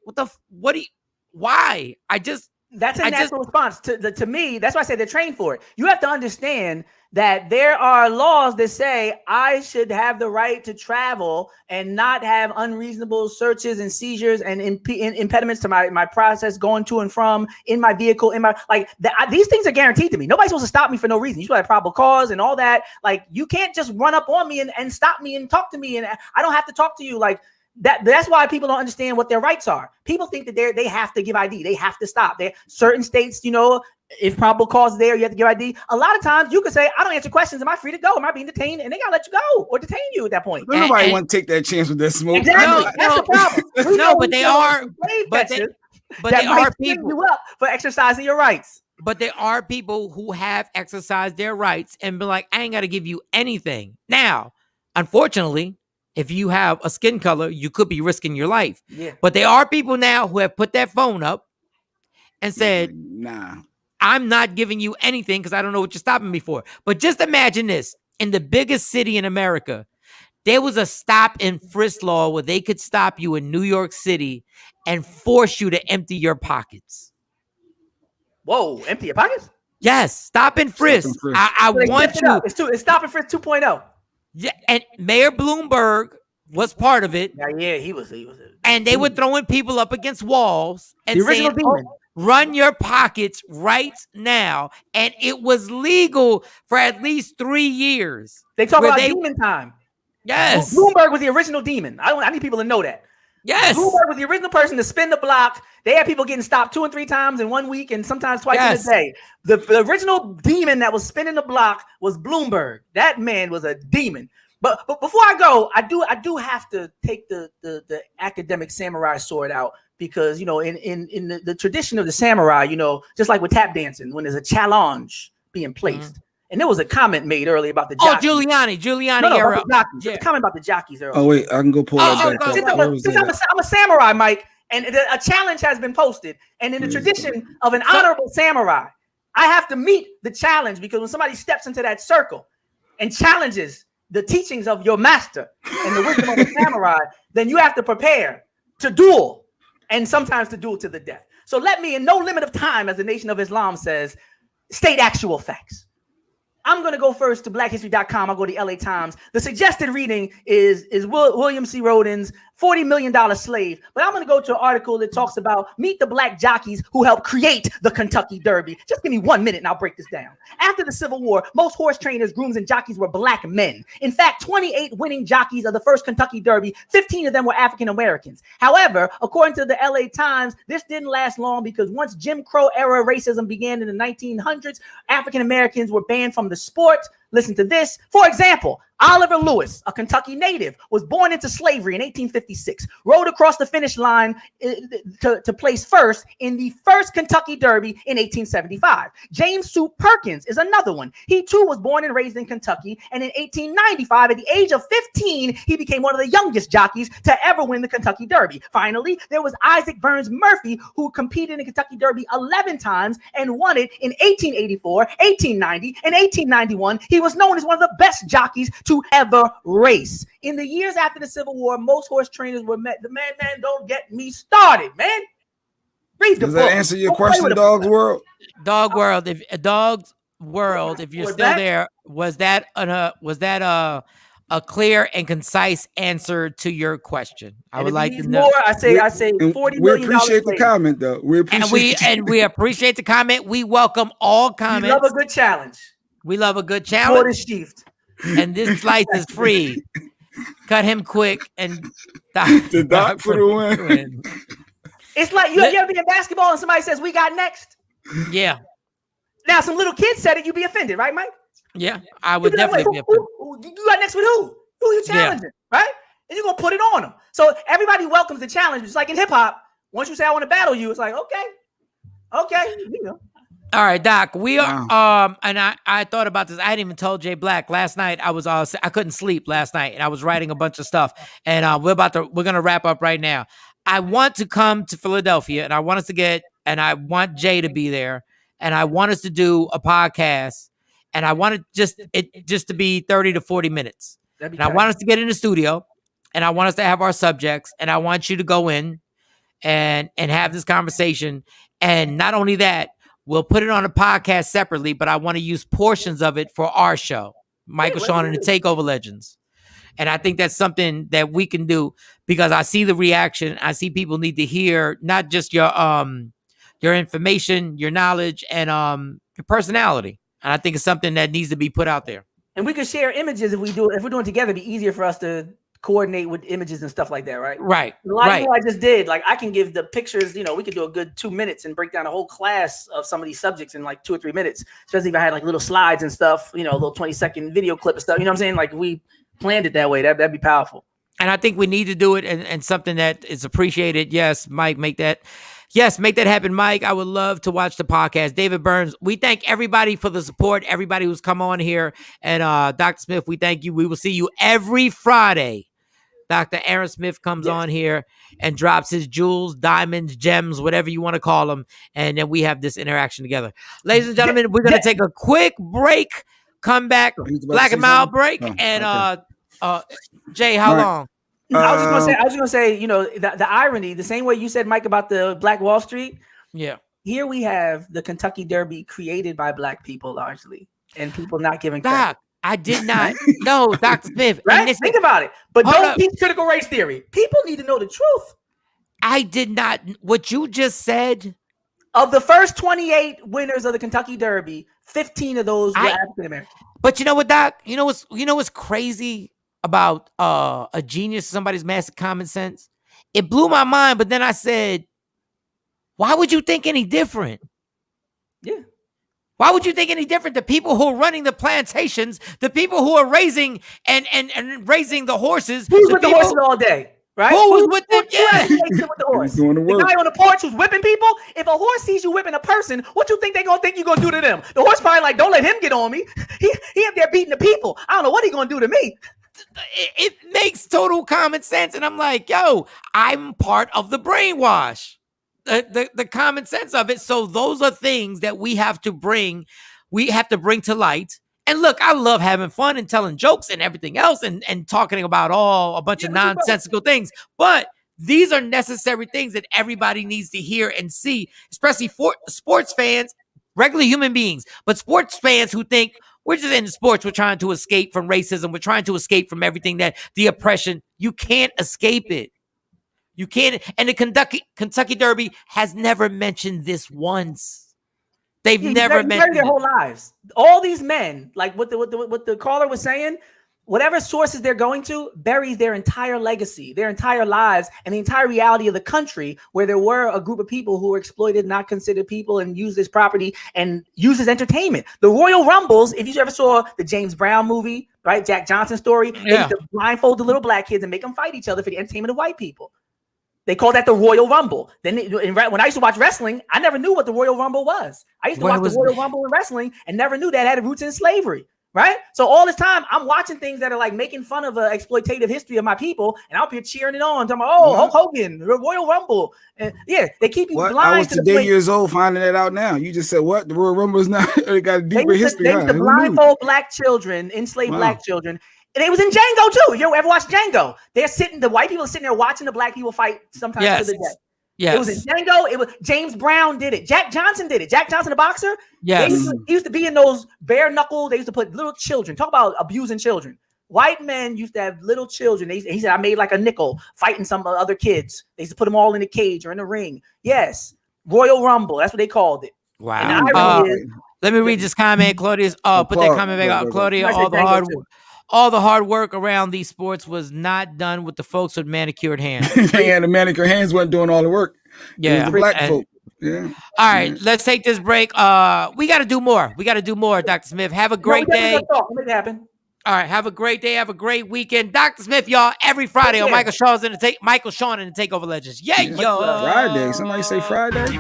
Why? That's a natural response to me. That's why I say they're trained for it. You have to understand that there are laws that say I should have the right to travel and not have unreasonable searches and seizures and impediments to my process going to and from in my vehicle. These things are guaranteed to me. Nobody's supposed to stop me for no reason. You should have probable cause and all that. Like, you can't just run up on me and stop me and talk to me, and I don't have to talk to you. Like, that's why people don't understand what their rights are. People think that they have to give ID. They have to stop. Certain states, if probable cause is there, you have to give ID. A lot of times you can say, "I don't answer questions. Am I free to go? Am I being detained?" And they gotta let you go or detain you at that point. Nobody want to take that chance with that smoke. Exactly. That's the problem. No, but they are. But they are people you up for exercising your rights. But there are people who have exercised their rights and been like, "I ain't got to give you anything." Now, unfortunately, if you have a skin color, you could be risking your life. Yeah. But there are people now who have put that phone up and said, "Nah, I'm not giving you anything because I don't know what you're stopping me for." But just imagine this. In the biggest city in America, there was a stop and frisk law where they could stop you in New York City and force you to empty your pockets. Whoa, empty your pockets? Yes, stop and frisk. I want you. It's stop and frisk 2.0. Yeah, and Mayor Bloomberg was part of it. Yeah, he was. And they were throwing people up against walls and the original saying, demon. "Run your pockets right now." And it was legal for at least 3 years. They talk about demon time. Yes. Bloomberg was the original demon. I need people to know that. Yes. Bloomberg was the original person to spin the block. They had people getting stopped 2 and 3 times in 1 week and sometimes twice in a day. The original demon that was spinning the block was Bloomberg. That man was a demon. But before I go, I do have to take the academic samurai sword out, because in the tradition of the samurai, just like with tap dancing, when there's a challenge being placed. Mm-hmm. And there was a comment made earlier about the jockeys. Giuliani era. A comment about the jockeys earlier. Oh wait, I can go pull that back up. Since I'm a samurai, Mike, and a challenge has been posted, and in the tradition of an honorable samurai, I have to meet the challenge, because when somebody steps into that circle and challenges the teachings of your master and the wisdom of a samurai, then you have to prepare to duel, and sometimes to duel to the death. So let me, in no limit of time, as the Nation of Islam says, state actual facts. I'm going to go first to blackhistory.com. I'll go to the LA Times. The suggested reading is William C. Rodin's $40 million slave. But I'm going to go to an article that talks about meet the black jockeys who helped create the Kentucky Derby. Just give me 1 minute and I'll break this down. After the Civil War, most horse trainers, grooms, and jockeys were black men. In fact, 28 winning jockeys of the first Kentucky Derby, 15 of them were African Americans. However, according to the LA Times, this didn't last long because once Jim Crow era racism began in the 1900s, African Americans were banned from the sport. Listen to this. For example, Oliver Lewis, a Kentucky native, was born into slavery in 1856, rode across the finish line to place first in the first Kentucky Derby in 1875. James Sue Perkins is another one. He too was born and raised in Kentucky, and in 1895, at the age of 15, he became one of the youngest jockeys to ever win the Kentucky Derby. Finally, there was Isaac Burns Murphy, who competed in the Kentucky Derby 11 times and won it in 1884, 1890, and 1891. He was known as one of the best jockeys to ever race. In the years after the Civil War, most horse trainers were met. The man, don't get me started, man. Read the book. Does that answer your question, Dog's World? Dog World. If you're still there, was that a clear and concise answer to your question? I would like to know. More, I say $40 million. We appreciate the comment, though. We appreciate the comment. We welcome all comments. We love a good challenge. We love a good challenge. Shift. And this slice is free. Cut him quick and the doc for the win. It's like you ever be in basketball and somebody says we got next? Yeah. Now some little kids said it, you'd be offended, right, Mike? Yeah, I would definitely be offended. You got next with who? Who you challenging, right? And you're gonna put it on them. So everybody welcomes the challenge. It's like in hip hop. Once you say I want to battle you, it's like okay, you know. All right, Doc. We are and I thought about this. I hadn't even told Jay Black last night. I couldn't sleep last night, and I was writing a bunch of stuff. And we're gonna wrap up right now. I want to come to Philadelphia, and I want I want Jay to be there, and I want us to do a podcast, and I want it just to be 30 to 40 minutes. And I want us to get in the studio, and I want us to have our subjects, and I want you to go in and have this conversation. And not only that, we'll put it on a podcast separately, but I want to use portions of it for our show, Michael, Shawn, and the Takeover Legends. And I think that's something that we can do because I see the reaction. I see people need to hear not just your information, your knowledge, and your personality. And I think it's something that needs to be put out there. And we can share images if we're doing it together. It'd be easier for us to coordinate with images and stuff like that, right? Right. A lot of what I just did, like I can give the pictures, we could do a good 2 minutes and break down a whole class of some of these subjects in like 2 or 3 minutes, especially if I had like little slides and stuff, a little 20-second video clip and stuff, you know what I'm saying? Like we planned it that way, that'd be powerful. And I think we need to do it and something that is appreciated. Yes, Mike, make that happen, Mike. I would love to watch the podcast. David Burns, we thank everybody for the support, everybody who's come on here. And Dr. Smith, we thank you. We will see you every Friday. Dr. Aaron Smith comes on here and drops his jewels, diamonds, gems, whatever you want to call them. And then we have this interaction together. Ladies and gentlemen, we're going to take a quick break, come back, Black and Mild break. Jay, how long? I was just gonna say, the irony, the same way you said, Mike, about the Black Wall Street. Yeah. Here we have the Kentucky Derby created by Black people largely, and people not giving credit. I did not know, Dr. Smith. Right? Think about it. But don't teach critical race theory. People need to know the truth. I did not. What you just said. Of the first 28 winners of the Kentucky Derby, 15 of those were African American. But you know what, Doc? You know what's crazy about a genius, somebody's massive common sense? It blew my mind, but then I said, why would you think any different? Yeah. Why would you think any different? The people who are running the plantations, the people who are raising and raising the horses. Who's with the horses all day, right? Who's with them? Yeah. With the horse? Doing the work. The guy on the porch who's whipping people. If a horse sees you whipping a person, what you think they're gonna think you're gonna do to them? The horse probably like, don't let him get on me. He up there beating the people. I don't know what he gonna do to me. It makes total common sense, and I'm like, yo, I'm part of the brainwash. The common sense of it. So those are things that we have to bring to light. And look, I love having fun and telling jokes and everything else and talking about a bunch of nonsensical things. But these are necessary things that everybody needs to hear and see, especially for sports fans, regular human beings, but sports fans who think we're just into sports. We're trying to escape from racism. We're trying to escape from everything the oppression. You can't escape it. You can't. And the Kentucky Derby has never mentioned this once. They've never mentioned their whole lives. All these men, like what the caller was saying, whatever sources they're going to buries their entire legacy, their entire lives, and the entire reality of the country, where there were a group of people who were exploited, not considered people, and used this property and used as entertainment. The Royal Rumbles, if you ever saw the James Brown movie, right, Jack Johnson story, they used to blindfold the little black kids and make them fight each other for the entertainment of white people. They call that the Royal Rumble. Then when I used to watch wrestling, I never knew what the Royal Rumble was. I used to watch the Royal Rumble in wrestling and never knew that had roots in slavery. Right. So all this time I'm watching things that are like making fun of an exploitative history of my people, and I'll be cheering it on. Talking about, Hulk Hogan, the Royal Rumble. And they keep you blind. I was today years old finding that out now. You just said what? The Royal Rumble is not it got a deeper history. They used to blindfold black children, enslaved black children. And it was in Django too. You ever watch Django? The white people are sitting there watching the black people fight sometimes to the death. Yes. It was in Django. It was James Brown did it. Jack Johnson did it. Jack Johnson, the boxer. Yes. He used to be in those bare knuckle. They used to put little children. Talk about abusing children. White men used to have little children. He said, I made like a nickel fighting some other kids. They used to put them all in a cage or in a ring. Yes. Royal Rumble. That's what they called it. Wow. Let me read this comment. Claudia's put that comment back out. Claudia, all the hard work around these sports was not done with the folks with manicured hands. Yeah, the manicured hands weren't doing all the work. Yeah, the black folk. Yeah. All right, let's take this break. We got to do more. Dr. Smith. Have a great day. Make it happen. All right, have a great day. Have a great weekend. Dr. Smith, y'all, every Friday on Michael Shawn and the Takeover Legends. Yeah, yo. Friday. Somebody say Friday.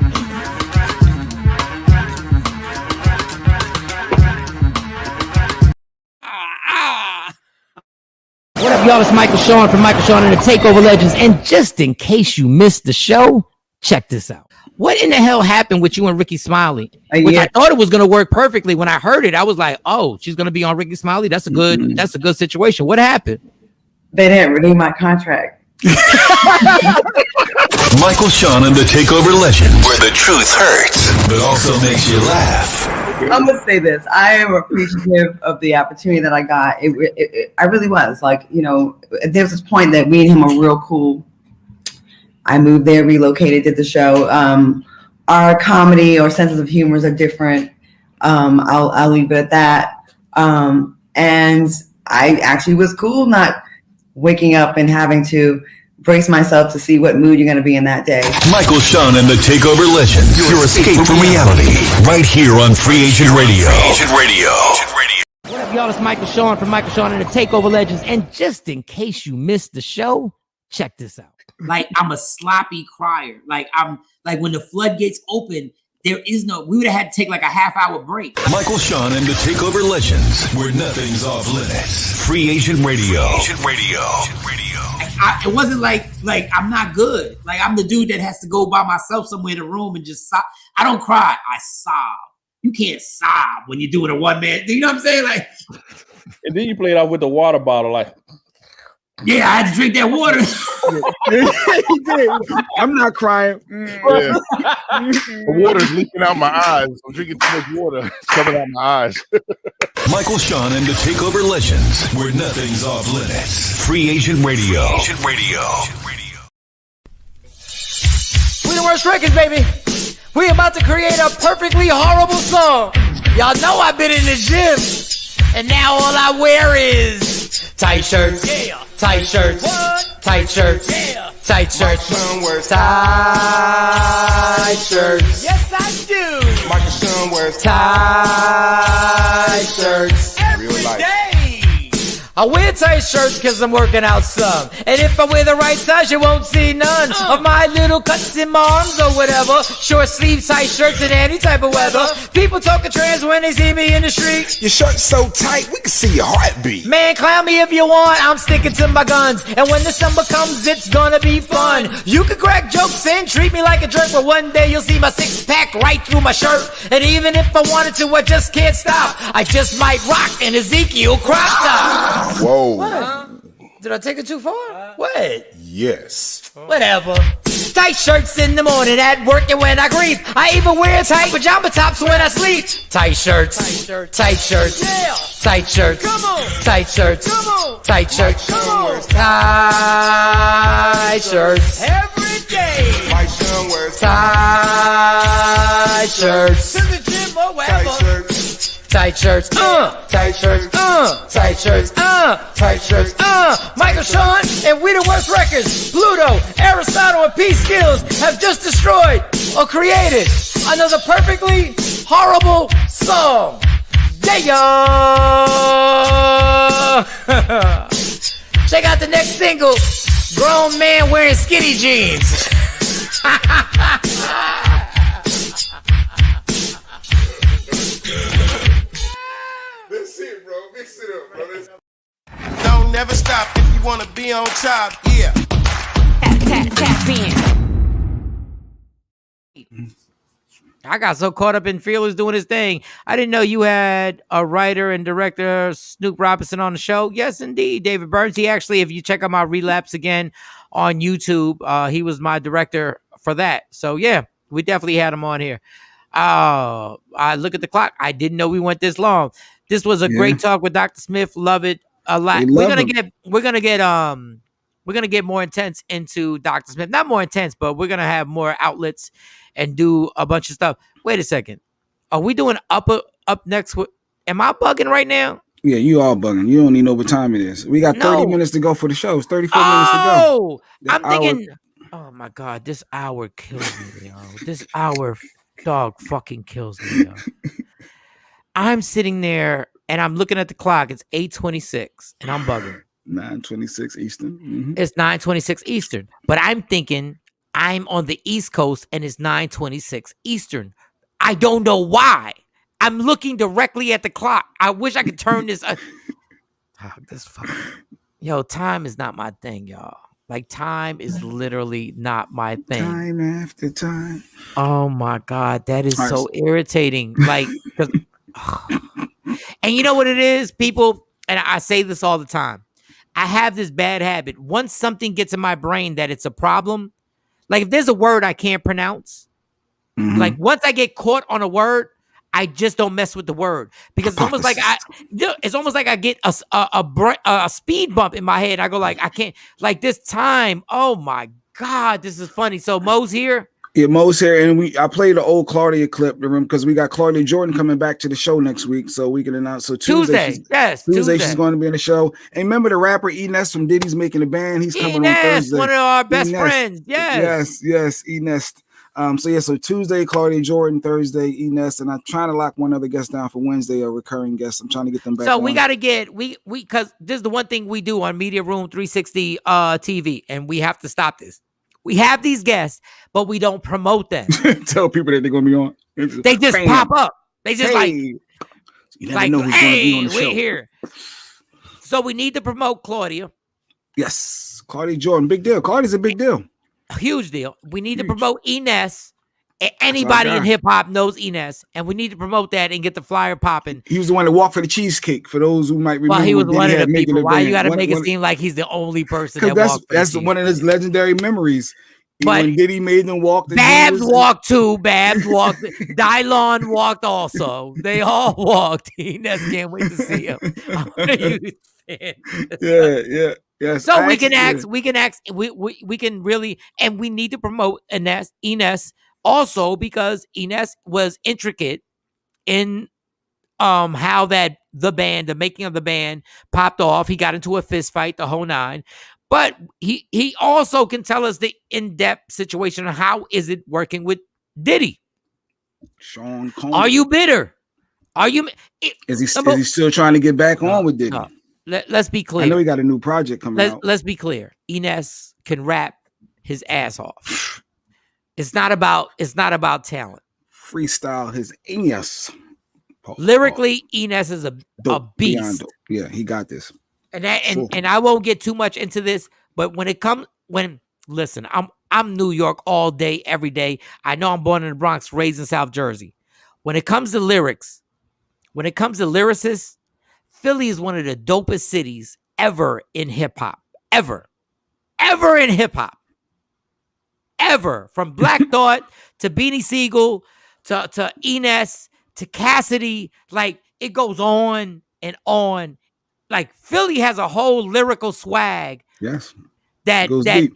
What up, y'all? It's Michael Shawn from Michael Shawn and the Takeover Legends. And just in case you missed the show, check this out. What in the hell happened with you and Ricky Smiley? Which I thought it was going to work perfectly. When I heard it, I was like, "Oh, she's going to be on Ricky Smiley. That's a good. That's a good situation." What happened? They didn't renew my contract. Michael Shawn and the Takeover Legends, where the truth hurts, but also makes you laugh. I'm gonna say this. I am appreciative of the opportunity that I got. I really was. Like, you know, there was this point that me and him were real cool. I moved there, relocated, did the show. Our comedy or senses of humor are different. I'll leave it at that. And I actually was cool not waking up and having to brace myself to see what mood you're going to be in that day. Michael Shawn and the Takeover Legends, your escape from reality, right here on Free Agent Radio. What up, y'all? It's Michael Shawn from Michael Shawn and the Takeover Legends. And just in case you missed the show, check this out. Like, I'm a sloppy crier. Like, I'm like, when the floodgates open, we would have had to take like a half-hour break. Michael Shawn and the Takeover Legends, where nothing's off limits. Free Agent Radio. It wasn't like I'm not good. Like, I'm the dude that has to go by myself somewhere in the room and just sob. I don't cry. I sob. You can't sob when you're doing a one-man. You know what I'm saying? Like, and then you played out with the water bottle, like. Yeah, I had to drink that water. He did. I'm not crying. Yeah. The water's leaking out my eyes. I'm drinking too much water. It's coming out my eyes. Michael Shawn and the Takeover Legends, where nothing's off limits. Free Agent Radio. We the worst records, baby. We about to create a perfectly horrible song. Y'all know I've been in the gym, and now all I wear is tight shirts, tight shirts, tight shirts, tight shirts, tight shirts. Yes, I do. Michael Shawn wears tight shirts every day. I wear tight shirts because I'm working out some. And if I wear the right size, you won't see none of my little cuts in my arms or whatever. Short sleeve tight shirts in any type of weather. People talking trans when they see me in the street. Your shirt's so tight, we can see your heartbeat. Man, clown me if you want, I'm sticking to my guns. And when the summer comes, it's gonna be fun. You can crack jokes and treat me like a jerk, but one day you'll see my six-pack right through my shirt. And even if I wanted to, I just can't stop. I just might rock an Ezekiel crop top. Whoa. Did I take it too far? What? Yes. Whatever. Tight Tight shirts in the morning at work and when I grieve. I even wear tight pajama tops when I sleep. Tight shirts, tight shirts, tight shirts, tight shirts, tight shirts, tight shirts. Every day. My son wears tight shirts. To the gym or wherever. Tight shirts. Tight shirts, tight shirts, tight shirts, tight shirts, Michael Shawn and We the Worst Records, Pluto, Aristotle, and P Skills have just destroyed or created another perfectly horrible song. Yeah. Check out the next single, Grown Man Wearing Skinny Jeans. That's it, bro. Mix it up, bro. Don't never stop if you wanna be on top, yeah. Tap in. I got so caught up in Fearless doing his thing. I didn't know you had a writer and director, Snoop Robinson, on the show. Yes, indeed, David Burns. He actually, if you check out my Relapse again on YouTube, he was my director for that. So, yeah, we definitely had him on here. I look at the clock. I didn't know we went this long. This was a great talk with Dr. Smith. Love it a lot. We're gonna get more intense into Dr. Smith. Not more intense, but we're gonna have more outlets and do a bunch of stuff. Wait a second. Are we doing up next? Am I bugging right now? Yeah, you all bugging. You don't even know what time it is. We got 30 minutes to go for the show. It's 34 minutes to go. Oh, I'm thinking. Oh my God, this hour kills me, yo. This hour, dog, fucking kills me, yo. I'm sitting there and I'm looking at the clock. It's 8:26, and I'm bugging. 9:26 Eastern. Mm-hmm. It's 9:26 Eastern, but I'm thinking I'm on the East Coast and it's 9:26 Eastern. I don't know why. I'm looking directly at the clock. I wish I could turn this. Yo, time is not my thing, y'all. Like, time is literally not my thing. Time after time. Oh my God, that is so irritating. Like, and you know what it is, people? And I say this all the time. I have this bad habit. Once something gets in my brain that it's a problem, like if there's a word I can't pronounce, like once I get caught on a word, I just don't mess with the word because it's almost like I get a speed bump in my head. I go like, I can't, like this time. Oh my God, this is funny. So Mo's here. Yeah, Mo's here, and I played the old Claudia clip because we got Claudia Jordan coming back to the show next week, so we can announce. So Tuesday she's going to be in the show. And remember the rapper Enes from Diddy's Making a Band? He's coming on Thursday. One of our best friends. Yes, Enes. So Tuesday, Claudia Jordan, Thursday, Enes, and I'm trying to lock one other guest down for Wednesday, a recurring guest. I'm trying to get them back. So we got to get because this is the one thing we do on Media Room 360 TV, and we have to stop this. We have these guests, but we don't promote them. Tell people that they're going to be on. They just pop up. They just you never know who's going to be on the show. We're here. So we need to promote Claudia. Yes, Claudia Jordan, big deal. Claudia's a big deal. A huge deal. We need to promote Enes. Anybody in hip hop knows Enes, and we need to promote that and get the flyer popping. He was the one that walked for the cheesecake. For those who might remember, well, he was one of the people. Why you got to make it seem like he's the only person that walked? That's one of his legendary memories. But when Diddy made them walk, Babs walked too. Babs walked. Dylon walked also. They all walked. Enes can't wait to see him. Yeah. So we can really, and we need to promote Enes also because Enes was intricate in how the making of the band popped off. He got into a fist fight, the whole nine. But he also can tell us the in-depth situation of how is it working with Diddy. Sean Combs. Are you bitter? Is he still trying to get back on with Diddy? No. Let's be clear. I know he got a new project coming out. Let's be clear. Enes can rap his ass off. It's not about talent. Freestyle his Enes. Lyrically, Enes is a beast. Yeah, he got this. And I won't get too much into this, but listen, I'm New York all day, every day. I know I'm born in the Bronx, raised in South Jersey. When it comes to lyrics, when it comes to lyricists, Philly is one of the dopest cities ever in hip hop. Ever in hip hop. ever, from Black Thought to Beanie Siegel to Ines to Cassidy. Like, it goes on and on. Like, Philly has a whole lyrical swag. Yes. That goes deep.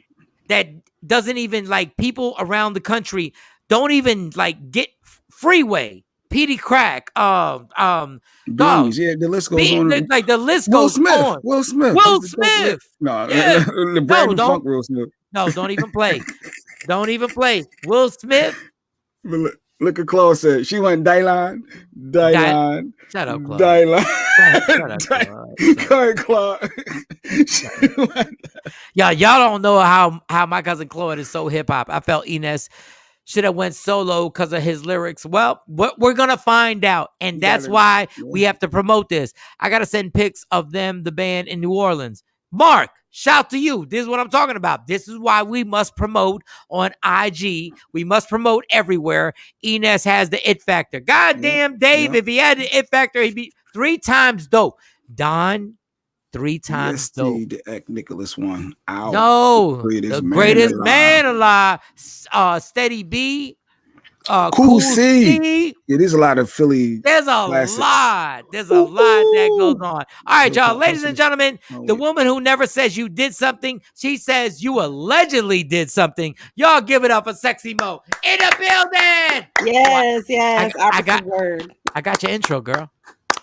That doesn't even, like, people around the country don't even like get. Freeway, Petey Crack, Beanies, yeah, the list goes on. Like, the list goes on. Will Smith. No, yeah. the Brandon Funk Will Smith. No, don't even play. Don't even play. Will Smith. Look at Claude said. She went Dylan. Shut up, Claude. Dylan. Shut up, Claude. Y'all don't know how my cousin Claude is so hip hop. I felt Ines should have went solo because of his lyrics. Well, we're gonna find out, and that's why we have to promote this. I gotta send pics of them, the band in New Orleans. Mark, shout to you. This is what I'm talking about. This is why we must promote on IG. We must promote everywhere. Ines has the it factor. Goddamn, Dave, if he had the it factor, he'd be 3 times dope. Don, 3 times dope. The Nicholas one. Ow. No, the greatest man alive. Steady B. Cool C. Yeah, there's a lot of Philly. There's a lot. There's a lot that goes on. All right, y'all. Ladies and gentlemen, the woman who never says you did something, she says you allegedly did something. Y'all give it up for Sexy Mo in the building. Yes. I got your intro, girl.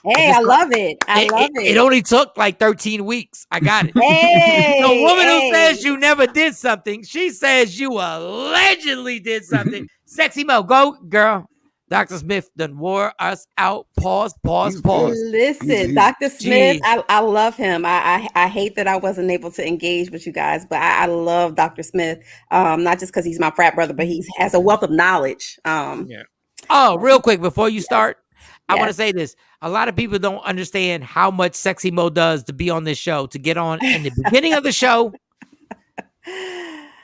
Hey, I love it. I love it. It only took like 13 weeks. I got it. Hey, the woman who says you never did something, she says you allegedly did something. Sexy Mo, go, girl. Dr. Smith done wore us out. Pause. Listen, Dr. Smith, I love him. I hate that I wasn't able to engage with you guys, but I love Dr. Smith. Not just because he's my frat brother, but he has a wealth of knowledge. Oh, real quick, before you start, I want to say this. A lot of people don't understand how much Sexy Mo does to be on this show, to get on in the beginning of the show,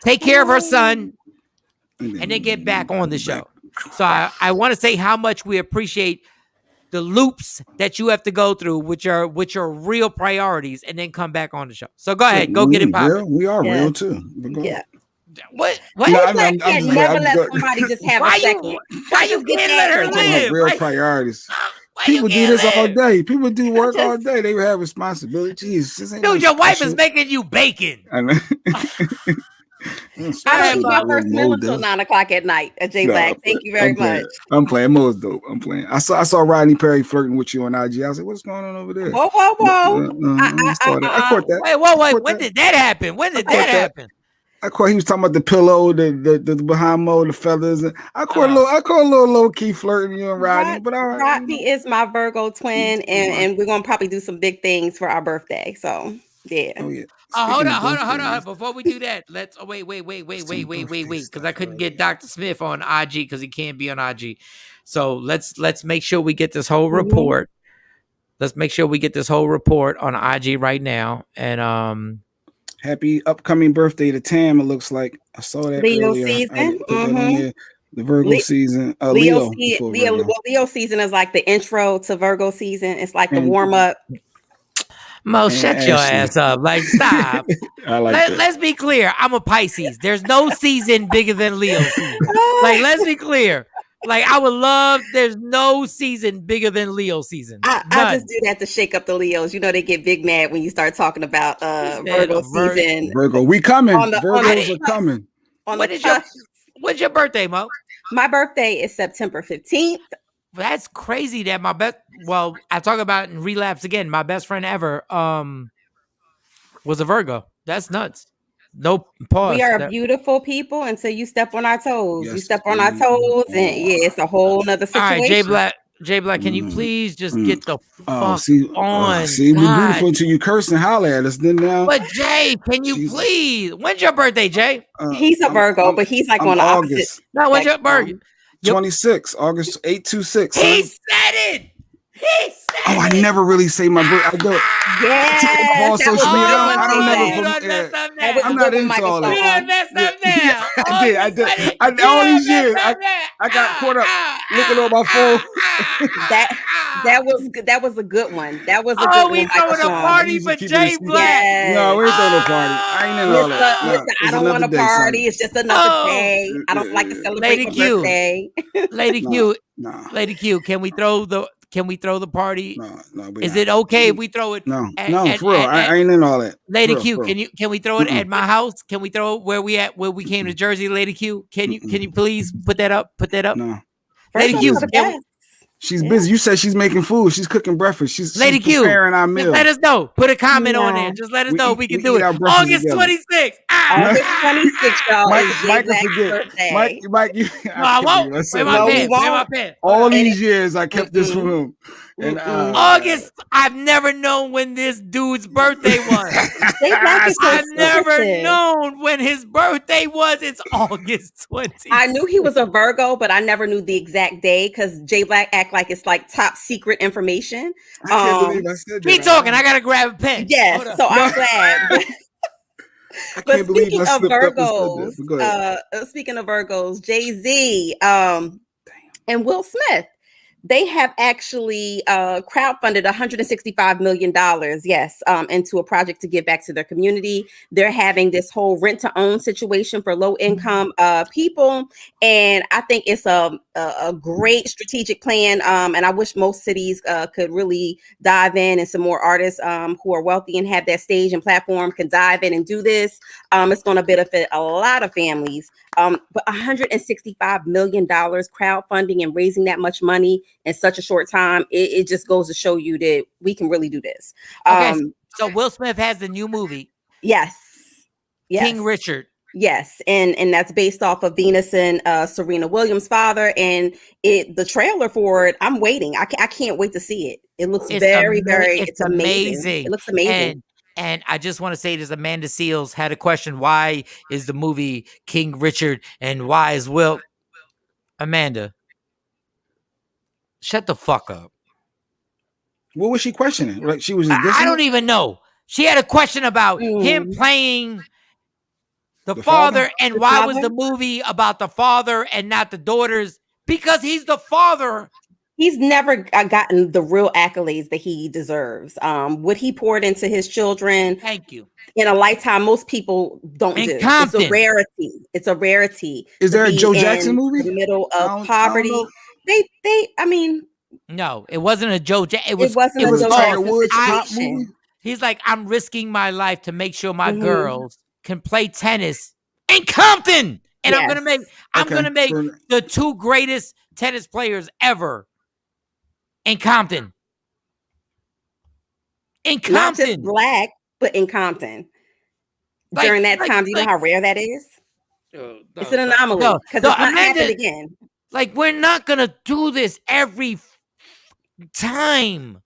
take care of her son, and then get back on the show. So I want to say how much we appreciate the loops that you have to go through, which are real priorities, and then come back on the show. So go ahead, go get it popping. We are real too. Yeah. What? No, I can't never let somebody just have a second. Why you can't let her live? Real priorities. People do this all day. People do work all day. They have responsibilities. Dude, your wife is making you bacon. I know. I don't eat my first meal until 9 o'clock at night at J Black. Thank you very much. I'm playing. Mo's dope. I'm playing. I saw Rodney Perry flirting with you on IG. I was like, what's going on over there? Whoa. I caught that. Wait. When did that happen? I caught he was talking about the pillow, the behind mo, the feathers. I caught a little low key flirting you and Rodney. But all right. Rodney is my Virgo twin, and we're gonna probably do some big things for our birthday. So yeah. Oh yeah. Hold on. Before we do that, let's wait, because I couldn't get Dr. Smith on IG because he can't be on IG. So let's make sure we get this whole report. Let's make sure we get this whole report on IG right now. And happy upcoming birthday to Tam. It looks like I saw that Leo earlier. Season. The Virgo season. Leo season is like the intro to Virgo season. It's like the warm up. Mo, shut your ass up. Like, stop. Let's be clear. I'm a Pisces. There's no season bigger than Leo season. Like, let's be clear. Like, I would love, there's no season bigger than Leo season. I just do that to shake up the Leos. You know, they get big mad when you start talking about Virgo season. Virgo, we coming. Virgos are coming. When's your birthday, Mo? My birthday is September 15th. That's crazy that I talk about it in Relapse again. My best friend ever was a Virgo. That's nuts. No pause. We are beautiful people until you step on our toes. Yes, you step on our toes, and it's a whole nother situation. All right, J Black, can you please just get the fuck on? See, we're beautiful until you curse and holler at us. Then now, but Jay, can you please? When's your birthday, Jay? He's a Virgo, but he's like on the opposite. No, when's your birthday? 26, August 826. He said it. I never really say my birthday. Yeah. I'm not into all that. You messed up now. I did. All these years, I got caught up looking on my phone. That was a good one. That was a Oh, good we one. Michael throwing a Shawn. party for Jay Black. No, we ain't throwing no party. I ain't in all that. No, Mr. I it's don't want another a day, party. son. It's just another day. I don't like to celebrate Lady my Q. birthday. Lady Q. No. Lady Q. Can we throw the party? No. Is it okay if we throw it? No, for real. I ain't in all that. Lady For Q, real. can we throw it at my house? Can we throw it where we came to Jersey, Lady Q? Can you please put that up? No. Lady Q, she's busy. You said she's making food. She's cooking breakfast. She's preparing our meal. Just let us know. Put a comment on there. Just let us know we can do it. August 26th. August 26th, y'all. Mike will forget. Mike, you. I won't. Where my pen? All these years I kept this from him. And August, I've never known when this dude's birthday was. I've never known when his birthday was. It's August 20th. I knew he was a Virgo, but I never knew the exact day because Jay Black act like it's like top secret information. I can't believe I said that. Keep talking. I gotta grab a pen. Yes, so I'm glad. But speaking of Virgos, Jay-Z and Will Smith, they have actually crowdfunded $165 million, into a project to give back to their community. They're having this whole rent-to-own situation for low-income people, and I think it's a great strategic plan, and I wish most cities could really dive in, and some more artists who are wealthy and have that stage and platform can dive in and do this. It's going to benefit a lot of families, but $165 million crowdfunding and raising that much money in such a short time, it just goes to show you that we can really do this. Okay, so Will Smith has the new movie. Yes. King Richard. Yes, and that's based off of Venus and Serena Williams' father. And the trailer for it, I'm waiting. I can't wait to see it. It looks it's amazing. It looks amazing. And I just want to say this, Amanda Seals had a question. Why is the movie King Richard and why is Will? Amanda, shut the fuck up. What was she questioning? Like she was just I don't even know. She had a question about him playing the father and why was the movie about the father and not the daughters? Because he's the father. He's never gotten the real accolades that he deserves. What he poured into his children. Thank you. In a lifetime, most people don't do. Compton. It's a rarity. It's a rarity. Is there a Joe Jackson movie? In the middle of poverty. I mean. No, it wasn't a Joe Jackson. It wasn't a Joe Jackson movie. He's like, I'm risking my life to make sure my girls can play tennis in Compton. And I'm gonna make the two greatest tennis players ever in Compton. In Compton. Not just Black, but in Compton. During that time, do you know how rare that is? It's an anomaly because it's not happening again. Like, we're not gonna do this every time.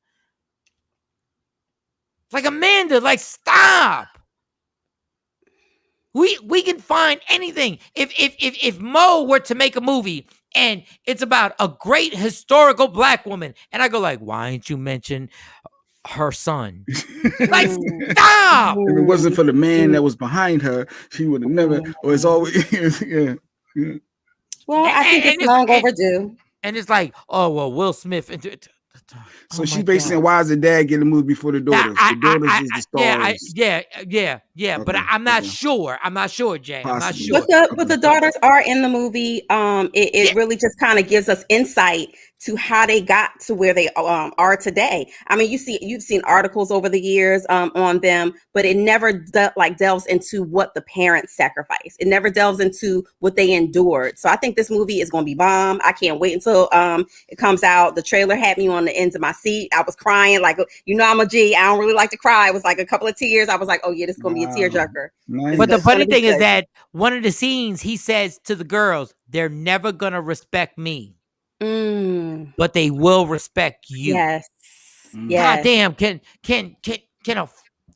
Like, Amanda, like, stop. We can find anything. If Mo were to make a movie and it's about a great historical Black woman, and I go like, why ain't you mention her son? Like, stop. If it wasn't for the man that was behind her, she would have never. Or it's always Well, I think it's long overdue. And it's like, oh well, Will Smith. So she's basically saying, why is the dad getting the movie before the daughters? The daughters is the stars. Yeah. Okay, but I'm not sure. I'm not sure, Jay. I'm not sure. But the daughters are in the movie. It really just kind of gives us insight to how they got to where they are today. I mean, you've seen articles over the years on them, but it never delves into what the parents sacrificed. It never delves into what they endured. So I think this movie is going to be bomb. I can't wait until it comes out. The trailer had me on the ends of my seat. I was crying, like, I'm a G. I don't really like to cry. It was like a couple of tears. I was like, oh yeah, this is going to be a tearjerker. Nice. But the funny thing is that one of the scenes he says to the girls, they're never going to respect me. But they will respect you. Yes. God damn.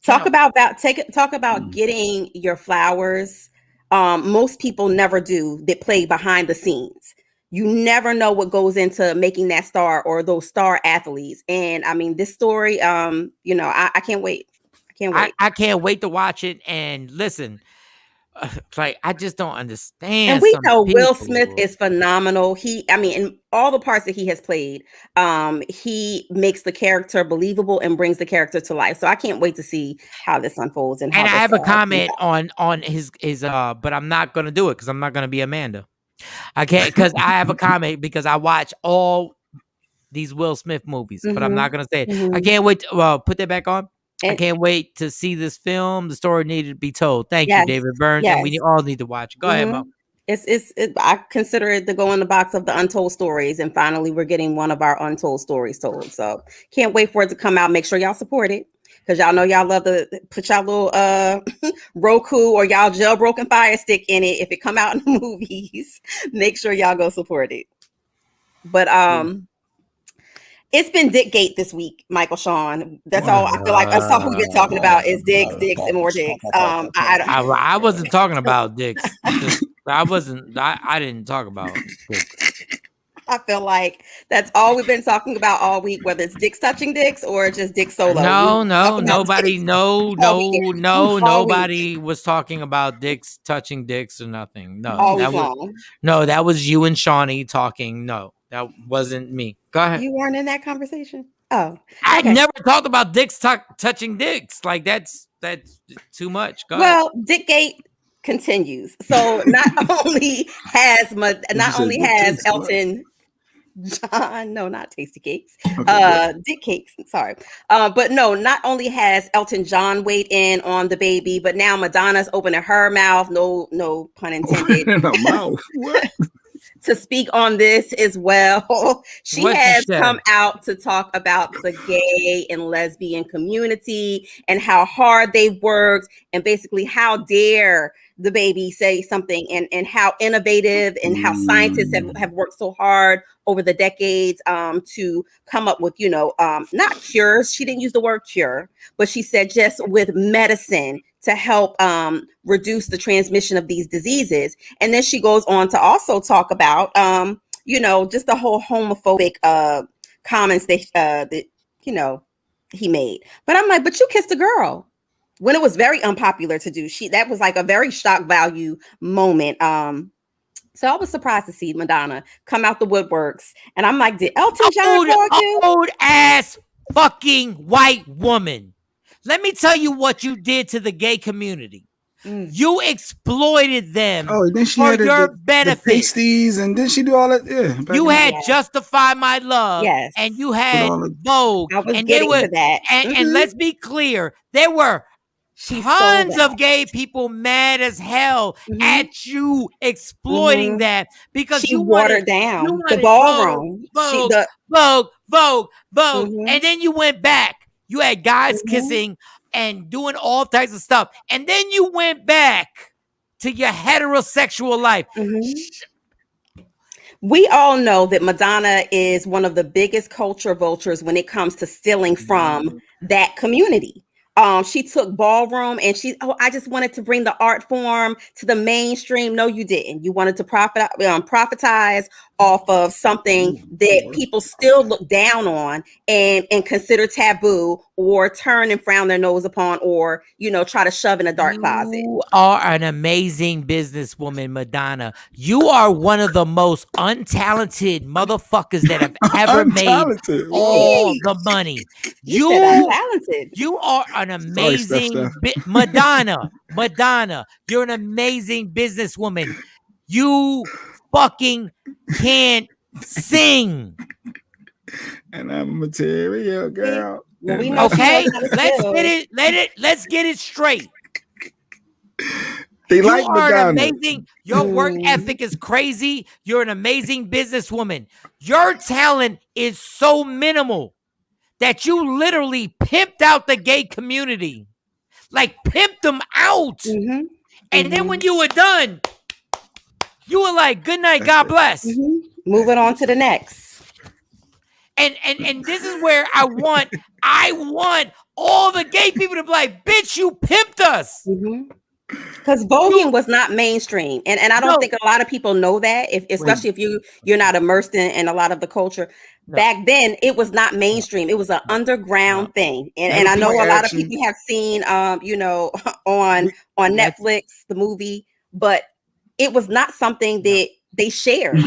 Talk about getting your flowers. Most people never do that play behind the scenes. You never know what goes into making that star or those star athletes. And I mean, this story, I can't wait. I can't wait. I can't wait to watch it. And listen, Like, I just don't understand. And we know Will people. Smith is phenomenal. In all the parts that he has played, he makes the character believable and brings the character to life. So I can't wait to see how this unfolds and how. And I this, have a comment on his but I'm not gonna do it because I'm not gonna be Amanda. I can't, because I have a comment because I watch all these Will Smith movies, but I'm not gonna say it. I can't wait to, put that back on. I can't wait to see this film. The story needed to be told. Thank you, David Burns, and we all need to watch it. Go ahead, Mo. I consider it to go in the box of the untold stories, and finally we're getting one of our untold stories told. So can't wait for it to come out. Make sure y'all support it, because y'all know y'all love to put y'all little Roku or y'all jailbroken Fire Stick in it. If it come out in the movies, make sure y'all go support it. But it's been Dickgate this week, Michael Shawn. That's all I feel like. That's all we've been talking about is dicks, and more dicks. I wasn't talking about dicks. I didn't talk about dicks. I feel like that's all we've been talking about all week, whether it's dicks touching dicks or just dick solo. Nobody was talking about dicks touching dicks or nothing. No, that was you and Shawnee talking. No, that wasn't me. Go ahead. You weren't in that conversation. Oh, okay. I never talked about dicks touching dicks. Like that's too much. Go ahead. Dickgate continues. So not only has Elton John, no, not Tasty Cakes, Dick Cakes, sorry. But no, not only has Elton John weighed in on the baby, but now Madonna's opening her mouth, no pun intended. Mouth. What? To speak on this as well. She has come out to talk about the gay and lesbian community and how hard they've worked, and basically how dare the baby say something, and how innovative and how scientists have worked so hard over the decades to come up with, not cures. She didn't use the word cure, but she said just with medicine to help reduce the transmission of these diseases. And then she goes on to also talk about, just the whole homophobic comments that he made. But I'm like, but you kissed a girl when it was very unpopular to do. That was like a very shock value moment. So I was surprised to see Madonna come out the woodworks. And I'm like, did Elton John call you? Old ass fucking white woman. Let me tell you what you did to the gay community. You exploited them then she for had your benefit. The pasties, and then she do all that. Yeah, you had Justify My Love, and you had Vogue. I was and getting to that. And let's be clear, there were tons of gay people mad as hell at you exploiting that, because you watered down the ballroom. Vogue. And then you went back. You had guys kissing and doing all types of stuff. And then you went back to your heterosexual life. We all know that Madonna is one of the biggest culture vultures when it comes to stealing from that community. She took ballroom and I just wanted to bring the art form to the mainstream. No, you didn't. You wanted to profitize off of something that people still look down on and consider taboo, or turn and frown their nose upon, or try to shove in a dark closet. You are an amazing businesswoman, Madonna. You are one of the most untalented motherfuckers that have ever made all the money. You said untalented. You are an amazing Madonna. You're an amazing businesswoman. You fucking can't sing. And I'm a material girl. Okay, let's get it straight. They like Madonna. Amazing. Your work ethic is crazy. You're an amazing businesswoman. Your talent is so minimal that you literally pimped out the gay community. Like, pimped them out. And then when you were done, you were like, good night, God bless. Moving on to the next. And this is where I want all the gay people to be like, bitch, you pimped us. Because voguing was not mainstream. And I don't think a lot of people know that, especially if you're not immersed in a lot of the culture. back then it was not mainstream. It was an underground thing. And I know a lot of people have seen you know, on Netflix the movie, but it was not something that they shared.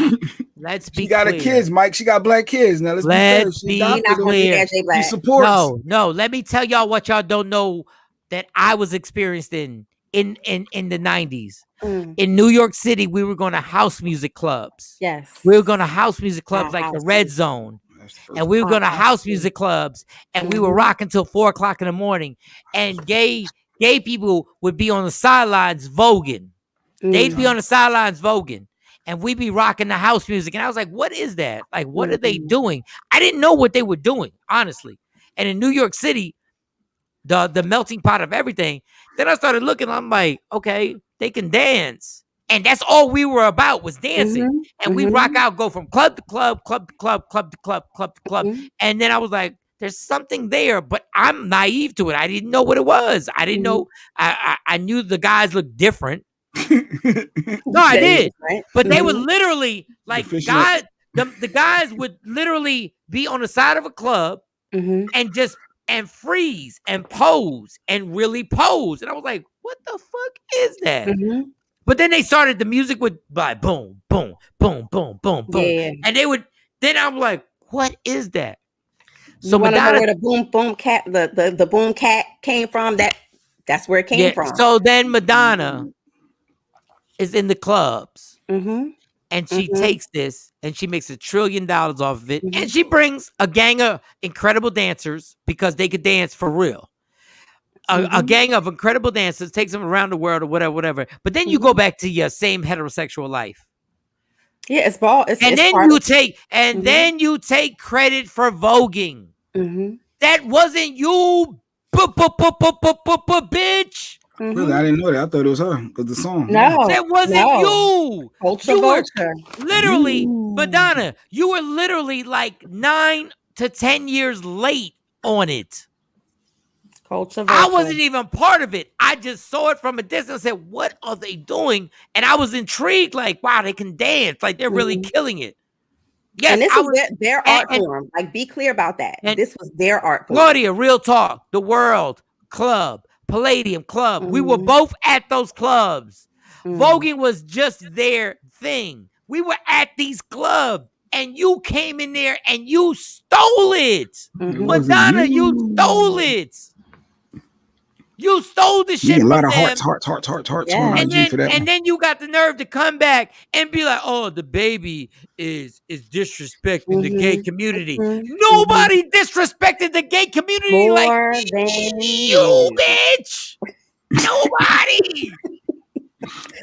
Let's be She got clear. her kids, Mike. She got black kids. Now let's be clear. She supports. No. Let me tell y'all what y'all don't know that I was experienced in the 90s. In New York City, we were going to house music clubs. Yes. We were going to house music clubs like the Red Zone. And we were going to house music clubs, and we were rocking till 4 o'clock in the morning. And gay people would be on the sidelines voguing. They'd be on the sidelines voguing, and we'd be rocking the house music. And I was like, what is that? Like, what are they doing? I didn't know what they were doing, honestly. And in New York City, the melting pot of everything, then I started looking, I'm like, okay, they can dance. And that's all we were about was dancing. And we rock out, go from club to club, club to club, club to club, club to club. And then I was like, there's something there, but I'm naive to it. I didn't know what it was. I didn't know. I knew the guys looked different. No, I did. But they would literally, like, guys, the guys would literally be on the side of a club and freeze and pose and really pose. And I was like, what the fuck is that? But then they started, the music would like boom, boom, boom, boom, boom, boom. Yeah. And they would, then I'm like, what is that? So Madonna, know where the boom cat, the boom cat came from? That's where it came from. So then Madonna is in the clubs. And she takes this and she makes $1 trillion off of it. And she brings a gang of incredible dancers because they could dance for real. A gang of incredible dancers, takes them around the world or whatever. But then you go back to your same heterosexual life. Yeah, it's ball. Then you take credit for voguing. That wasn't you, bitch. Really, I didn't know that. I thought it was her because the song. No, that wasn't you. You were literally, Madonna. You were literally like 9 to 10 years late on it. I wasn't even part of it. I just saw it from a distance and said, what are they doing? And I was intrigued, like, wow, they can dance. Like, they're really killing it. Yes, and this is their art form. Like, be clear about that. This was their art form. Claudia, real talk. The World Club, Palladium Club. We were both at those clubs. Voguing was just their thing. We were at these clubs. And you came in there and you stole it. Madonna, you stole it. You stole the shit. A lot of them. hearts. Yeah. And then you got the nerve to come back and be like, "Oh, the baby is disrespecting the gay community." Nobody disrespected the gay community like you, bitch. Nobody.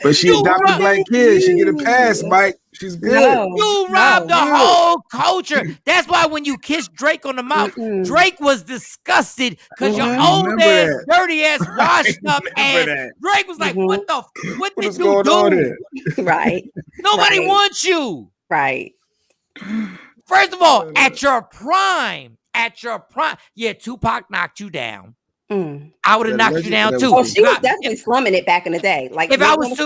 But she adopted black kids. She get a pass, Mike. She's good. You robbed the whole culture. That's why when you kissed Drake on the mouth, Drake was disgusted because your old ass, dirty ass, washed up ass. Drake was like, what did you do? Right. Nobody wants you. Right. First of all, at your prime, yeah, Tupac knocked you down. I would have knocked you down too. Oh, she was definitely slumming it back in the day. Like if I was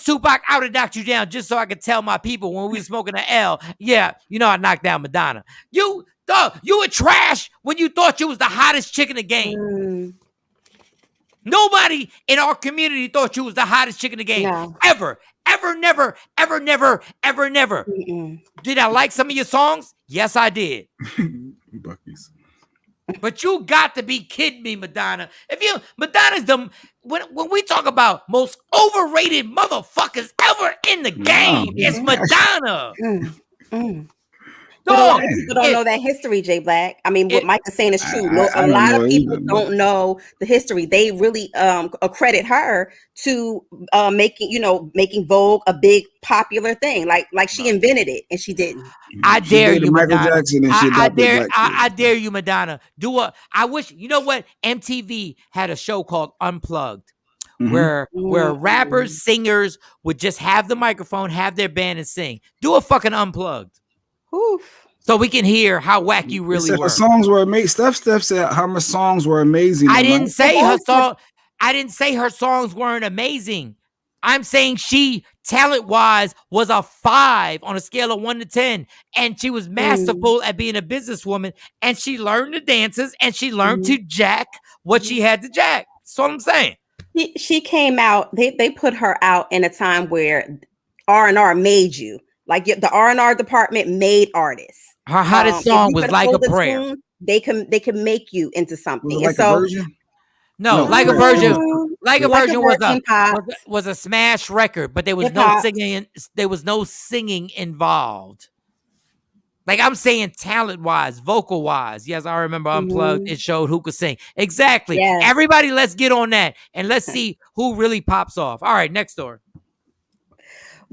Tupac, I would have knocked you down just so I could tell my people when we were smoking an L. Yeah, you know I knocked down Madonna. You were trash when you thought you was the hottest chick in the game. Nobody in our community thought you was the hottest chick in the game. No. Ever, never. Did I like some of your songs? Yes, I did. Bucky's. But you got to be kidding me, Madonna. Madonna's when we talk about most overrated motherfuckers ever in the game, it's Madonna. But a lot of people don't know that history, Jay Black. I mean, what Mike is saying is true. A lot of people don't know the history. They really accredit her to making Vogue a big popular thing. Like she invented it and she didn't. I dare you, Michael Madonna. Jackson and I dare you, Madonna. I wish, you know what? MTV had a show called Unplugged. Where rappers, singers would just have the microphone, have their band and sing. Do a fucking Unplugged. Oof. So we can hear how whack you really were. Her songs were amazing. Steph said her songs were amazing. I didn't say her songs weren't amazing. I'm saying she, talent-wise, was a 5 on a scale of 1 to 10. And she was masterful at being a businesswoman. And she learned the dances and she learned to jack what she had to jack. That's what I'm saying. She came out, they put her out in a time where R&R made you. Like the R&R department made artists. Her hottest song was Like a Prayer. Tune, they can make you into something. Like a Version? No, Like a Version. Like a Version was a smash record, but there was no singing. There was no singing involved. Like I'm saying, talent-wise, vocal-wise. Yes, I remember Unplugged. It showed who could sing. Exactly. Yes. Everybody, let's get on that and let's see who really pops off. All right, next door.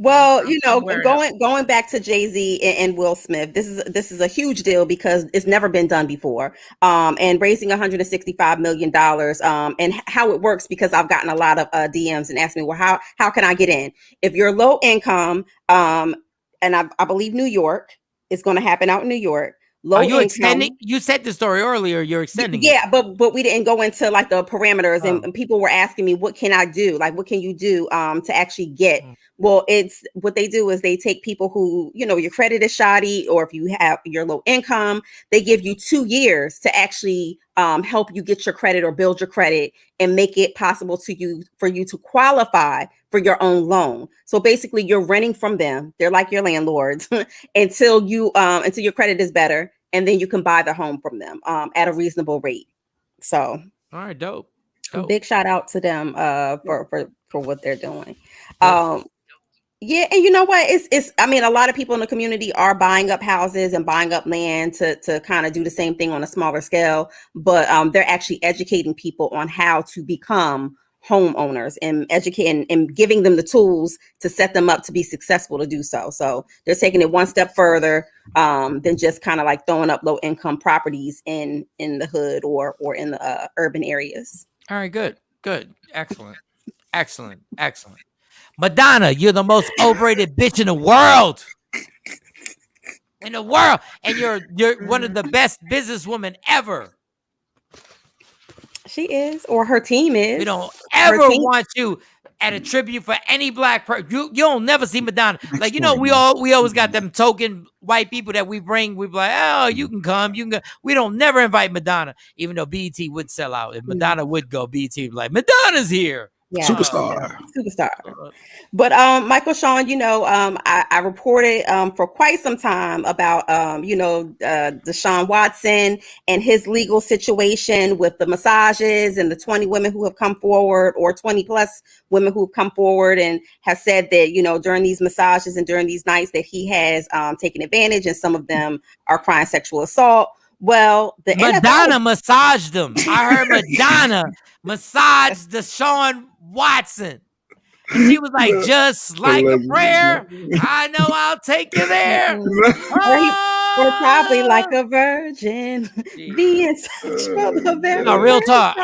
Well, going back to Jay-Z and Will Smith, this is a huge deal because it's never been done before. And raising $165 million, and how it works, because I've gotten a lot of DMs and asked me, well, how can I get in? If you're low income, and I believe New York is going to happen out in New York. Are you extending? You said the story earlier. You're extending. Yeah, but we didn't go into like the parameters, and people were asking me, what can I do? Like, what can you do to actually get? Well, it's what they do is they take people who, your credit is shoddy, or if you have your low income, they give you 2 years to actually help you get your credit or build your credit and make it possible for you to qualify for your own loan. So basically you're renting from them. They're like your landlords until your credit is better. And then you can buy the home from them at a reasonable rate. So, all right, dope. Big shout out to them for what they're doing. Yeah, and you know what? It's I mean, a lot of people in the community are buying up houses and buying up land to kind of do the same thing on a smaller scale, but they're actually educating people on how to become homeowners and educating and giving them the tools to set them up to be successful to do so. So they're taking it one step further than just kind of like throwing up low income properties in the hood or in the urban areas. All right, good, excellent. Madonna, you're the most overrated bitch in the world. And you're one of the best businesswomen ever. She is, or her team is. We don't ever want you at a tribute for any black person. You don't never see Madonna. Like, we always got them token white people that we bring. We be like, oh, you can come. We don't never invite Madonna, even though BET would sell out. If Madonna would go, BET would be like, Madonna's here. Yeah, superstar. But Michael Shawn, I reported for quite some time about Deshaun Watson and his legal situation with the massages and the 20 women who have come forward, or 20 plus women who have come forward and have said that during these massages and during these nights that he has taken advantage, and some of them are crying sexual assault. Well, the Madonna massaged them. I heard Madonna massaged Deshaun Watson. And she was like, just like a prayer, I know I'll take you there. Or probably like a virgin, being such for the very No, real talk.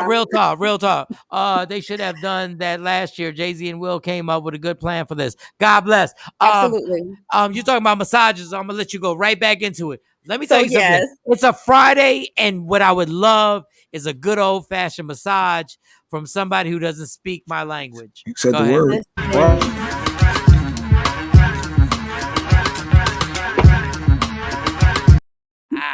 They should have done that last year. Jay-Z and Will came up with a good plan for this. God bless. Absolutely. You're talking about massages. I'm gonna let you go right back into it. Let me tell you something. Yes. It's a Friday, and what I would love is a good old-fashioned massage from somebody who doesn't speak my language. You said the word.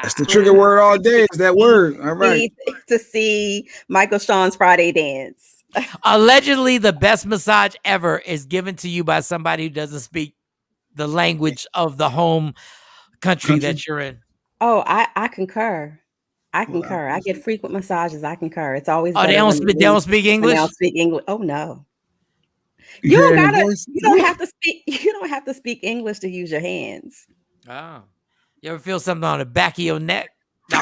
That's the trigger word all day. Is that word? All right. To see Michael Shawn's Friday dance. Allegedly, the best massage ever is given to you by somebody who doesn't speak the language of the home country that you're in. Oh, I concur. I get frequent massages. I concur. It's always they don't speak English. They don't speak English. Oh no. You don't have to speak. You don't have to speak English to use your hands. Oh, you ever feel something on the back of your neck? No,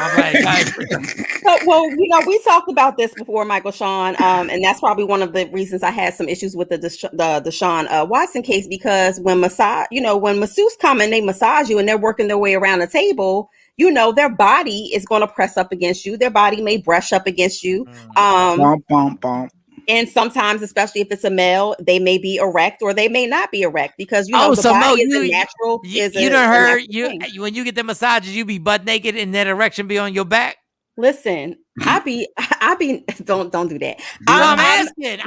well, we talked about this before, Michael Shawn, and that's probably one of the reasons I had some issues with the Deshaun Watson case, because when masseuses come and they massage you and they're working their way around the table, their body is going to press up against you. Their body may brush up against you. Bump, bump, bump. And sometimes, especially if it's a male, they may be erect or they may not be erect, because the body is a natural. When you get the massages, you be butt naked and that erection be on your back. Listen, I be don't do that. I'm asking.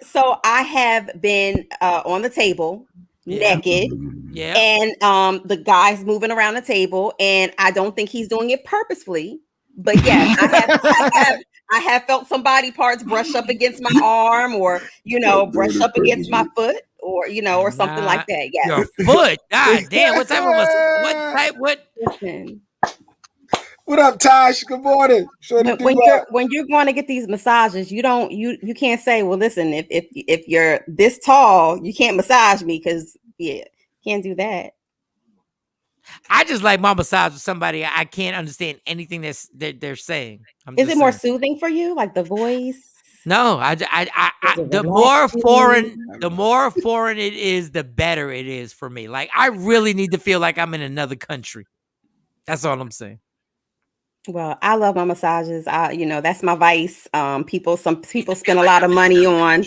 So I have been on the table naked. Yeah. And the guy's moving around the table, and I don't think he's doing it purposefully. But yes, I have felt some body parts brush up against my arm, or brush up against my foot, or or something like that. Yes. Your foot. God damn. What type of what? Listen. What up, Tosh? Good morning. When you're going to get these massages, you can't say, well, listen, if you're this tall, you can't massage me because can't do that. I just like my massage with somebody I can't understand anything they're saying. Is it more soothing for you, like the voice? No, the more foreign it is, the better it is for me. Like I really need to feel like I'm in another country. That's all I'm saying. Well, I love my massages. That's my vice. Some people spend a lot of money on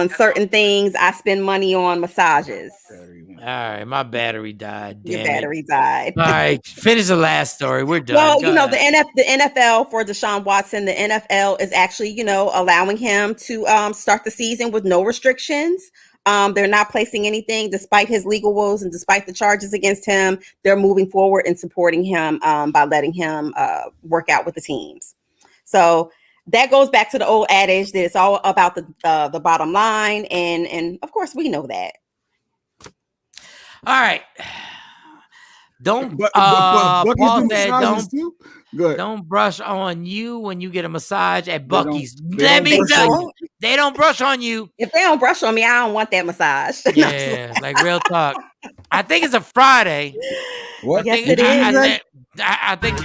certain things. I spend money on massages. All right, my battery died. Your battery died. All right, finish the last story. We're done. Well, the NFL for Deshaun Watson, the NFL is actually, allowing him to start the season with no restrictions. They're not placing anything despite his legal woes and despite the charges against him. They're moving forward and supporting him by letting him work out with the teams. So that goes back to the old adage that it's all about the bottom line. And of course, we know that. All right. Don't don't brush on you when you get a massage at Buc-ee's. Let me tell you, they don't brush on you. If they don't brush on me, I don't want that massage. Yeah, like real talk. I think it's a Friday. What? Yes, it is. I think.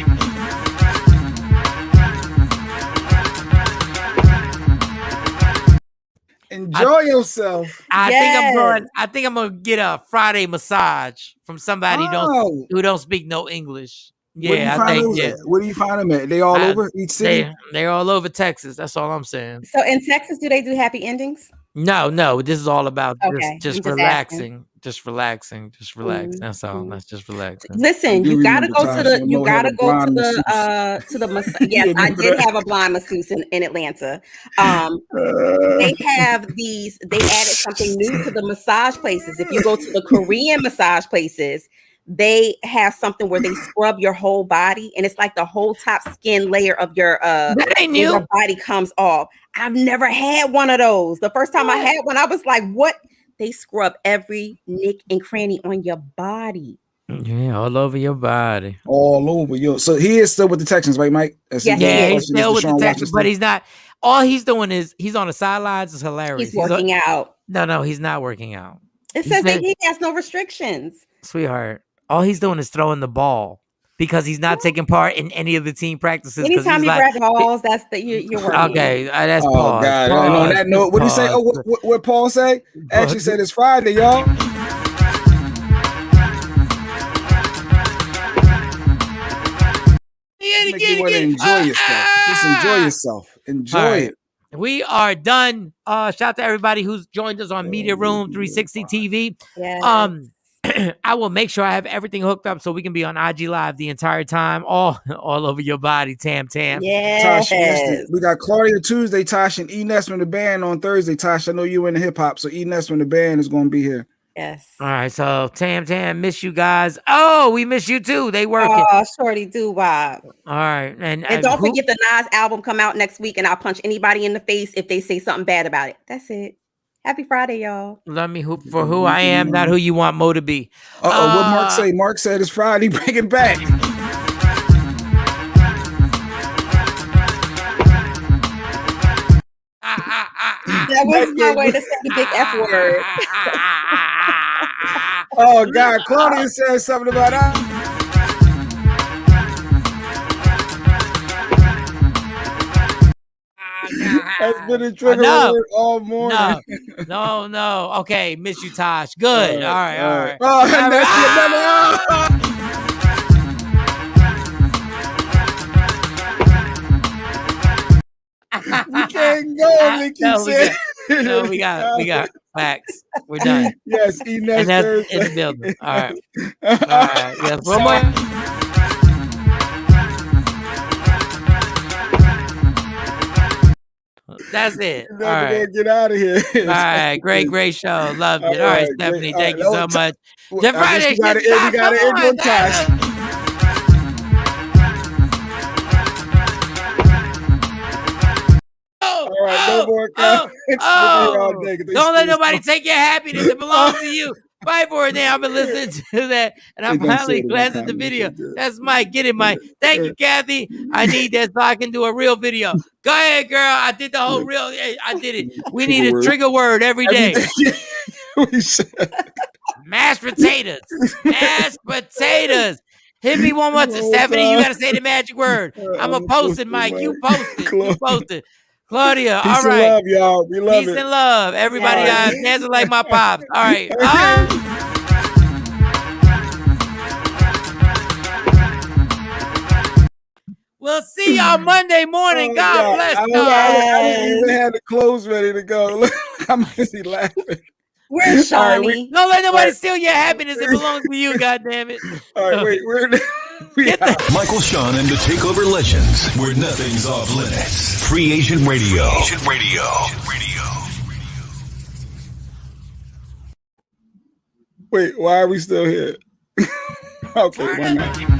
Enjoy yourself. I think I'm gonna get a Friday massage from somebody who don't speak no English. Yeah, I think. Yeah. Where do you find them at? They all over each city. They're all over Texas. That's all I'm saying. So in Texas, do they do happy endings? No. This is all about just relaxing. Asking. Just relaxing. Mm-hmm. That's all. That's just relaxing. Listen, you gotta go to the yes, I did have a blind masseuse in Atlanta. They added something new to the massage places. If you go to the Korean massage places, they have something where they scrub your whole body, and it's like the whole top skin layer of your body comes off. I've never had one of those. The first time I had one, I was like, what? They scrub every nick and cranny on your body. Yeah, all over your body. All over you. So he is still with the Texans, right, Mike? He's still with the Texans, but he's not. All he's doing is he's on the sidelines. It's hilarious. He's working out. No, he's not working out. It says that he has no restrictions. Sweetheart, all he's doing is throwing the ball because he's not taking part in any of the team practices. Anytime you grab balls, that's you're working. Okay, that's Paul. Oh, God. And on that note, what do you say? Oh, what Paul say? Actually said it's Friday, y'all. Make you want to enjoy yourself. Just enjoy yourself. Enjoy it. We are done. Shout out to everybody who's joined us on Media Room 360 TV. Yes. I will make sure I have everything hooked up so we can be on IG Live the entire time, all over your body, Tam. Yes. Tosh, we got Claudia Tuesday, Tosh, and E. Ness from the band on Thursday. Tosh, I know you in the hip hop, so E. Ness from the band is going to be here. Yes. All right, so Tam, miss you guys. Oh, we miss you too. They working. Oh, shorty do Bob. All right, and don't forget the Nas album come out next week, and I'll punch anybody in the face if they say something bad about it. That's it. Happy Friday, y'all. Love me for who I am, not who you want Mo to be. What Mark say? Mark said it's Friday. Bring it back. That was my way to say the big F word. Oh, God. Claudia said something about that. That's been a trigger word all morning. No. Okay, miss you, Tosh. Good. All right. Oh, and that's we can't go. We got facts. We're done. Yes, in the building. All right. Yes, one more. That's it. You're All never right. gonna get out of here. All right. Great show. Loved it. All right, Stephanie. Thank you so much. Jeff Friday. We gotta end on Tosh. All right, no more comments. Don't let nobody take your happiness. It belongs to you. Fight for it now. I've been listening to that, and I'm finally glanced at the video. That's Mike. Get it, Mike. Thank you, Kathy. I need that so I can do a real video. Go ahead, girl. I did the whole real. I did it. We need a trigger word every day. Mashed potatoes. Mashed potatoes. Hit me one more time, Stephanie. You got to say the magic word. I'm going to post it, Mike. You post it. You post it. Claudia, Peace all right. and love, y'all. We love Peace it. and love. Everybody dancing like my pops. All right. We'll see y'all Monday morning. God bless y'all. I even had the clothes ready to go. Look, I'm busy laughing. Where's Shawnee? Don't let nobody steal your happiness. It belongs to you, goddammit. All right, wait. Michael Shawn and the Takeover Legends, where nothing's off limits. Free Agent Radio. Wait, why are we still here? Okay, why not?